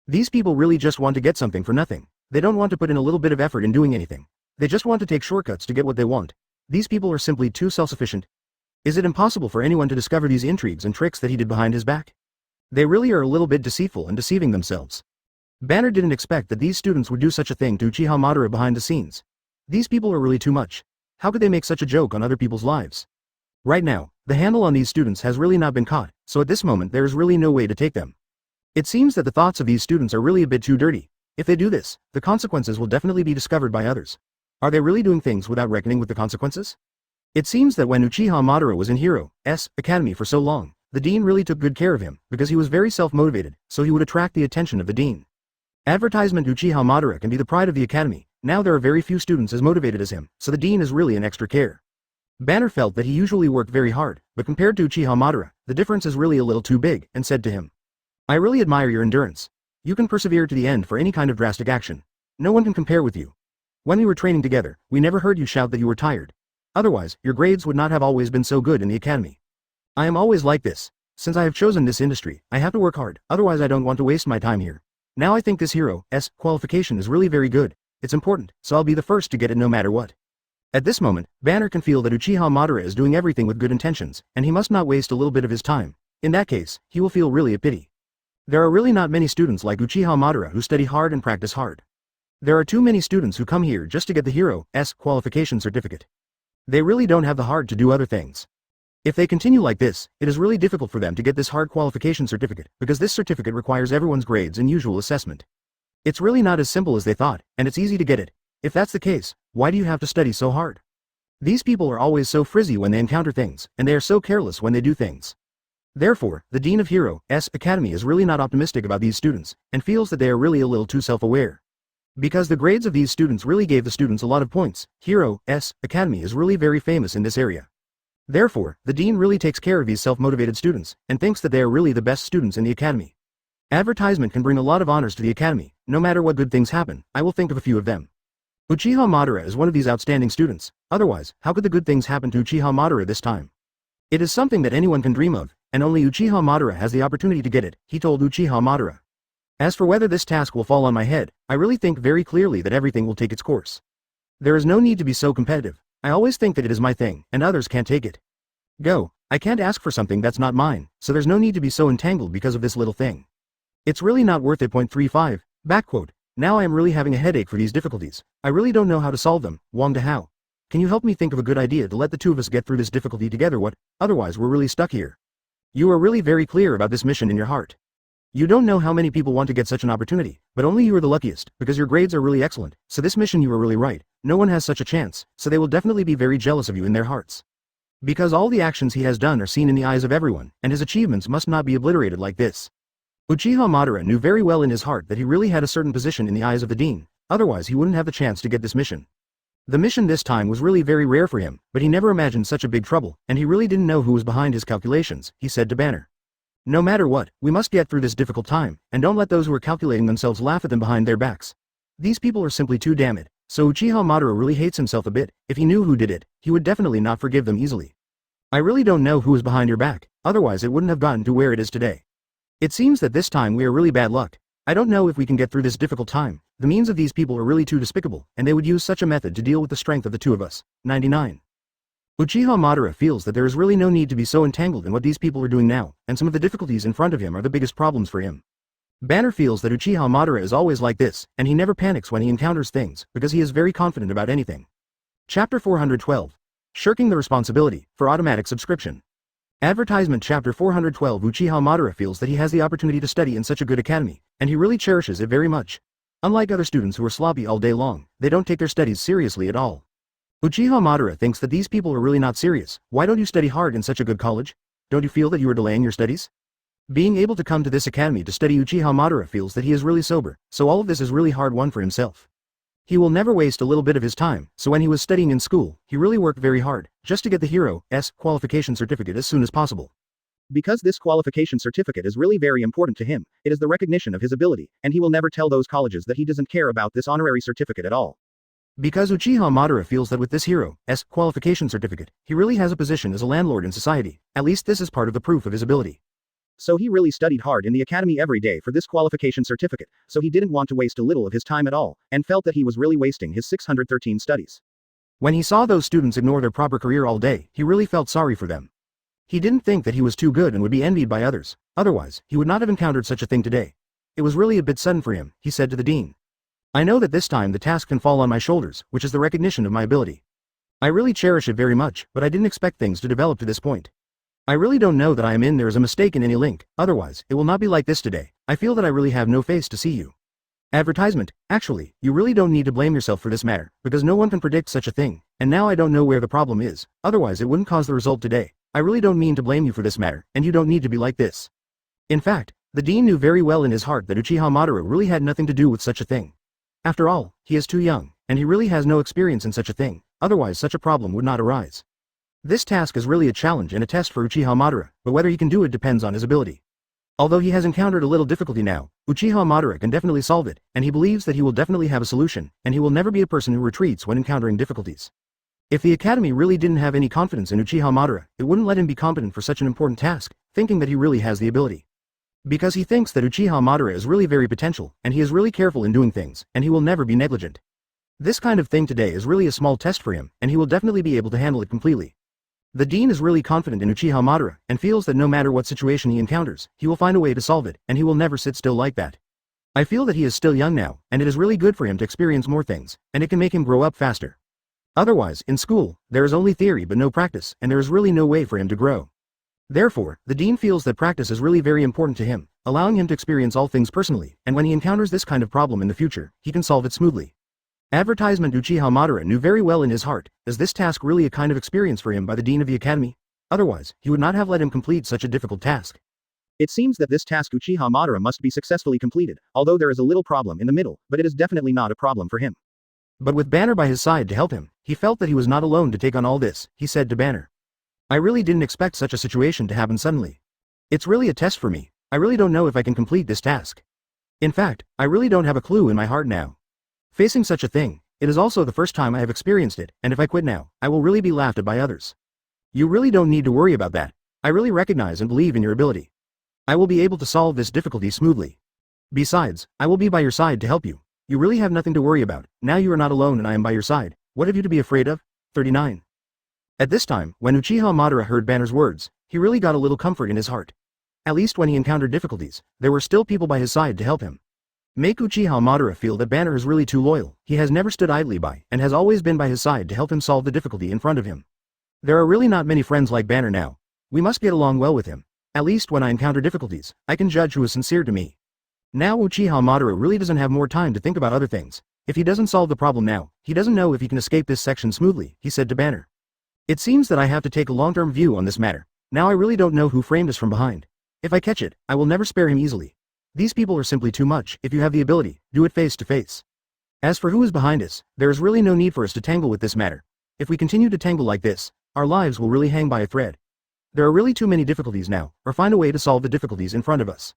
S1: These people really just want to get something for nothing. They don't want to put in a little bit of effort in doing anything. They just want to take shortcuts to get what they want. These people are simply too self-sufficient. Is it impossible for anyone to discover these intrigues and tricks that he did behind his back? They really are a little bit deceitful and deceiving themselves. Banner didn't expect that these students would do such a thing to Uchiha Madara behind the scenes. These people are really too much. How could they make such a joke on other people's lives? Right now, the handle on these students has really not been caught, so at this moment there is really no way to take them. It seems that the thoughts of these students are really a bit too dirty. If they do this, the consequences will definitely be discovered by others. Are they really doing things without reckoning with the consequences? It seems that when Uchiha Madara was in Hero's Academy for so long, the dean really took good care of him, because he was very self-motivated, so he would attract the attention of the dean. Advertisement Uchiha Madara can be the pride of the academy. Now there are very few students as motivated as him, so the dean is really an extra care. Banner felt that he usually worked very hard, but compared to Uchiha Madara, the difference is really a little too big, and said to him, I really admire your endurance. You can persevere to the end for any kind of drastic action. No one can compare with you. When we were training together, we never heard you shout that you were tired. Otherwise, your grades would not have always been so good in the academy. I am always like this. Since I have chosen this industry, I have to work hard, otherwise I don't want to waste my time here. Now I think this hero's qualification is really very good. It's important, so I'll be the first to get it no matter what. At this moment, Banner can feel that Uchiha Madara is doing everything with good intentions, and he must not waste a little bit of his time. In that case, he will feel really a pity. There are really not many students like Uchiha Madara who study hard and practice hard. There are too many students who come here just to get the hero's qualification certificate. They really don't have the heart to do other things. If they continue like this, it is really difficult for them to get this hard qualification certificate, because this certificate requires everyone's grades and usual assessment. It's really not as simple as they thought, and it's easy to get it. If that's the case, why do you have to study so hard? These people are always so frizzy when they encounter things, and they are so careless when they do things. Therefore, the Dean of Hero's Academy is really not optimistic about these students, and feels that they are really a little too self-aware. Because the grades of these students really gave the students a lot of points, Hero's Academy is really very famous in this area. Therefore, the Dean really takes care of these self-motivated students, and thinks that they are really the best students in the academy. Advertisement can bring a lot of honors to the academy. No matter what good things happen, I will think of a few of them. Uchiha Madara is one of these outstanding students. Otherwise, how could the good things happen to Uchiha Madara this time? It is something that anyone can dream of, and only Uchiha Madara has the opportunity to get it, he told Uchiha Madara. As for whether this task will fall on my head, I really think very clearly that everything will take its course. There is no need to be so competitive. I always think that it is my thing, and others can't take it. Go. I can't ask for something that's not mine, so there's no need to be so entangled because of this little thing. It's really not worth it. 35. Backquote. Now I am really having a headache for these difficulties. I really don't know how to solve them. Wang De how. Can you help me think of a good idea to let the two of us get through this difficulty together? What? Otherwise we're really stuck here. You are really very clear about this mission in your heart. You don't know how many people want to get such an opportunity, but only you are the luckiest, because your grades are really excellent, so this mission you are really right. No one has such a chance, so they will definitely be very jealous of you in their hearts. Because all the actions he has done are seen in the eyes of everyone, and his achievements must not be obliterated like this. Uchiha Madara knew very well in his heart that he really had a certain position in the eyes of the dean, otherwise he wouldn't have the chance to get this mission. The mission this time was really very rare for him, but he never imagined such a big trouble, and he really didn't know who was behind his calculations, he said to Banner. No matter what, we must get through this difficult time, and don't let those who are calculating themselves laugh at them behind their backs. These people are simply too damn it, so Uchiha Madara really hates himself a bit. If he knew who did it, he would definitely not forgive them easily. I really don't know who is behind your back, otherwise it wouldn't have gotten to where it is today. It seems that this time we are really bad luck. I don't know if we can get through this difficult time. The means of these people are really too despicable, and they would use such a method to deal with the strength of the two of us. 99. Uchiha Madara feels that there is really no need to be so entangled in what these people are doing now, and some of the difficulties in front of him are the biggest problems for him. Banner feels that Uchiha Madara is always like this, and he never panics when he encounters things, because he is very confident about anything. Chapter 412. Shirking the responsibility, for automatic subscription. Advertisement Chapter 412. Uchiha Madara feels that he has the opportunity to study in such a good academy, and he really cherishes it very much. Unlike other students who are sloppy all day long, they don't take their studies seriously at all. Uchiha Madara thinks that these people are really not serious. Why don't you study hard in such a good college? Don't you feel that you are delaying your studies? Being able to come to this academy to study, Uchiha Madara feels that he is really sober, so all of this is really hard one for himself. He will never waste a little bit of his time, so when he was studying in school, he really worked very hard, just to get the hero's qualification certificate as soon as possible.
S2: Because this qualification certificate is really very important to him, it is the recognition of his ability, and he will never tell those colleges that he doesn't care about this honorary certificate at all.
S1: Because Uchiha Madara feels that with this hero's qualification certificate, he really has a position as a landlord in society, at least this is part of the proof of his ability.
S2: So he really studied hard in the academy every day for this qualification certificate, so he didn't want to waste a little of his time at all, and felt that he was really wasting his 613 studies.
S1: When he saw those students ignore their proper career all day, he really felt sorry for them. He didn't think that he was too good and would be envied by others, otherwise, he would not have encountered such a thing today. It was really a bit sudden for him, he said to the dean. I know that this time the task can fall on my shoulders, which is the recognition of my ability. I really cherish it very much, but I didn't expect things to develop to this point. I really don't know that I am in there is a mistake in any link, otherwise, it will not be like this today. I feel that I really have no face to see you. Advertisement, actually, you really don't need to blame yourself for this matter, because no one can predict such a thing, and now I don't know where the problem is, otherwise it wouldn't cause the result today. I really don't mean to blame you for this matter, and you don't need to be like this. In fact, the dean knew very well in his heart that Uchiha Madara really had nothing to do with such a thing. After all, he is too young, and he really has no experience in such a thing, otherwise such a problem would not arise. This task is really a challenge and a test for Uchiha Madara, but whether he can do it depends on his ability. Although he has encountered a little difficulty now, Uchiha Madara can definitely solve it, and he believes that he will definitely have a solution, and he will never be a person who retreats when encountering difficulties. If the academy really didn't have any confidence in Uchiha Madara, it wouldn't let him be competent for such an important task, thinking that he really has the ability. Because he thinks that Uchiha Madara is really very potential, and he is really careful in doing things, and he will never be negligent. This kind of thing today is really a small test for him, and he will definitely be able to handle it completely. The dean is really confident in Uchiha Madara, and feels that no matter what situation he encounters, he will find a way to solve it, and he will never sit still like that. I feel that he is still young now, and it is really good for him to experience more things, and it can make him grow up faster. Otherwise, in school, there is only theory but no practice, and there is really no way for him to grow. Therefore, the dean feels that practice is really very important to him, allowing him to experience all things personally, and when he encounters this kind of problem in the future, he can solve it smoothly. Advertisement Uchiha Madara knew very well in his heart, is this task really a kind of experience for him by the dean of the academy? Otherwise, he would not have let him complete such a difficult task.
S2: It seems that this task Uchiha Madara must be successfully completed, although there is a little problem in the middle, but it is definitely not a problem for him.
S1: But with Banner by his side to help him, he felt that he was not alone to take on all this, he said to Banner. I really didn't expect such a situation to happen suddenly. It's really a test for me. I really don't know if I can complete this task. In fact, I really don't have a clue in my heart now. Facing such a thing, it is also the first time I have experienced it, and if I quit now, I will really be laughed at by others. You really don't need to worry about that. I really recognize and believe in your ability. I will be able to solve this difficulty smoothly. Besides, I will be by your side to help you. You really have nothing to worry about. Now you are not alone and I am by your side. What have you to be afraid of? 39. At this time, when Uchiha Madara heard Banner's words, he really got a little comfort in his heart. At least when he encountered difficulties, there were still people by his side to help him. Make Uchiha Madara feel that Banner is really too loyal. He has never stood idly by, and has always been by his side to help him solve the difficulty in front of him. There are really not many friends like Banner now. We must get along well with him. At least when I encounter difficulties, I can judge who is sincere to me. Now Uchiha Madara really doesn't have more time to think about other things. If he doesn't solve the problem now, he doesn't know if he can escape this section smoothly, he said to Banner. It seems that I have to take a long-term view on this matter. Now I really don't know who framed us from behind. If I catch it, I will never spare him easily. These people are simply too much. If you have the ability, do it face to face. As for who is behind us, there is really no need for us to tangle with this matter. If we continue to tangle like this, our lives will really hang by a thread. There are really too many difficulties now, or find a way to solve the difficulties in front of us.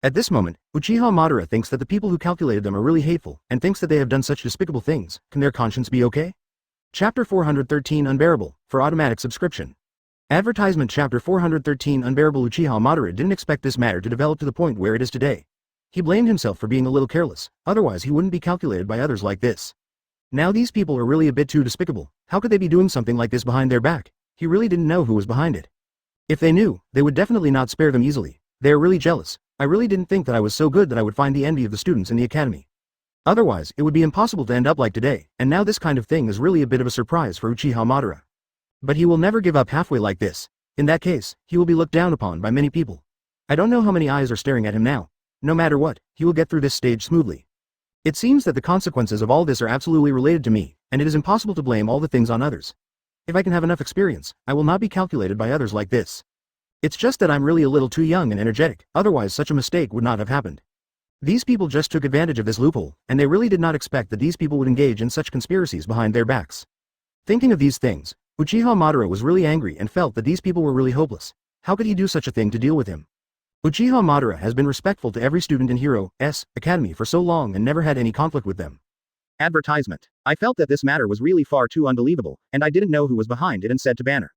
S1: At this moment, Uchiha Madara thinks that the people who calculated them are really hateful, and thinks that they have done such despicable things. Can their conscience be okay? Chapter 413 Unbearable, for automatic subscription. Advertisement Chapter 413 Unbearable Uchiha Madara didn't expect this matter to develop to the point where it is today. He blamed himself for being a little careless, otherwise he wouldn't be calculated by others like this. Now these people are really a bit too despicable. How could they be doing something like this behind their back? He really didn't know who was behind it. If they knew, they would definitely not spare them easily. They are really jealous. I really didn't think that I was so good that I would find the envy of the students in the academy. Otherwise, it would be impossible to end up like today, and now this kind of thing is really a bit of a surprise for Uchiha Madara. But he will never give up halfway like this. In that case, he will be looked down upon by many people. I don't know how many eyes are staring at him now. No matter what, he will get through this stage smoothly. It seems that the consequences of all this are absolutely related to me, and it is impossible to blame all the things on others. If I can have enough experience, I will not be calculated by others like this. It's just that I'm really a little too young and energetic, otherwise such a mistake would not have happened. These people just took advantage of this loophole, and they really did not expect that these people would engage in such conspiracies behind their backs. Thinking of these things, Uchiha Madara was really angry and felt that these people were really hopeless. How could he do such a thing to deal with him? Uchiha Madara has been respectful to every student in Hero's Academy for so long and never had any conflict with them.
S2: Advertisement. I felt that this matter was really far too unbelievable, and I didn't know who was behind it and said to Banner.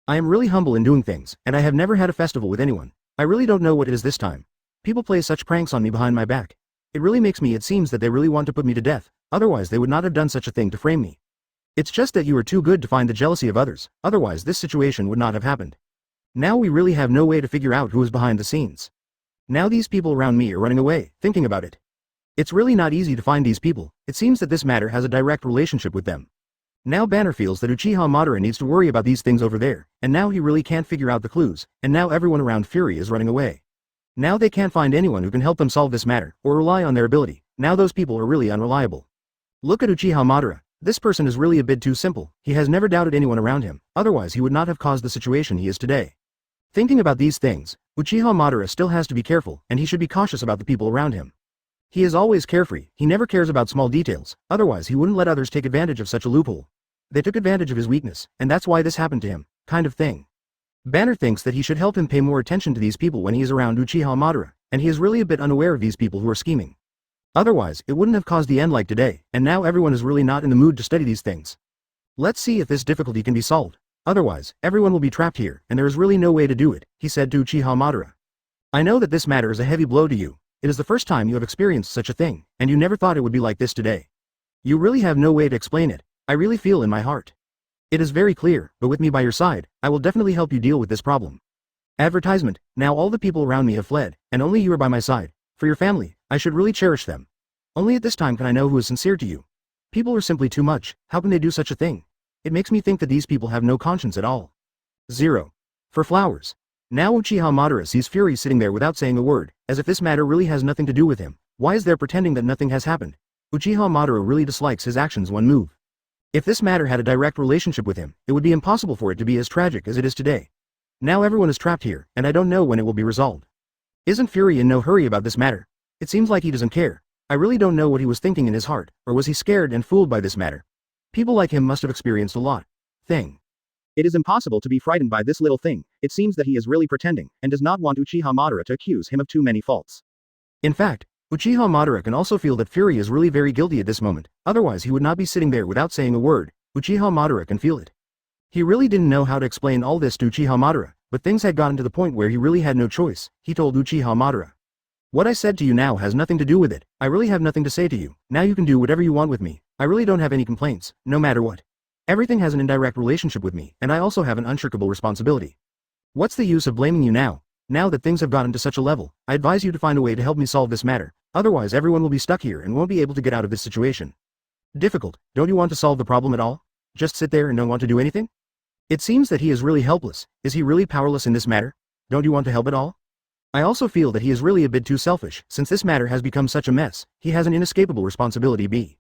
S1: I am really humble in doing things, and I have never had a festival with anyone. I really don't know what it is this time. People play such pranks on me behind my back. It really makes me, it seems that they really want to put me to death, otherwise they would not have done such a thing to frame me. It's just that you are too good to find the jealousy of others, otherwise this situation would not have happened. Now we really have no way to figure out who is behind the scenes. Now these people around me are running away, thinking about it. It's really not easy to find these people, it seems that this matter has a direct relationship with them. Now Banner feels that Uchiha Madara needs to worry about these things over there, and now he really can't figure out the clues, and now everyone around Fury is running away. Now they can't find anyone who can help them solve this matter, or rely on their ability, now those people are really unreliable. Look at Uchiha Madara, this person is really a bit too simple, he has never doubted anyone around him, otherwise he would not have caused the situation he is today. Thinking about these things, Uchiha Madara still has to be careful, and he should be cautious about the people around him. He is always carefree, he never cares about small details, otherwise he wouldn't let others take advantage of such a loophole. They took advantage of his weakness, and that's why this happened to him, kind of thing. Banner thinks that he should help him pay more attention to these people when he is around Uchiha Madara, and he is really a bit unaware of these people who are scheming. Otherwise, it wouldn't have caused the end like today, and now everyone is really not in the mood to study these things. Let's see if this difficulty can be solved. Otherwise, everyone will be trapped here, and there is really no way to do it, he said to Uchiha Madara. I know that this matter is a heavy blow to you. It is the first time you have experienced such a thing, and you never thought it would be like this today. You really have no way to explain it, I really feel in my heart. It is very clear, but with me by your side, I will definitely help you deal with this problem. Advertisement, now all the people around me have fled, and only you are by my side. For your family, I should really cherish them. Only at this time can I know who is sincere to you. People are simply too much, how can they do such a thing? It makes me think that these people have no conscience at all. 0. For flowers. Now Uchiha Madara sees Fury sitting there without saying a word, as if this matter really has nothing to do with him. Why is there pretending that nothing has happened? Uchiha Madara really dislikes his actions one move. If this matter had a direct relationship with him, it would be impossible for it to be as tragic as it is today. Now everyone is trapped here, and I don't know when it will be resolved. Isn't Fury in no hurry about this matter? It seems like he doesn't care. I really don't know what he was thinking in his heart, or was he scared and fooled by this matter? People like him must have experienced a lot. Thing.
S2: It is impossible to be frightened by this little thing, it seems that he is really pretending, and does not want Uchiha Madara to accuse him of too many faults.
S1: In fact, Uchiha Madara can also feel that Fury is really very guilty at this moment, otherwise he would not be sitting there without saying a word. Uchiha Madara can feel it. He really didn't know how to explain all this to Uchiha Madara, but things had gotten to the point where he really had no choice, he told Uchiha Madara. What I said to you now has nothing to do with it, I really have nothing to say to you, now you can do whatever you want with me, I really don't have any complaints, no matter what. Everything has an indirect relationship with me, and I also have an unshirkable responsibility. What's the use of blaming you now? Now that things have gotten to such a level, I advise you to find a way to help me solve this matter, otherwise everyone will be stuck here and won't be able to get out of this situation. Difficult, don't you want to solve the problem at all? Just sit there and don't want to do anything? It seems that he is really helpless, is he really powerless in this matter? Don't you want to help at all? I also feel that he is really a bit too selfish, since this matter has become such a mess, he has an inescapable responsibility. B.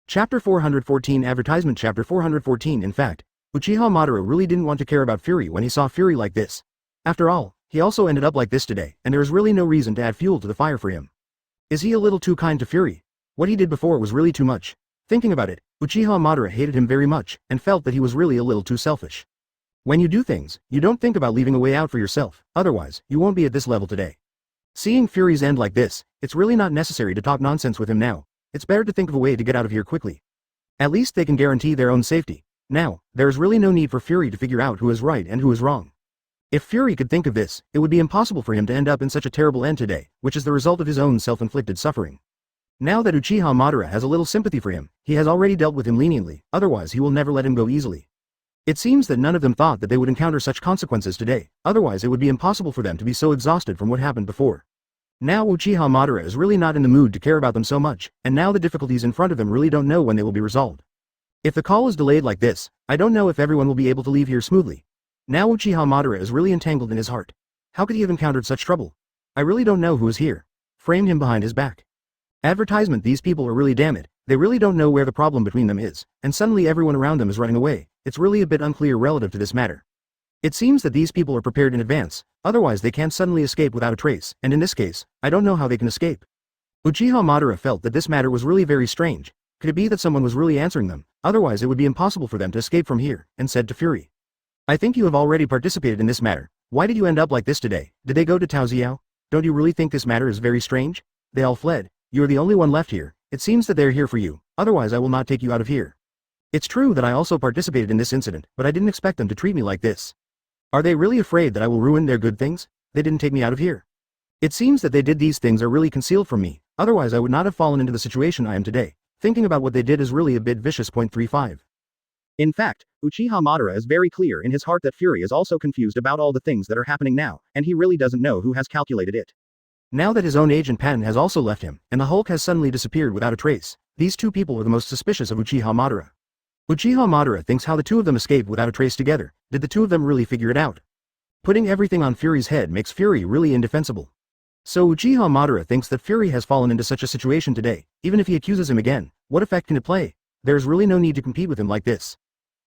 S1: Chapter 414 Advertisement Chapter 414 In fact, Uchiha Madara really didn't want to care about Fury when he saw Fury like this. After all, he also ended up like this today, and there is really no reason to add fuel to the fire for him. Is he a little too kind to Fury? What he did before was really too much. Thinking about it, Uchiha Madara hated him very much, and felt that he was really a little too selfish. When you do things, you don't think about leaving a way out for yourself, otherwise, you won't be at this level today. Seeing Fury's end like this, it's really not necessary to talk nonsense with him now. It's better to think of a way to get out of here quickly. At least they can guarantee their own safety. Now, there is really no need for Fury to figure out who is right and who is wrong. If Fury could think of this, it would be impossible for him to end up in such a terrible end today, which is the result of his own self-inflicted suffering. Now that Uchiha Madara has a little sympathy for him, he has already dealt with him leniently, otherwise he will never let him go easily. It seems that none of them thought that they would encounter such consequences today, otherwise it would be impossible for them to be so exhausted from what happened before. Now Uchiha Madara is really not in the mood to care about them so much, and now the difficulties in front of them really don't know when they will be resolved. If the call is delayed like this, I don't know if everyone will be able to leave here smoothly. Now Uchiha Madara is really entangled in his heart. How could he have encountered such trouble? I really don't know who is here. Framed him behind his back. Advertisement, these people are really damn it. They really don't know where the problem between them is, and suddenly everyone around them is running away. It's really a bit unclear relative to this matter. It seems that these people are prepared in advance, otherwise they can't suddenly escape without a trace, and in this case, I don't know how they can escape. Uchiha Madara felt that this matter was really very strange. Could it be that someone was really answering them? Otherwise it would be impossible for them to escape from here, and said to Fury. I think you have already participated in this matter. Why did you end up like this today? Did they go to Taoxiao? Don't you really think this matter is very strange? They all fled. You are the only one left here. It seems that they are here for you, otherwise I will not take you out of here. It's true that I also participated in this incident, but I didn't expect them to treat me like this. Are they really afraid that I will ruin their good things? They didn't take me out of here. It seems that they did these things are really concealed from me, otherwise I would not have fallen into the situation I am today. Thinking about what they did is really a bit vicious. 35.
S2: In fact, Uchiha Madara is very clear in his heart that Fury is also confused about all the things that are happening now, and he really doesn't know who has calculated it.
S1: Now that his own agent Patton has also left him, and the Hulk has suddenly disappeared without a trace, these two people are the most suspicious of Uchiha Madara. Uchiha Madara thinks how the two of them escaped without a trace together. Did the two of them really figure it out? Putting everything on Fury's head makes Fury really indefensible. So Uchiha Madara thinks that Fury has fallen into such a situation today. Even if he accuses him again, what effect can it play? There's really no need to compete with him like this.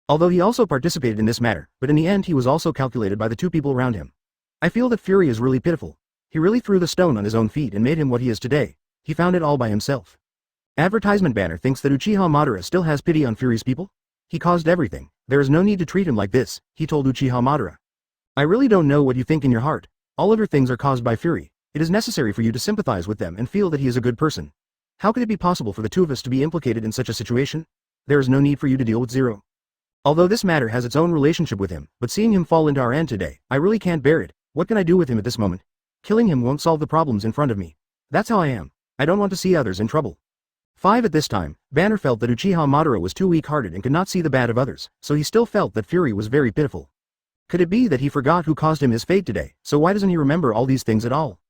S1: Although he also participated in this matter, but in the end he was also calculated by the two people around him. I feel that Fury is really pitiful. He really threw the stone on his own feet and made him what he is today. He found it all by himself. Advertisement banner thinks that Uchiha Madara still has pity on Fury's people? He caused everything. There is no need to treat him like this, he told Uchiha Madara. I really don't know what you think in your heart. All of your things are caused by Fury. It is necessary for you to sympathize with them and feel that he is a good person. How could it be possible for the two of us to be implicated in such a situation? There is no need for you to deal with Zero. Although this matter has its own relationship with him, but seeing him fall into our end today, I really can't bear it. What can I do with him at this moment? Killing him won't solve the problems in front of me. That's how I am. I don't want to see others in trouble. 5. At this time, Banner felt that Uchiha Madara was too weak-hearted and could not see the bad of others, so he still felt that Fury was very pitiful. Could it be that he forgot who caused him his fate today, so why doesn't he remember all these things at all?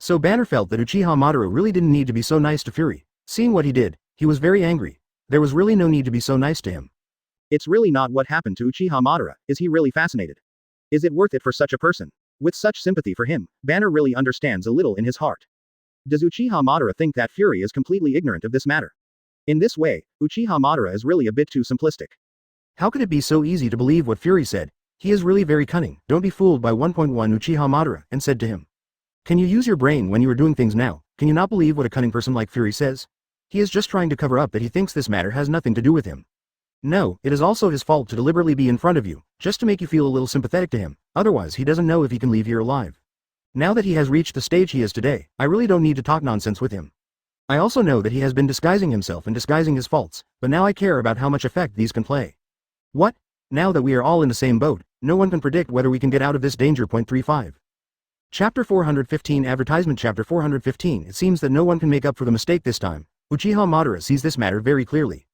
S1: So Banner felt that Uchiha Madara really didn't need to be so nice to Fury. Seeing what he did, he was very angry. There was really no need to be so nice to him.
S2: It's really not what happened to Uchiha Madara. Is he really fascinated? Is it worth it for such a person? With such sympathy for him, Banner really understands a little in his heart. Does Uchiha Madara think that Fury is completely ignorant of this matter? In this way, Uchiha Madara is really a bit too simplistic.
S1: How could it be so easy to believe what Fury said? He is really very cunning. Don't be fooled by 1.1 Uchiha Madara, and said to him. Can you use your brain when you are doing things now? Can you not believe what a cunning person like Fury says? He is just trying to cover up that he thinks this matter has nothing to do with him. No, it is also his fault to deliberately be in front of you, just to make you feel a little sympathetic to him, otherwise he doesn't know if he can leave here alive. Now that he has reached the stage he is today, I really don't need to talk nonsense with him. I also know that he has been disguising himself and disguising his faults, but now I care about how much effect these can play. What? Now that we are all in the same boat, no one can predict whether we can get out of this danger. 35. Chapter 415 Advertisement Chapter 415 It seems that no one can make up for the mistake this time. Uchiha Madara sees this matter very clearly.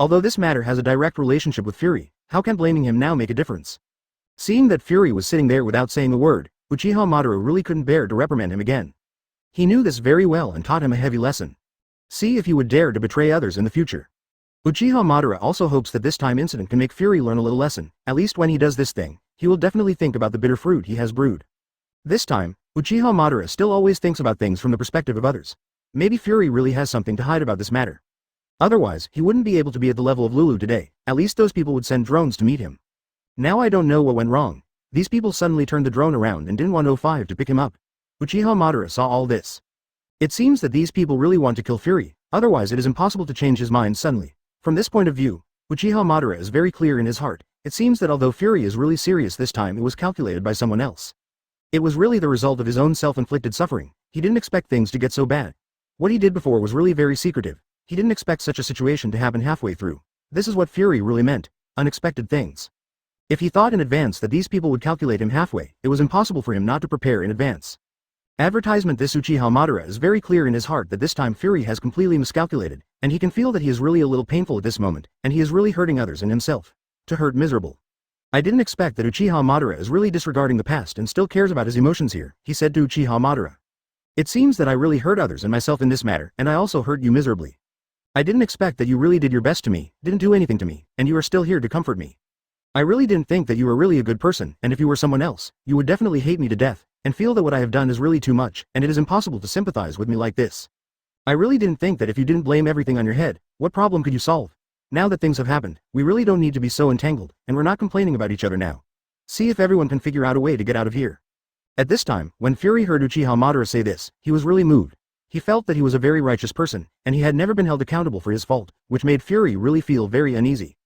S1: Although this matter has a direct relationship with Fury, how can blaming him now make a difference? Seeing that Fury was sitting there without saying a word, Uchiha Madara really couldn't bear to reprimand him again. He knew this very well and taught him a heavy lesson. See if he would dare to betray others in the future. Uchiha Madara also hopes that this time incident can make Fury learn a little lesson. At least when he does this thing, he will definitely think about the bitter fruit he has brewed. This time, Uchiha Madara still always thinks about things from the perspective of others. Maybe Fury really has something to hide about this matter. Otherwise, he wouldn't be able to be at the level of Lulu today. At least those people would send drones to meet him. Now I don't know what went wrong. These people suddenly turned the drone around and didn't want O5 to pick him up. Uchiha Madara saw all this. It seems that these people really want to kill Fury, otherwise it is impossible to change his mind suddenly. From this point of view, Uchiha Madara is very clear in his heart. It seems that although Fury is really serious this time, it was calculated by someone else. It was really the result of his own self-inflicted suffering. He didn't expect things to get so bad. What he did before was really very secretive. He didn't expect such a situation to happen halfway through. This is what Fury really meant. Unexpected things. If he thought in advance that these people would calculate him halfway, it was impossible for him not to prepare in advance. Advertisement This Uchiha Madara is very clear in his heart that this time Fury has completely miscalculated, and he can feel that he is really a little painful at this moment, and he is really hurting others and himself. To hurt miserable. I didn't expect that Uchiha Madara is really disregarding the past and still cares about his emotions here, he said to Uchiha Madara. It seems that I really hurt others and myself in this matter, and I also hurt you miserably. I didn't expect that you really did your best to me, didn't do anything to me, and you are still here to comfort me. I really didn't think that you were really a good person, and if you were someone else, you would definitely hate me to death, and feel that what I have done is really too much, and it is impossible to sympathize with me like this. I really didn't think that if you didn't blame everything on your head, what problem could you solve? Now that things have happened, we really don't need to be so entangled, and we're not complaining about each other now. See if everyone can figure out a way to get out of here. At this time, when Fury heard Uchiha Madara say this, he was really moved. He felt that he was a very righteous person, and he had never been held accountable for his fault, which made Fury really feel very uneasy.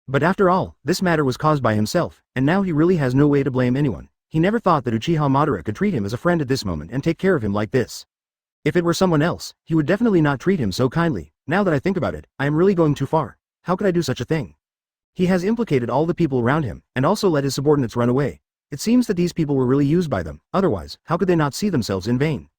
S1: But after all, this matter was caused by himself, and now he really has no way to blame anyone. He never thought that Uchiha Madara could treat him as a friend at this moment and take care of him like this. If it were someone else, he would definitely not treat him so kindly. Now that I think about it, I am really going too far. How could I do such a thing? He has implicated all the people around him, and also let his subordinates run away. It seems that these people were really used by them, otherwise, how could they not see themselves in vain?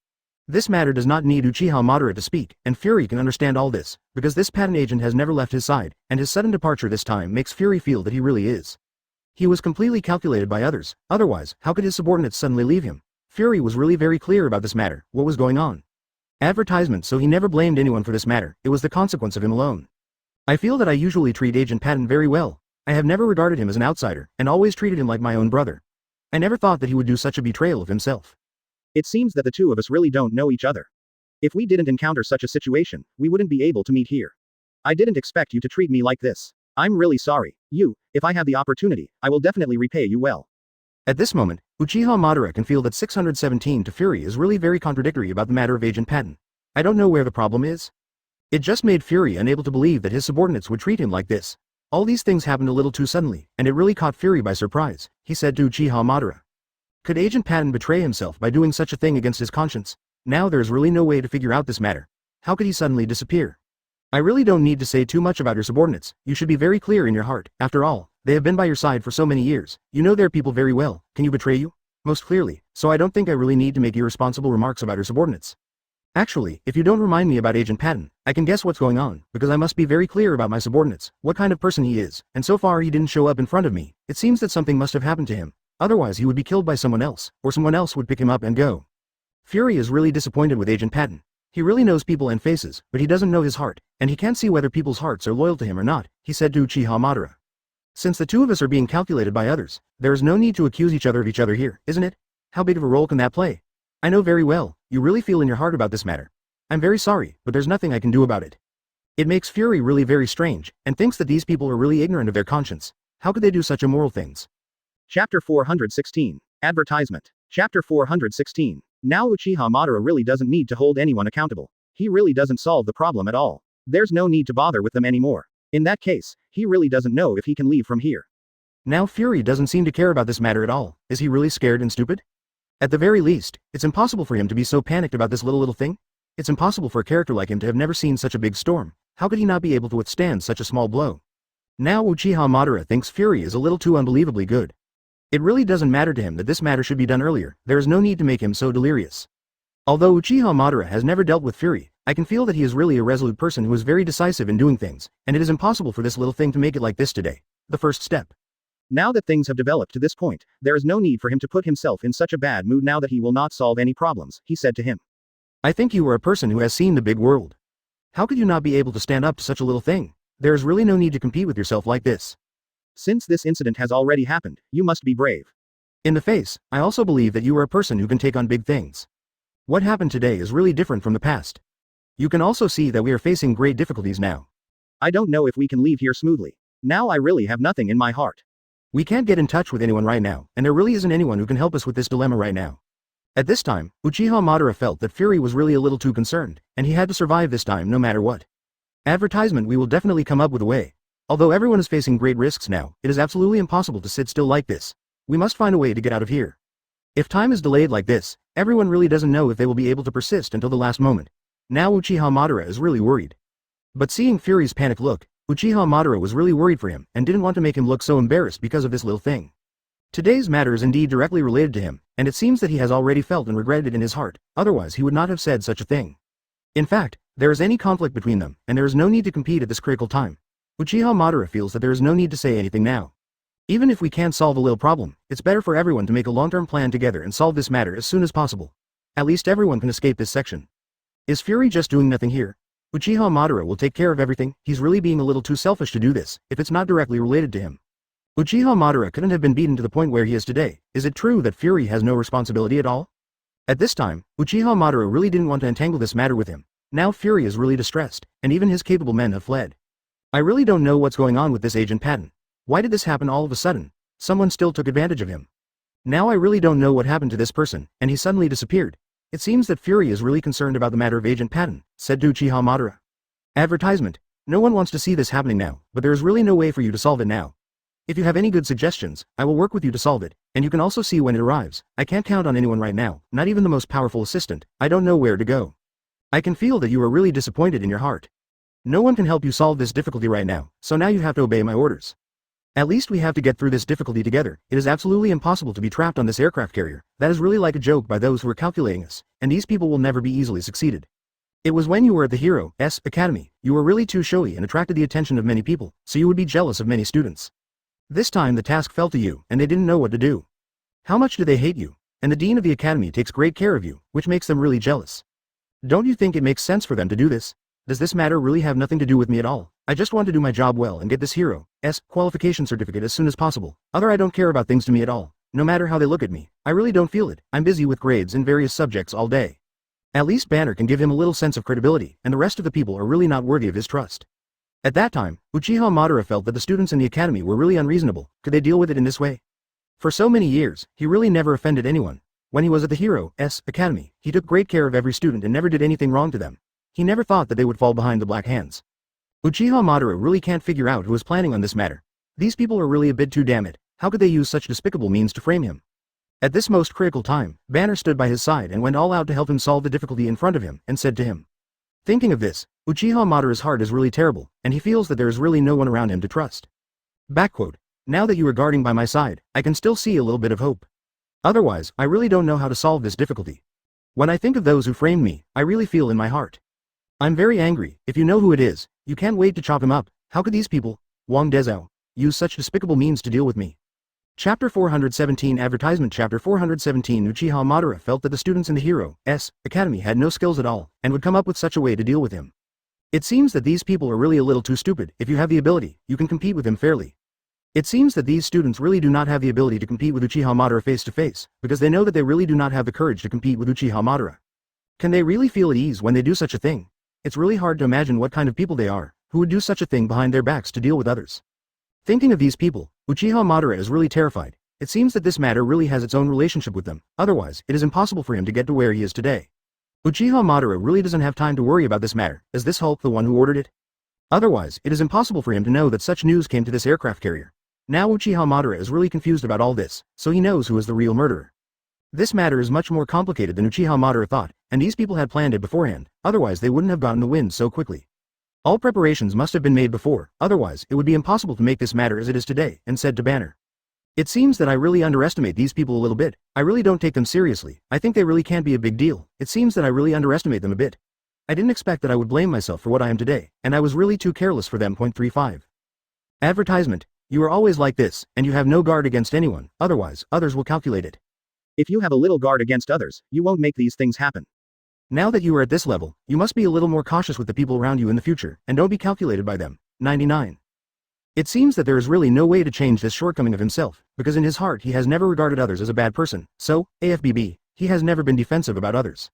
S1: This matter does not need Uchiha Madara to speak, and Fury can understand all this, because this patent agent has never left his side, and his sudden departure this time makes Fury feel that he really is. He was completely calculated by others, otherwise, how could his subordinates suddenly leave him? Fury was really very clear about this matter, what was going on. Advertisement, so he never blamed anyone for this matter, it was the consequence of him alone. I feel that I usually treat Agent Patton very well. I have never regarded him as an outsider, and always treated him like my own brother. I never thought that he would do such a betrayal of himself.
S2: It seems that the two of us really don't know each other. If we didn't encounter such a situation, we wouldn't be able to meet here. I didn't expect you to treat me like this. I'm really sorry. If I have the opportunity, I will definitely repay you well.
S1: At this moment, Uchiha Madara can feel that 617 to Fury is really very contradictory about the matter of Agent Patton. I don't know where the problem is. It just made Fury unable to believe that his subordinates would treat him like this. All these things happened a little too suddenly, and it really caught Fury by surprise. He said to Uchiha Madara. Could Agent Patton betray himself by doing such a thing against his conscience? Now there is really no way to figure out this matter. How could he suddenly disappear? I really don't need to say too much about your subordinates. You should be very clear in your heart. After all, they have been by your side for so many years. You know their people very well. Can you betray you? Most clearly, so I don't think I really need to make irresponsible remarks about your subordinates. Actually, if you don't remind me about Agent Patton, I can guess what's going on, because I must be very clear about my subordinates, what kind of person he is, and so far he didn't show up in front of me. It seems that something must have happened to him. Otherwise he would be killed by someone else, or someone else would pick him up and go. Fury is really disappointed with Agent Patton. He really knows people and faces, but he doesn't know his heart, and he can't see whether people's hearts are loyal to him or not, he said to Uchiha Madara. Since the two of us are being calculated by others, there is no need to accuse each other of each other here, isn't it? How big of a role can that play? I know very well, you really feel in your heart about this matter. I'm very sorry, but there's nothing I can do about it. It makes Fury really very strange, and thinks that these people are really ignorant of their conscience. How could they do such immoral things?
S2: Chapter 416. Advertisement. Chapter 416. Now Uchiha Madara really doesn't need to hold anyone accountable. He really doesn't solve the problem at all. There's no need to bother with them anymore. In that case, he really doesn't know if he can leave from here.
S1: Now Fury doesn't seem to care about this matter at all. Is he really scared and stupid? At the very least, it's impossible for him to be so panicked about this little thing. It's impossible for a character like him to have never seen such a big storm. How could he not be able to withstand such a small blow? Now Uchiha Madara thinks Fury is a little too unbelievably good. It really doesn't matter to him that this matter should be done earlier. There is no need to make him so delirious. Although Uchiha Madara has never dealt with Fury, I can feel that he is really a resolute person who is very decisive in doing things, and it is impossible for this little thing to make it like this today. The first step.
S2: Now that things have developed to this point, there is no need for him to put himself in such a bad mood now that he will not solve any problems, he said to him.
S1: I think you are a person who has seen the big world. How could you not be able to stand up to such a little thing? There is really no need to compete with yourself like this.
S2: Since this incident has already happened, you must be brave.
S1: In the face, I also believe that you are a person who can take on big things. What happened today is really different from the past. You can also see that we are facing great difficulties now.
S2: I don't know if we can leave here smoothly. Now I really have nothing in my heart.
S1: We can't get in touch with anyone right now, and there really isn't anyone who can help us with this dilemma right now. At this time, Uchiha Madara felt that Fury was really a little too concerned, and he had to survive this time no matter what. Advertisement. We will definitely come up with a way. Although everyone is facing great risks now, it is absolutely impossible to sit still like this. We must find a way to get out of here. If time is delayed like this, everyone really doesn't know if they will be able to persist until the last moment. Now Uchiha Madara is really worried. But seeing Fury's panicked look, Uchiha Madara was really worried for him and didn't want to make him look so embarrassed because of this little thing. Today's matter is indeed directly related to him, and it seems that he has already felt and regretted it in his heart, otherwise he would not have said such a thing. In fact, there is any conflict between them, and there is no need to compete at this critical time. Uchiha Madara feels that there is no need to say anything now. Even if we can't solve a little problem, it's better for everyone to make a long-term plan together and solve this matter as soon as possible. At least everyone can escape this section. Is Fury just doing nothing here? Uchiha Madara will take care of everything. He's really being a little too selfish to do this, if it's not directly related to him. Uchiha Madara couldn't have been beaten to the point where he is today. Is it true that Fury has no responsibility at all? At this time, Uchiha Madara really didn't want to entangle this matter with him. Now Fury is really distressed, and even his capable men have fled. I really don't know what's going on with this Agent Patton. Why did this happen all of a sudden? Someone still took advantage of him. Now I really don't know what happened to this person, and he suddenly disappeared. It seems that Fury is really concerned about the matter of Agent Patton, said Uchiha Madara. Advertisement. No one wants to see this happening now, but there is really no way for you to solve it now. If you have any good suggestions, I will work with you to solve it, and you can also see when it arrives. I can't count on anyone right now, not even the most powerful assistant. I don't know where to go. I can feel that you are really disappointed in your heart. No one can help you solve this difficulty right now, so now you have to obey my orders. At least we have to get through this difficulty together. It is absolutely impossible to be trapped on this aircraft carrier. That is really like a joke by those who are calculating us, and these people will never be easily succeeded. It was when you were at the Hero's Academy, you were really too showy and attracted the attention of many people, so you would be jealous of many students. This time the task fell to you, and they didn't know what to do. How much do they hate you? And the dean of the academy takes great care of you, which makes them really jealous. Don't you think it makes sense for them to do this? Does this matter really have nothing to do with me at all? I just want to do my job well and get this Hero's qualification certificate as soon as possible. I don't care about things to me at all. No matter how they look at me, I really don't feel it. I'm busy with grades in various subjects all day. At least Banner can give him a little sense of credibility, and the rest of the people are really not worthy of his trust. At that time, Uchiha Madara felt that the students in the academy were really unreasonable. Could they deal with it in this way? For so many years, he really never offended anyone. When he was at the Hero's Academy, he took great care of every student and never did anything wrong to them. He never thought that they would fall behind the Black Hands. Uchiha Madara really can't figure out who is planning on this matter. These people are really a bit too damn it. How could they use such despicable means to frame him? At this most critical time, Banner stood by his side and went all out to help him solve the difficulty in front of him, and said to him. Thinking of this, Uchiha Madara's heart is really terrible, and he feels that there is really no one around him to trust. Backquote. Now that you are guarding by my side, I can still see a little bit of hope. Otherwise, I really don't know how to solve this difficulty. When I think of those who framed me, I really feel in my heart. I'm very angry. If you know who it is, you can't wait to chop him up. How could these people, Wang Dezhou, use such despicable means to deal with me? Chapter 417 Advertisement Chapter 417 Uchiha Madara felt that the students in the Hero's Academy had no skills at all, and would come up with such a way to deal with him. It seems that these people are really a little too stupid. If you have the ability, you can compete with him fairly. It seems that these students really do not have the ability to compete with Uchiha Madara face to face, because they know that they really do not have the courage to compete with Uchiha Madara. Can they really feel at ease when they do such a thing? It's really hard to imagine what kind of people they are, who would do such a thing behind their backs to deal with others. Thinking of these people, Uchiha Madara is really terrified. It seems that this matter really has its own relationship with them, otherwise, it is impossible for him to get to where he is today. Uchiha Madara really doesn't have time to worry about this matter. Is this Hulk the one who ordered it? Otherwise, it is impossible for him to know that such news came to this aircraft carrier. Now Uchiha Madara is really confused about all this, so he knows who is the real murderer. This matter is much more complicated than Uchiha Madara thought, and these people had planned it beforehand, otherwise they wouldn't have gotten the wind so quickly. All preparations must have been made before, otherwise it would be impossible to make this matter as it is today, and said to Banner. It seems that I really underestimate these people a little bit. I really don't take them seriously. I think they really can't be a big deal. It seems that I really underestimate them a bit. I didn't expect that I would blame myself for what I am today, and I was really too careless for them. 35. Advertisement. You are always like this, and you have no guard against anyone, otherwise, others will calculate it.
S2: If you have a little guard against others, you won't make these things happen.
S1: Now that you are at this level, you must be a little more cautious with the people around you in the future, and don't be calculated by them. 99. It seems that there is really no way to change this shortcoming of himself, because in his heart he has never regarded others as a bad person, so, AFBB, he has never been defensive about others.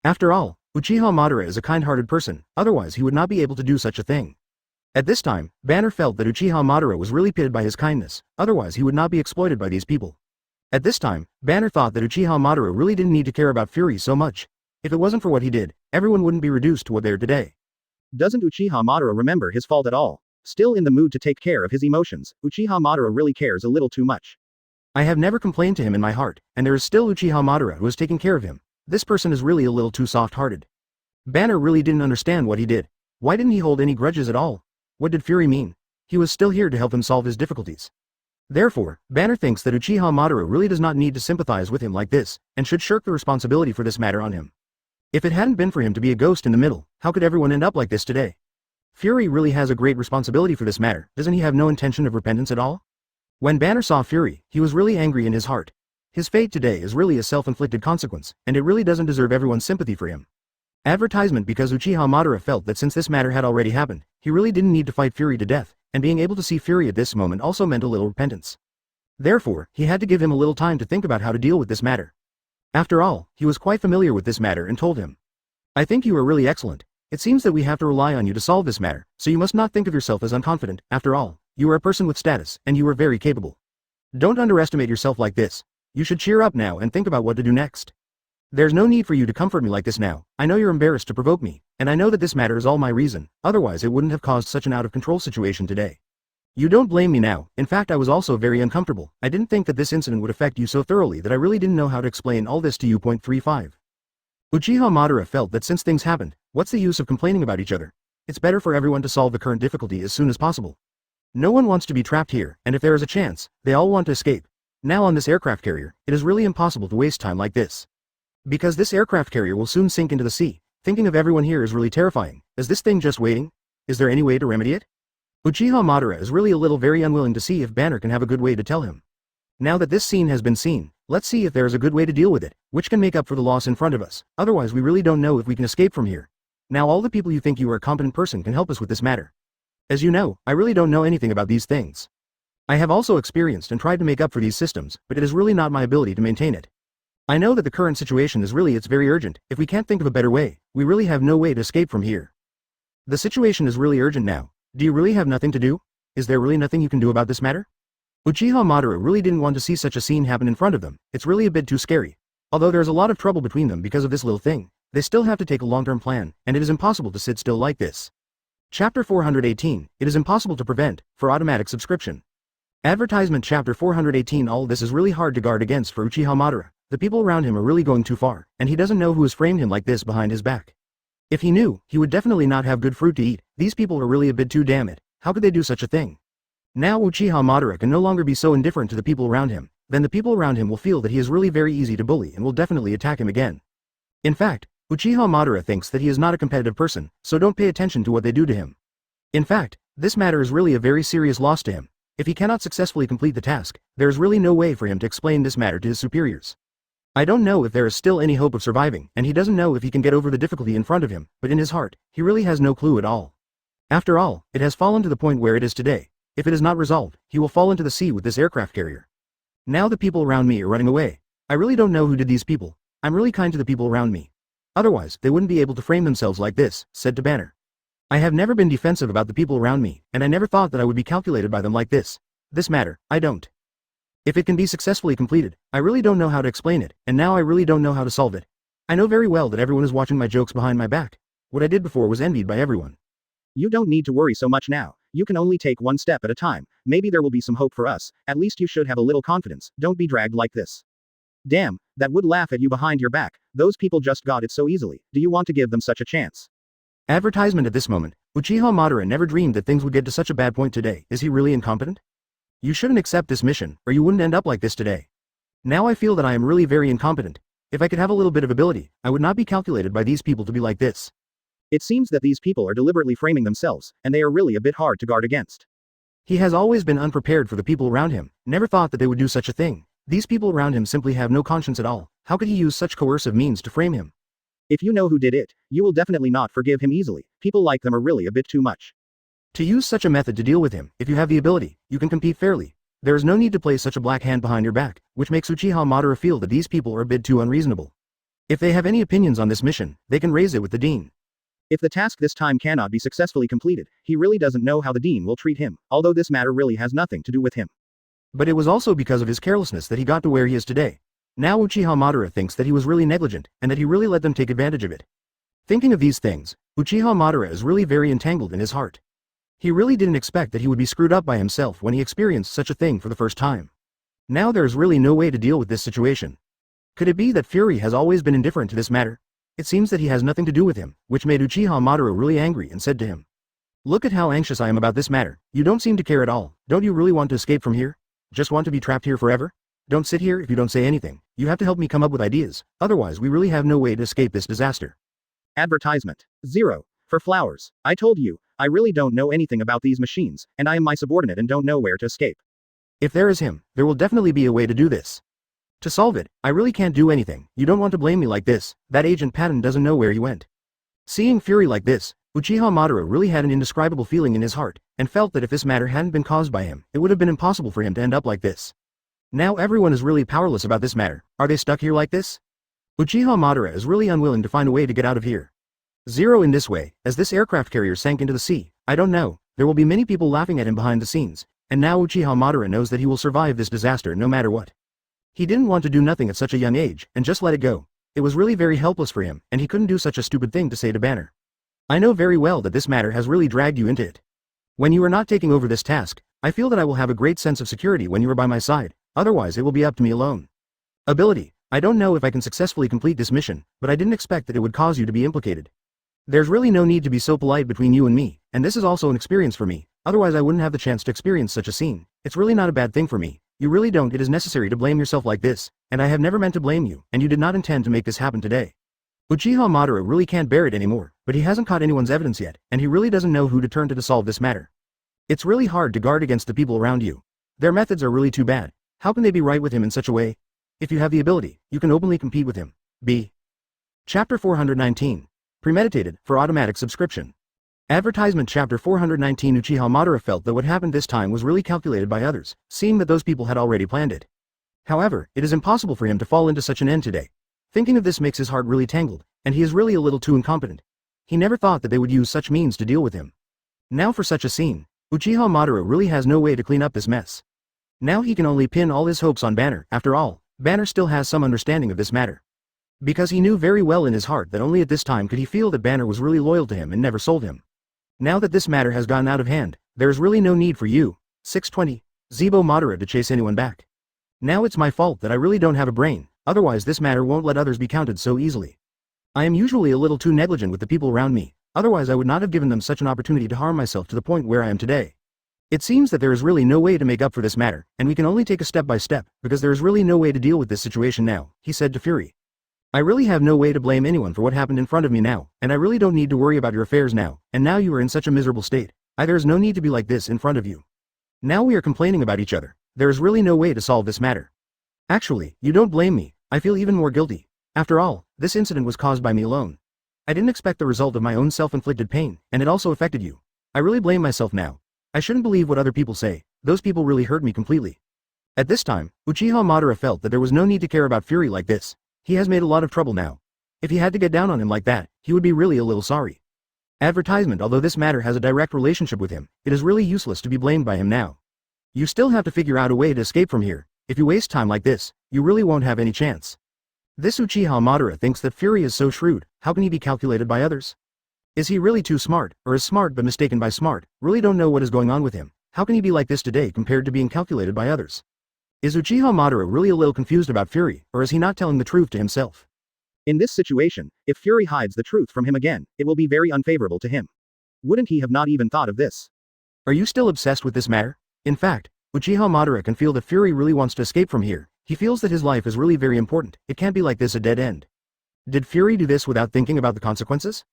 S1: After all, Uchiha Madara is a kind-hearted person, otherwise he would not be able to do such a thing. At this time, Banner felt that Uchiha Madara was really pitted by his kindness, otherwise he would not be exploited by these people. At this time, Banner thought that Uchiha Madara really didn't need to care about Fury so much. If it wasn't for what he did, everyone wouldn't be reduced to what they are today.
S2: Doesn't Uchiha Madara remember his fault at all? Still in the mood to take care of his emotions, Uchiha Madara really cares a little too much.
S1: I have never complained to him in my heart, and there is still Uchiha Madara who is taking care of him. This person is really a little too soft-hearted. Banner really didn't understand what he did. Why didn't he hold any grudges at all? What did Fury mean? He was still here to help him solve his difficulties. Therefore, Banner thinks that Uchiha Madara really does not need to sympathize with him like this, and should shirk the responsibility for this matter on him. If it hadn't been for him to be a ghost in the middle, how could everyone end up like this today? Fury really has a great responsibility for this matter. Doesn't he have no intention of repentance at all? When Banner saw Fury, he was really angry in his heart. His fate today is really a self-inflicted consequence, and it really doesn't deserve everyone's sympathy for him. Advertisement. Because Uchiha Madara felt that since this matter had already happened, he really didn't need to fight Fury to death, and being able to see Fury at this moment also meant a little repentance. Therefore, he had to give him a little time to think about how to deal with this matter. After all, he was quite familiar with this matter and told him. I think you are really excellent. It seems that we have to rely on you to solve this matter, so you must not think of yourself as unconfident. After all, you are a person with status, and you are very capable. Don't underestimate yourself like this. You should cheer up now and think about what to do next. There's no need for you to comfort me like this now. I know you're embarrassed to provoke me, and I know that this matter is all my reason, otherwise it wouldn't have caused such an out-of-control situation today. You don't blame me now. In fact, I was also very uncomfortable. I didn't think that this incident would affect you so thoroughly that I really didn't know how to explain all this to you. 35. Uchiha Madara felt that since things happened, what's the use of complaining about each other? It's better for everyone to solve the current difficulty as soon as possible. No one wants to be trapped here, and if there is a chance, they all want to escape. Now on this aircraft carrier, it is really impossible to waste time like this. Because this aircraft carrier will soon sink into the sea. Thinking of everyone here is really terrifying. Is this thing just waiting? Is there any way to remedy it? Uchiha Madara is really a little very unwilling to see if Banner can have a good way to tell him. Now that this scene has been seen, let's see if there is a good way to deal with it, which can make up for the loss in front of us. Otherwise we really don't know if we can escape from here. Now all the people you think you are a competent person can help us with this matter. As you know, I really don't know anything about these things. I have also experienced and tried to make up for these systems, but it is really not my ability to maintain it. I know that the current situation is really it's very urgent. If we can't think of a better way, we really have no way to escape from here. The situation is really urgent now. Do you really have nothing to do? Is there really nothing you can do about this matter? Uchiha Madara really didn't want to see such a scene happen in front of them. It's really a bit too scary. Although there's a lot of trouble between them because of this little thing, they still have to take a long-term plan, and it is impossible to sit still like this. Chapter 418, It is impossible to prevent, for automatic subscription. Advertisement. Chapter 418. All this is really hard to guard against for Uchiha Madara. The people around him are really going too far, and he doesn't know who has framed him like this behind his back. If he knew, he would definitely not have good fruit to eat. These people are really a bit too damn it. How could they do such a thing? Now Uchiha Madara can no longer be so indifferent to the people around him. Then the people around him will feel that he is really very easy to bully and will definitely attack him again. In fact, Uchiha Madara thinks that he is not a competitive person, so don't pay attention to what they do to him. In fact, this matter is really a very serious loss to him. If he cannot successfully complete the task, there is really no way for him to explain this matter to his superiors. I don't know if there is still any hope of surviving, and he doesn't know if he can get over the difficulty in front of him, but in his heart, he really has no clue at all. After all, it has fallen to the point where it is today. If it is not resolved, he will fall into the sea with this aircraft carrier. Now the people around me are running away. I really don't know who did these people. I'm really kind to the people around me. Otherwise, they wouldn't be able to frame themselves like this, said to Banner. I have never been defensive about the people around me, and I never thought that I would be calculated by them like this. This matter, I don't. If it can be successfully completed, I really don't know how to explain it, and now I really don't know how to solve it. I know very well that everyone is watching my jokes behind my back. What I did before was envied by everyone.
S2: You don't need to worry so much now. You can only take one step at a time. Maybe there will be some hope for us. At least you should have a little confidence. Don't be dragged like this. Damn, that would laugh at you behind your back. Those people just got it so easily. Do you want to give them such a chance?
S1: Advertisement. At this moment, Uchiha Madara never dreamed that things would get to such a bad point today. Is he really incompetent? You shouldn't accept this mission, or you wouldn't end up like this today. Now I feel that I am really very incompetent. If I could have a little bit of ability, I would not be calculated by these people to be like this.
S2: It seems that these people are deliberately framing themselves, and they are really a bit hard to guard against.
S1: He has always been unprepared for the people around him, never thought that they would do such a thing. These people around him simply have no conscience at all. How could he use such coercive means to frame him?
S2: If you know who did it, you will definitely not forgive him easily. People like them are really a bit too much.
S1: To use such a method to deal with him, if you have the ability, you can compete fairly. There is no need to play such a black hand behind your back, which makes Uchiha Madara feel that these people are a bit too unreasonable. If they have any opinions on this mission, they can raise it with the dean.
S2: If the task this time cannot be successfully completed, he really doesn't know how the dean will treat him, although this matter really has nothing to do with him.
S1: But it was also because of his carelessness that he got to where he is today. Now Uchiha Madara thinks that he was really negligent, and that he really let them take advantage of it. Thinking of these things, Uchiha Madara is really very entangled in his heart. He really didn't expect that he would be screwed up by himself when he experienced such a thing for the first time. Now there is really no way to deal with this situation. Could it be that Fury has always been indifferent to this matter? It seems that he has nothing to do with him, which made Uchiha Madara really angry and said to him, "Look at how anxious I am about this matter. You don't seem to care at all. Don't you really want to escape from here? Just want to be trapped here forever? Don't sit here if you don't say anything. You have to help me come up with ideas, otherwise we really have no way to escape this disaster."
S2: Advertisement. 0. For flowers. I told you, I really don't know anything about these machines, and I am my subordinate and don't know where to escape.
S1: If there is him, there will definitely be a way to do this. To solve it, I really can't do anything. You don't want to blame me like this. That Agent Patton doesn't know where he went. Seeing Fury like this, Uchiha Madara really had an indescribable feeling in his heart, and felt that if this matter hadn't been caused by him, it would have been impossible for him to end up like this. Now everyone is really powerless about this matter. Are they stuck here like this? Uchiha Madara is really unwilling to find a way to get out of here. 0 In this way, as this aircraft carrier sank into the sea, I don't know, there will be many people laughing at him behind the scenes, and now Uchiha Madara knows that he will survive this disaster no matter what. He didn't want to do nothing at such a young age, and just let it go. It was really very helpless for him, and he couldn't do such a stupid thing to say to Banner. I know very well that this matter has really dragged you into it. When you are not taking over this task, I feel that I will have a great sense of security when you are by my side, otherwise it will be up to me alone. Ability. I don't know if I can successfully complete this mission, but I didn't expect that it would cause you to be implicated. There's really no need to be so polite between you and me, and this is also an experience for me, otherwise I wouldn't have the chance to experience such a scene. It's really not a bad thing for me. You really don't. It is necessary to blame yourself like this, and I have never meant to blame you, and you did not intend to make this happen today. Uchiha Madara really can't bear it anymore, but he hasn't caught anyone's evidence yet, and he really doesn't know who to turn to solve this matter. It's really hard to guard against the people around you. Their methods are really too bad. How can they be right with him in such a way? If you have the ability, you can openly compete with him. B. Chapter 419. Premeditated, for automatic subscription. Advertisement. Chapter 419. Uchiha Madara felt that what happened this time was really calculated by others, seeing that those people had already planned it. However, it is impossible for him to fall into such an end today. Thinking of this makes his heart really tangled, and he is really a little too incompetent. He never thought that they would use such means to deal with him. Now for such a scene, Uchiha Madara really has no way to clean up this mess. Now he can only pin all his hopes on Banner. After all, Banner still has some understanding of this matter. Because he knew very well in his heart that only at this time could he feel that Banner was really loyal to him and never sold him. Now that this matter has gotten out of hand, there is really no need for you, 620, Zebo Madara, to chase anyone back. Now it's my fault that I really don't have a brain, otherwise this matter won't let others be counted so easily. I am usually a little too negligent with the people around me, otherwise I would not have given them such an opportunity to harm myself to the point where I am today. It seems that there is really no way to make up for this matter, and we can only take a step by step, because there is really no way to deal with this situation now, he said to Fury. I really have no way to blame anyone for what happened in front of me now, and I really don't need to worry about your affairs now, and now you are in such a miserable state. There is no need to be like this in front of you. Now we are complaining about each other. There is really no way to solve this matter. Actually, you don't blame me. I feel even more guilty. After all, this incident was caused by me alone. I didn't expect the result of my own self-inflicted pain, and it also affected you. I really blame myself now. I shouldn't believe what other people say. Those people really hurt me completely. At this time, Uchiha Madara felt that there was no need to care about Fury like this. He has made a lot of trouble now. If he had to get down on him like that, he would be really a little sorry. Advertisement. Although this matter has a direct relationship with him, it is really useless to be blamed by him now. You still have to figure out a way to escape from here. If you waste time like this, you really won't have any chance. This Uchiha Madara thinks that Fury is so shrewd. How can he be calculated by others? Is he really too smart, or is smart but mistaken by smart? Really don't know what is going on with him. How can he be like this today compared to being calculated by others? Is Uchiha Madara really a little confused about Fury, or is he not telling the truth to himself?
S2: In this situation, if Fury hides the truth from him again, it will be very unfavorable to him. Wouldn't he have not even thought of this?
S1: Are you still obsessed with this matter? In fact, Uchiha Madara can feel that Fury really wants to escape from here. He feels that his life is really very important. It can't be like this, a dead end. Did Fury do this without thinking about the consequences?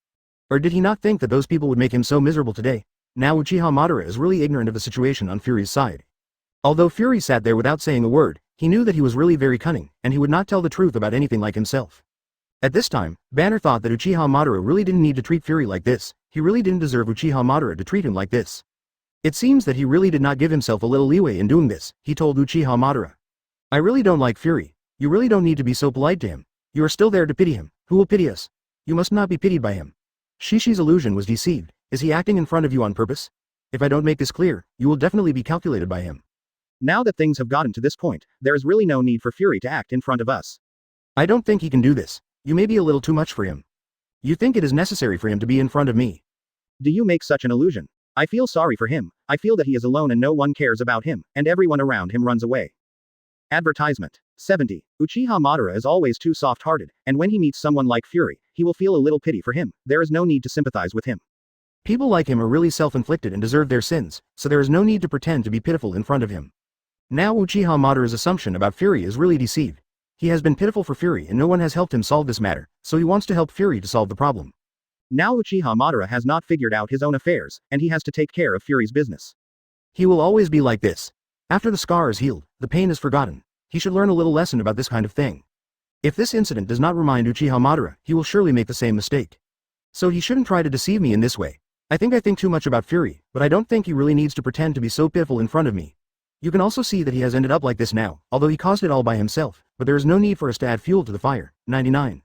S1: Or did he not think that those people would make him so miserable today? Now Uchiha Madara is really ignorant of the situation on Fury's side. Although Fury sat there without saying a word, he knew that he was really very cunning, and he would not tell the truth about anything like himself. At this time, Banner thought that Uchiha Madara really didn't need to treat Fury like this. He really didn't deserve Uchiha Madara to treat him like this. It seems that he really did not give himself a little leeway in doing this, he told Uchiha Madara. I really don't like Fury. You really don't need to be so polite to him. You are still there to pity him. Who will pity us? You must not be pitied by him. Shishi's illusion was deceived. Is he acting in front of you on purpose? If I don't make this clear, you will definitely be calculated by him.
S2: Now that things have gotten to this point, there is really no need for Fury to act in front of us.
S1: I don't think he can do this. You may be a little too much for him. You think it is necessary for him to be in front of me.
S2: Do you make such an illusion? I feel sorry for him. I feel that he is alone and no one cares about him, and everyone around him runs away. Advertisement. 70. Uchiha Madara is always too soft-hearted, and when he meets someone like Fury, he will feel a little pity for him. There is no need to sympathize with him.
S1: People like him are really self-inflicted and deserve their sins, so there is no need to pretend to be pitiful in front of him. Now Uchiha Madara's assumption about Fury is really deceived. He has been pitiful for Fury and no one has helped him solve this matter, so he wants to help Fury to solve the problem.
S2: Now Uchiha Madara has not figured out his own affairs, and he has to take care of Fury's business.
S1: He will always be like this. After the scar is healed, the pain is forgotten. He should learn a little lesson about this kind of thing. If this incident does not remind Uchiha Madara, he will surely make the same mistake. So he shouldn't try to deceive me in this way. I think too much about Fury, but I don't think he really needs to pretend to be so pitiful in front of me. You can also see that he has ended up like this now, although he caused it all by himself, but there is no need for us to add fuel to the fire. 99.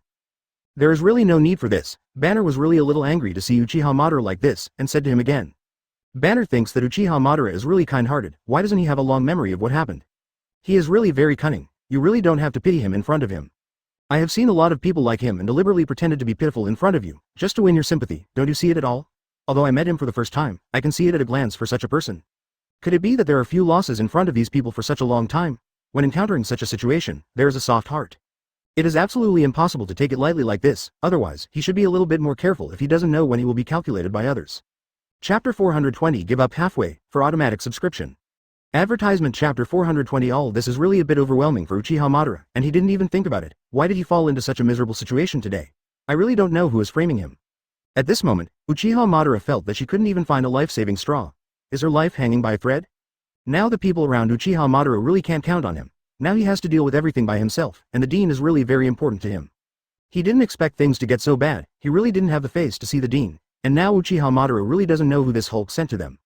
S1: There is really no need for this. Banner was really a little angry to see Uchiha Madara like this, and said to him again. Banner thinks that Uchiha Madara is really kind-hearted. Why doesn't he have a long memory of what happened? He is really very cunning. You really don't have to pity him in front of him. I have seen a lot of people like him and deliberately pretended to be pitiful in front of you, just to win your sympathy. Don't you see it at all? Although I met him for the first time, I can see it at a glance for such a person. Could it be that there are few losses in front of these people for such a long time? When encountering such a situation, there is a soft heart. It is absolutely impossible to take it lightly like this, otherwise, he should be a little bit more careful if he doesn't know when he will be calculated by others. Chapter 420 Give up halfway, for automatic subscription. Advertisement Chapter 420 All this is really a bit overwhelming for Uchiha Madara, and he didn't even think about it. Why did he fall into such a miserable situation today? I really don't know who is framing him. At this moment, Uchiha Madara felt that she couldn't even find a life-saving straw. Is her life hanging by a thread? Now the people around Uchiha Madara really can't count on him. Now he has to deal with everything by himself, and the dean is really very important to him. He didn't expect things to get so bad, he really didn't have the face to see the dean, and now Uchiha Madara really doesn't know who this Hulk sent to them.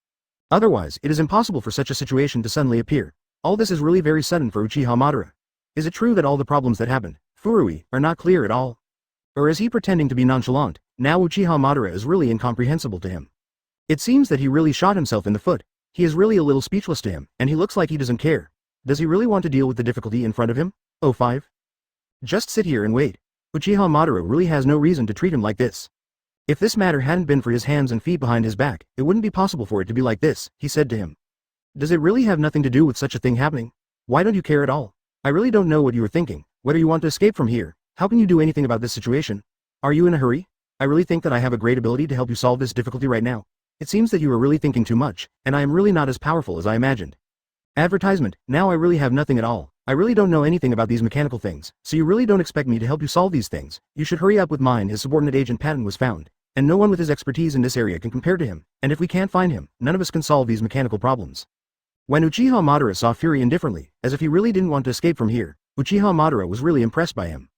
S1: Otherwise, it is impossible for such a situation to suddenly appear. All this is really very sudden for Uchiha Madara. Is it true that all the problems that happened, Furui, are not clear at all? Or is he pretending to be nonchalant? Now Uchiha Madara is really incomprehensible to him. It seems that he really shot himself in the foot. He is really a little speechless to him, and he looks like he doesn't care. Does he really want to deal with the difficulty in front of him? Oh 5. Just sit here and wait. Uchiha Madara really has no reason to treat him like this. If this matter hadn't been for his hands and feet behind his back, it wouldn't be possible for it to be like this, he said to him. Does it really have nothing to do with such a thing happening? Why don't you care at all? I really don't know what you are thinking, whether you want to escape from here. How can you do anything about this situation? Are you in a hurry? I really think that I have a great ability to help you solve this difficulty right now. It seems that you are really thinking too much, and I am really not as powerful as I imagined. Advertisement, now I really have nothing at all. I really don't know anything about these mechanical things, so you really don't expect me to help you solve these things. You should hurry up with mine. His subordinate agent Patton was found, and no one with his expertise in this area can compare to him, and if we can't find him, none of us can solve these mechanical problems. When Uchiha Madara saw Fury indifferently, as if he really didn't want to escape from here, Uchiha Madara was really impressed by him.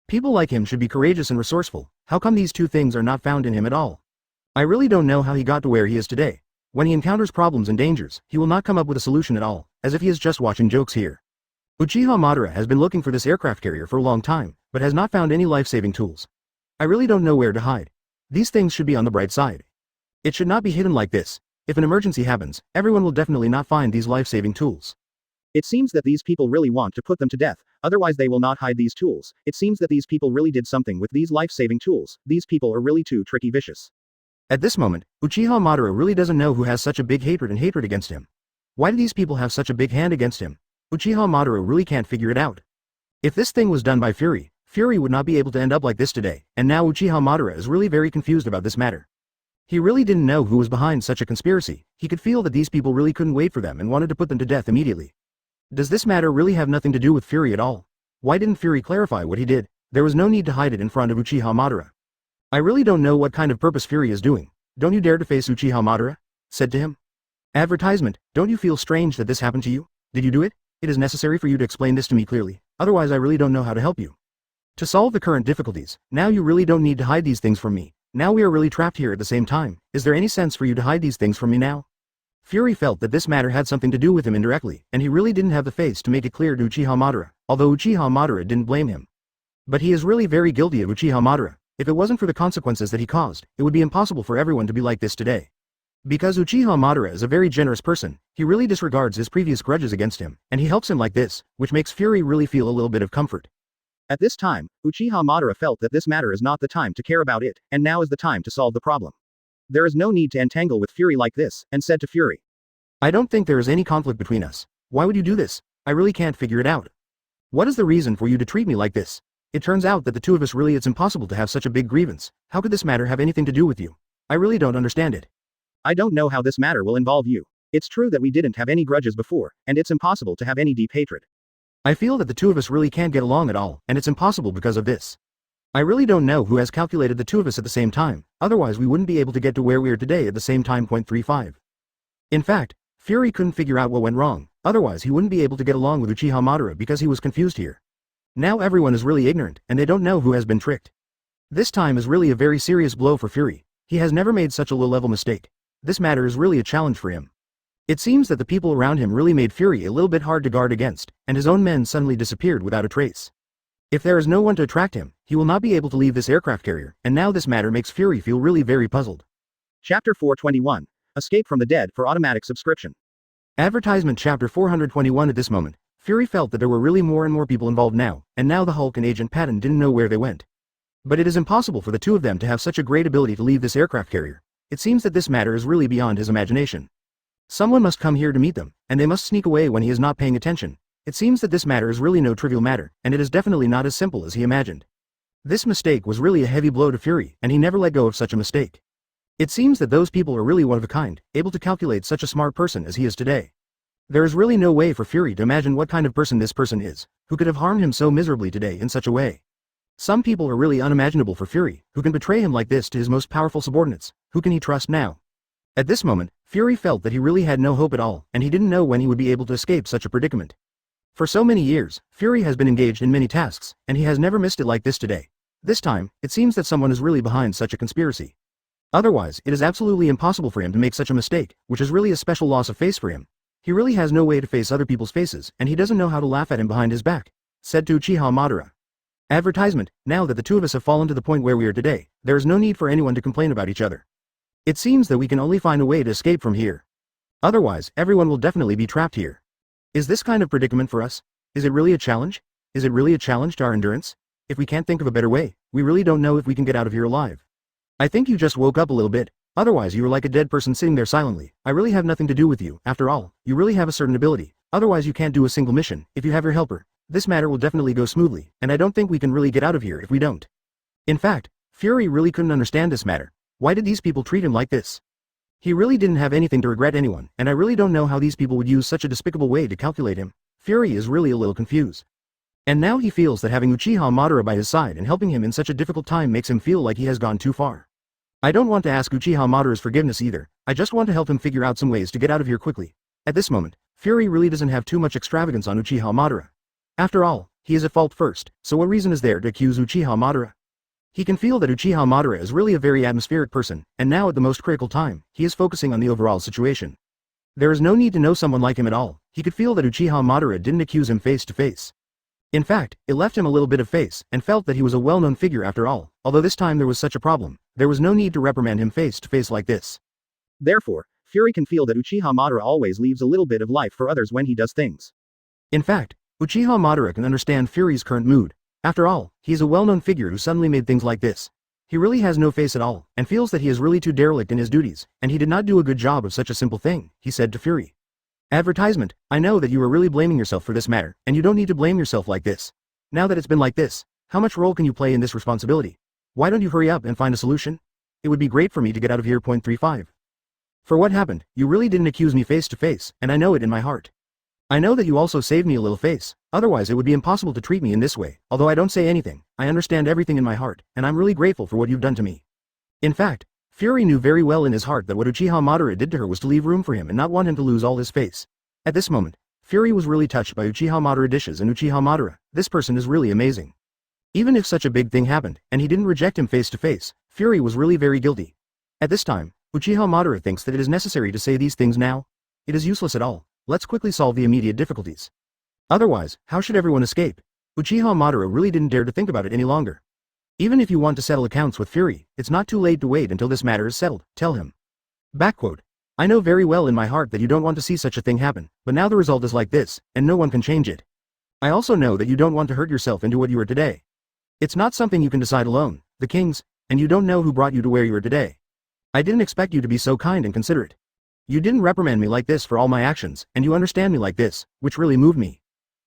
S1: People like him should be courageous and resourceful. How come these two things are not found in him at all? I really don't know how he got to where he is today. When he encounters problems and dangers, he will not come up with a solution at all, as if he is just watching jokes here. Uchiha Madara has been looking for this aircraft carrier for a long time, but has not found any life-saving tools. I really don't know where to hide. These things should be on the bright side. It should not be hidden like this. If an emergency happens, everyone will definitely not find these life-saving tools.
S2: It seems that these people really want to put them to death, otherwise they will not hide these tools. It seems that these people really did something with these life-saving tools. These people are really too tricky vicious.
S1: At this moment, Uchiha Madara really doesn't know who has such a big hatred against him. Why do these people have such a big hand against him? Uchiha Madara really can't figure it out. If this thing was done by Fury, Fury would not be able to end up like this today, and now Uchiha Madara is really very confused about this matter. He really didn't know who was behind such a conspiracy. He could feel that these people really couldn't wait for them and wanted to put them to death immediately. Does this matter really have nothing to do with Fury at all? Why didn't Fury clarify what he did? There was no need to hide it in front of Uchiha Madara. I really don't know what kind of purpose Fury is doing. Don't you dare to face Uchiha Madara? Said to him. Advertisement, don't you feel strange that this happened to you? Did you do it? It is necessary for you to explain this to me clearly, otherwise I really don't know how to help you. To solve the current difficulties, now you really don't need to hide these things from me. Now we are really trapped here at the same time. Is there any sense for you to hide these things from me now? Fury felt that this matter had something to do with him indirectly, and he really didn't have the face to make it clear to Uchiha Madara, although Uchiha Madara didn't blame him. But he is really very guilty of Uchiha Madara. If it wasn't for the consequences that he caused, it would be impossible for everyone to be like this today. Because Uchiha Madara is a very generous person, he really disregards his previous grudges against him, and he helps him like this, which makes Fury really feel a little bit of comfort.
S2: At this time, Uchiha Madara felt that this matter is not the time to care about it, and now is the time to solve the problem. There is no need to entangle with Fury like this, and said to Fury.
S1: I don't think there is any conflict between us. Why would you do this? I really can't figure it out. What is the reason for you to treat me like this? It turns out that the two of us really it's impossible to have such a big grievance. How could this matter have anything to do with you? I really don't understand it.
S2: I don't know how this matter will involve you. It's true that we didn't have any grudges before, and it's impossible to have any deep hatred.
S1: I feel that the two of us really can't get along at all, and it's impossible because of this. I really don't know who has calculated the two of us at the same time, otherwise we wouldn't be able to get to where we are today at the same time. 35. In fact, Fury couldn't figure out what went wrong, otherwise he wouldn't be able to get along with Uchiha Madara because he was confused here. Now everyone is really ignorant, and they don't know who has been tricked. This time is really a very serious blow for Fury. He has never made such a low-level mistake. This matter is really a challenge for him. It seems that the people around him really made Fury a little bit hard to guard against, and his own men suddenly disappeared without a trace. If there is no one to attract him, he will not be able to leave this aircraft carrier, and now this matter makes Fury feel really very puzzled.
S2: Chapter 421. Escape from the Dead for automatic subscription.
S1: Advertisement Chapter 421. At this moment, Fury felt that there were really more and more people involved now, and now the Hulk and Agent Patton didn't know where they went. But it is impossible for the two of them to have such a great ability to leave this aircraft carrier. It seems that this matter is really beyond his imagination. Someone must come here to meet them, and they must sneak away when he is not paying attention. It seems that this matter is really no trivial matter, and it is definitely not as simple as he imagined. This mistake was really a heavy blow to Fury, and he never let go of such a mistake. It seems that those people are really one of a kind, able to calculate such a smart person as he is today. There is really no way for Fury to imagine what kind of person this person is, who could have harmed him so miserably today in such a way. Some people are really unimaginable for Fury, who can betray him like this to his most powerful subordinates. Who can he trust now? At this moment, Fury felt that he really had no hope at all, and he didn't know when he would be able to escape such a predicament. For so many years, Fury has been engaged in many tasks, and he has never missed it like this today. This time, it seems that someone is really behind such a conspiracy. Otherwise, it is absolutely impossible for him to make such a mistake, which is really a special loss of face for him. He really has no way to face other people's faces, and he doesn't know how to laugh at him behind his back, said to Uchiha Madara. Advertisement. Now that the two of us have fallen to the point where we are today, there is no need for anyone to complain about each other. It seems that we can only find a way to escape from here. Otherwise, everyone will definitely be trapped here. Is this kind of predicament for us? Is it really a challenge? Is it really a challenge to our endurance? If we can't think of a better way, we really don't know if we can get out of here alive. I think you just woke up a little bit. Otherwise you are like a dead person sitting there silently. I really have nothing to do with you. After all, you really have a certain ability. Otherwise you can't do a single mission. If you have your helper, this matter will definitely go smoothly, and I don't think we can really get out of here if we don't. In fact, Fury really couldn't understand this matter. Why did these people treat him like this? He really didn't have anything to regret anyone, and I really don't know how these people would use such a despicable way to calculate him. Fury is really a little confused. And now he feels that having Uchiha Madara by his side and helping him in such a difficult time makes him feel like he has gone too far. I don't want to ask Uchiha Madara's forgiveness either. I just want to help him figure out some ways to get out of here quickly. At this moment, Fury really doesn't have too much extravagance on Uchiha Madara. After all, he is at fault first, so what reason is there to accuse Uchiha Madara? He can feel that Uchiha Madara is really a very atmospheric person, and now at the most critical time, he is focusing on the overall situation. There is no need to know someone like him at all. He could feel that Uchiha Madara didn't accuse him face to face. In fact, it left him a little bit of face, and felt that he was a well-known figure after all. Although this time there was such a problem, there was no need to reprimand him face to face like this.
S2: Therefore, Fury can feel that Uchiha Madara always leaves a little bit of life for others when he does things.
S1: In fact, Uchiha Madara can understand Fury's current mood. After all, he is a well-known figure who suddenly made things like this. He really has no face at all, and feels that he is really too derelict in his duties, and he did not do a good job of such a simple thing, he said to Fury. Advertisement. I know that you are really blaming yourself for this matter, and you don't need to blame yourself like this. Now that it's been like this, how much role can you play in this responsibility? Why don't you hurry up and find a solution? It would be great for me to get out of here. 35. For what happened, you really didn't accuse me face to face, and I know it in my heart. I know that you also saved me a little face, otherwise it would be impossible to treat me in this way. Although I don't say anything, I understand everything in my heart, and I'm really grateful for what you've done to me. In fact, Fury knew very well in his heart that what Uchiha Madara did to her was to leave room for him and not want him to lose all his face. At this moment, Fury was really touched by Uchiha Madara dishes and Uchiha Madara. This person is really amazing. Even if such a big thing happened, and he didn't reject him face to face, Fury was really very guilty. At this time, Uchiha Madara thinks that it is necessary to say these things now. It is useless at all. Let's quickly solve the immediate difficulties. Otherwise, how should everyone escape? Uchiha Madara really didn't dare to think about it any longer. Even if you want to settle accounts with Fury, it's not too late to wait until this matter is settled, tell him. Backquote. I know very well in my heart that you don't want to see such a thing happen, but now the result is like this, and no one can change it. I also know that you don't want to hurt yourself into what you are today. It's not something you can decide alone, the kings, and you don't know who brought you to where you are today. I didn't expect you to be so kind and considerate. You didn't reprimand me like this for all my actions, and you understand me like this, which really moved me.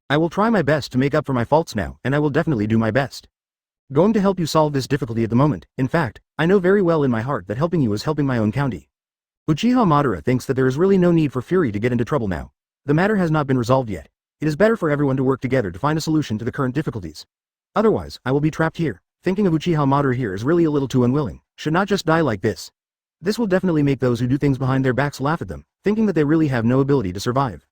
S1: I will try my best to make up for my faults now, and I will definitely do my best. Going to help you solve this difficulty at the moment. In fact, I know very well in my heart that helping you is helping my own county. Uchiha Madara thinks that there is really no need for Fury to get into trouble now. The matter has not been resolved yet. It is better for everyone to work together to find a solution to the current difficulties. Otherwise, I will be trapped here. Thinking of Uchiha Madara here is really a little too unwilling. Should not just die like this. This will definitely make those who do things behind their backs laugh at them, thinking that they really have no ability to survive.